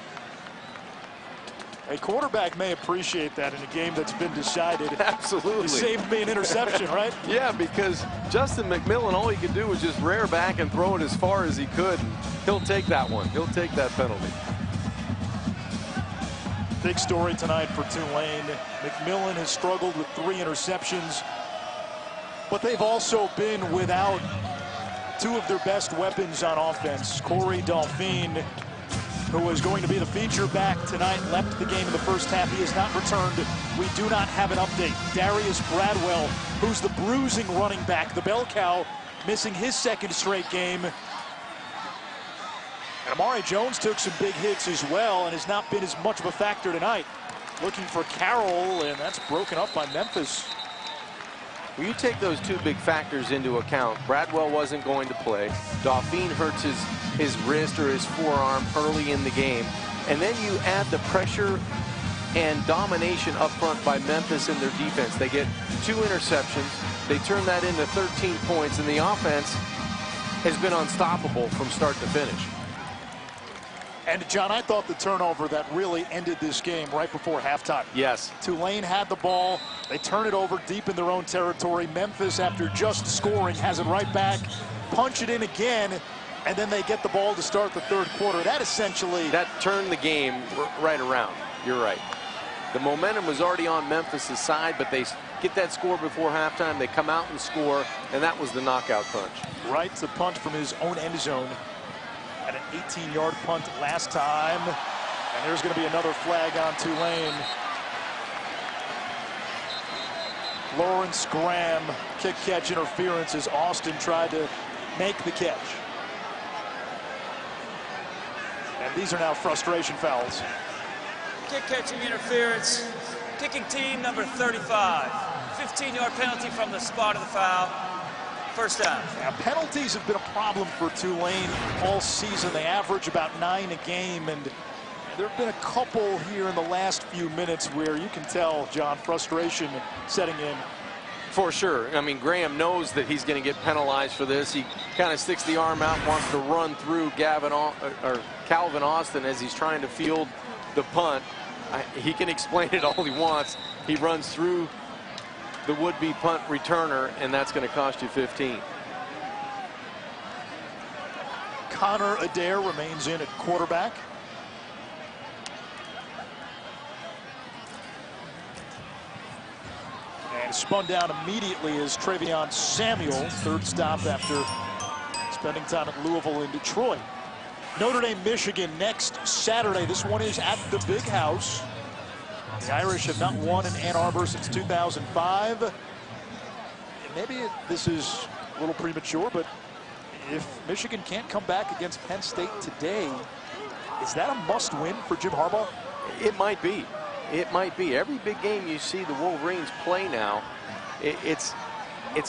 A quarterback may appreciate that in a game that's been decided. Absolutely. He saved me an interception, right? Yeah, because Justin McMillan, all he could do was just rear back and throw it as far as he could. And he'll take that one. He'll take that penalty. Big story tonight for Tulane. McMillan has struggled with 3 interceptions, but they've also been without 2 of their best weapons on offense. Corey Dolphine, who was going to be the feature back tonight, left the game in the first half. He has not returned. We do not have an update. Darius Bradwell, who's the bruising running back, the bell cow, missing his 2nd straight game. And Amari Jones took some big hits as well and has not been as much of a factor tonight. Looking for Carroll, and that's broken up by Memphis. When you take those 2 big factors into account, Bradwell wasn't going to play. Dauphine hurts his wrist or his forearm early in the game. And then you add the pressure and domination up front by Memphis in their defense. They get 2 interceptions. They turn that into 13 points, and the offense has been unstoppable from start to finish. And, John, I thought the turnover that really ended this game right before halftime. Yes. Tulane had the ball. They turn it over deep in their own territory. Memphis, after just scoring, has it right back, punch it in again, and then they get the ball to start the 3rd quarter. That essentially... That turned the game right around. You're right. The momentum was already on Memphis' side, but they get that score before halftime. They come out and score, and that was the knockout punch. Right to punch from his own end zone. At an 18-yard punt last time. And there's going to be another flag on Tulane. Lawrence Graham, kick-catch interference as Austin tried to make the catch. And these are now frustration fouls. Kick-catching interference. Kicking team number 35. 15-yard penalty from the spot of the foul. First down. Now, penalties have been a problem for Tulane all season. They average about 9 a game, and there have been a couple here in the last few minutes where you can tell, John, frustration setting in. For sure. I mean, Graham knows that he's going to get penalized for this. He kind of sticks the arm out, wants to run through Calvin Austin as he's trying to field the punt. He can explain it all he wants. He runs through the would-be punt returner, and that's going to cost you 15. Connor Adair remains in at quarterback. And spun down immediately is Travion Samuel, 3rd stop after spending time at Louisville and Detroit. Notre Dame, Michigan next Saturday. This one is at the Big House. The Irish have not won in Ann Arbor since 2005. Maybe this is a little premature, but if Michigan can't come back against Penn State today, Is that a must-win for Jim Harbaugh? It might be. It might be. Every big game you see the Wolverines play now, it's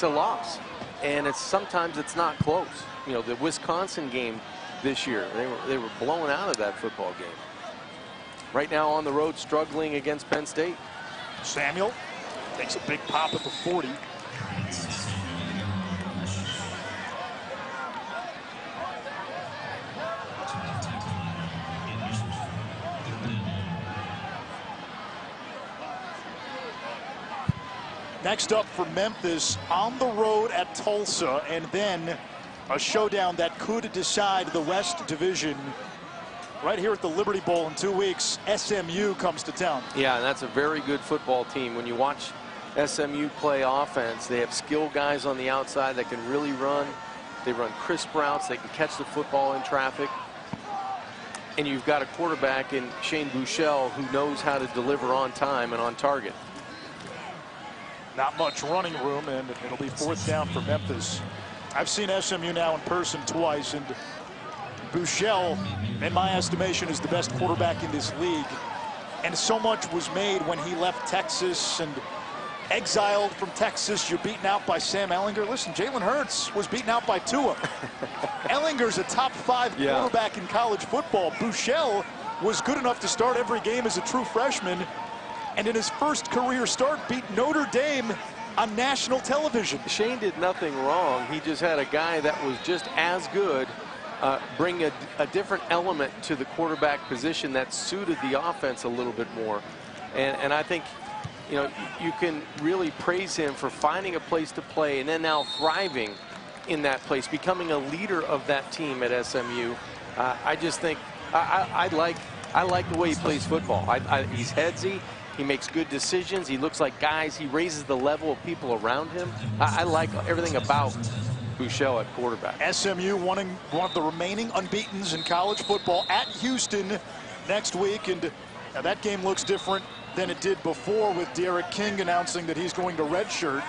a loss, and sometimes it's not close. You know, the Wisconsin game this year, they were blown out of that football game. Right now on the road, struggling against Penn State. Samuel takes a big pop at the 40. Next up for Memphis, on the road at Tulsa, and then a showdown that could decide the West Division. Right here at the Liberty Bowl in 2 weeks, SMU comes to town. Yeah, and that's a very good football team. When you watch SMU play offense, they have skilled guys on the outside that can really run. They run crisp routes. They can catch the football in traffic. And you've got a quarterback in Shane Buechele who knows how to deliver on time and on target. Not much running room, and it'll be 4th down for Memphis. I've seen SMU now in person twice, and Buechele, in my estimation, is the best quarterback in this league. And so much was made when he left Texas and exiled from Texas. You're beaten out by Sam Ehlinger. Listen, Jalen Hurts was beaten out by Tua. Ehlinger's a top 5 quarterback in college football. Buechele was good enough to start every game as a true freshman, and in his first career start beat Notre Dame on national television. Shane did nothing wrong. He just had a guy that was just as good, bring a different element to the quarterback position that suited the offense a little bit more. And I think, you know, you can really praise him for finding a place to play and then now thriving in that place, becoming a leader of that team at SMU. I just think I like the way he plays football. He's headsy. He makes good decisions. He looks like guys. He raises the level of people around him. I like everything about Buechele at quarterback. SMU one of the remaining unbeatens in college football at Houston next week, and that game looks different than it did before with Derek King announcing that he's going to redshirt.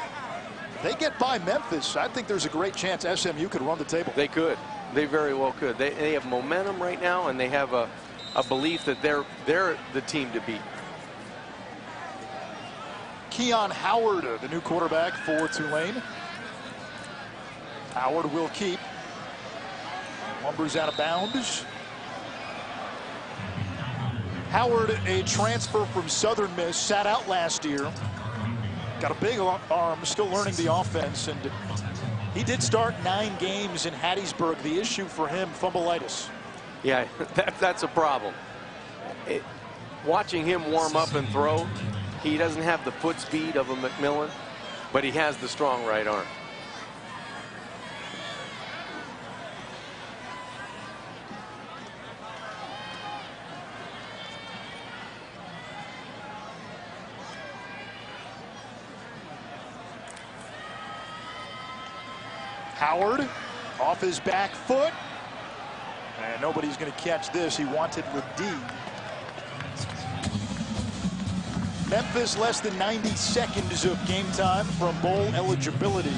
If they get by Memphis, I think there's a great chance SMU could run the table. They could. They very well could. They have momentum right now, and they have a belief that they're the team to beat. Keon Howard, the new quarterback for Tulane. Howard will keep. Lumbers out of bounds. Howard, a transfer from Southern Miss, sat out last year. Got a big arm, still learning the offense, and he did start 9 games in Hattiesburg. The issue for him, fumbleitis. Yeah, that's a problem. Watching him warm up and throw, he doesn't have the foot speed of a McMillan, but he has the strong right arm. Howard off his back foot, and nobody's going to catch this. He wanted the D. Memphis less than 90 seconds of game time from bowl eligibility.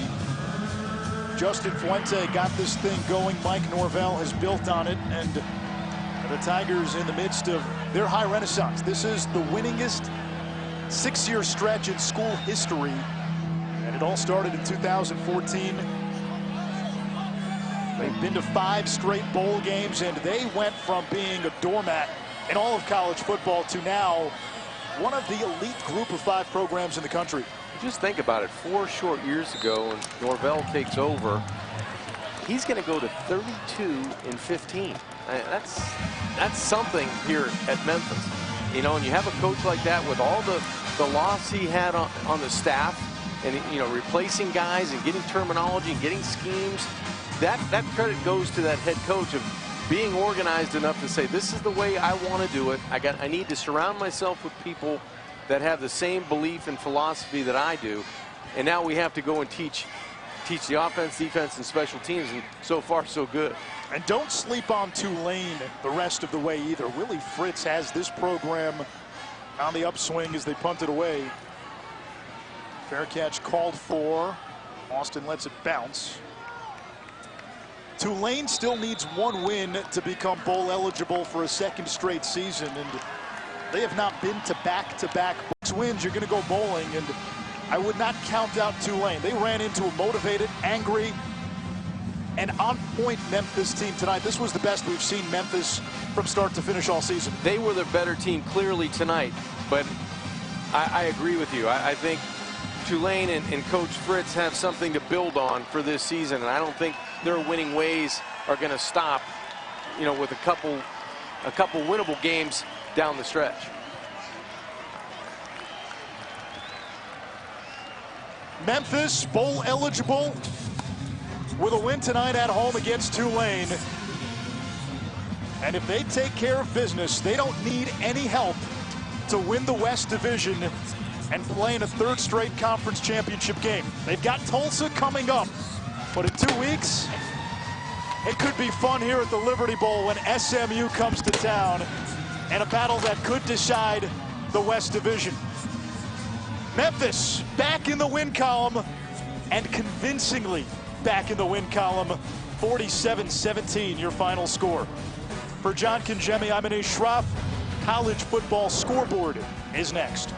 Justin Fuente got this thing going. Mike Norvell has built on it, and the Tigers in the midst of their high renaissance. This is the winningest 6-year stretch in school history, and it all started in 2014. They've been to 5 straight bowl games, and they went from being a doormat in all of college football to now one of the elite group of 5 programs in the country. Just think about it. 4 short years ago, when Norvell takes over, he's going to go to 32 in 15. That's something here at Memphis. You know, and you have a coach like that with all the loss he had on the staff, and, you know, replacing guys and getting terminology and getting schemes. That credit goes to that head coach of being organized enough to say, this is the way I want to do it. I need to surround myself with people that have the same belief and philosophy that I do. And now we have to go and teach the offense, defense, and special teams, and so far so good. And don't sleep on Tulane the rest of the way either. Willie Fritz has this program on the upswing as they punt it away. Fair catch called for. Austin lets it bounce. Tulane still needs one win to become bowl eligible for a second straight season, and they have not been to back-to-back wins. You're going to go bowling, and I would not count out Tulane. They ran into a motivated, angry, and on-point Memphis team tonight. This was the best we've seen Memphis from start to finish all season. They were the better team clearly tonight, but I agree with you. I think Tulane and Coach Fritz have something to build on for this season, and I don't think their winning ways are going to stop, you know, with a couple winnable games down the stretch. Memphis bowl eligible with a win tonight at home against Tulane. And if they take care of business, they don't need any help to win the West Division and play in a third straight conference championship game. They've got Tulsa coming up, but in 2 weeks, it could be fun here at the Liberty Bowl when SMU comes to town, and a battle that could decide the West Division. Memphis back in the win column, and convincingly back in the win column. 47-17 your final score. For John Kangemi, I'm Anish Shroff. College football scoreboard is next.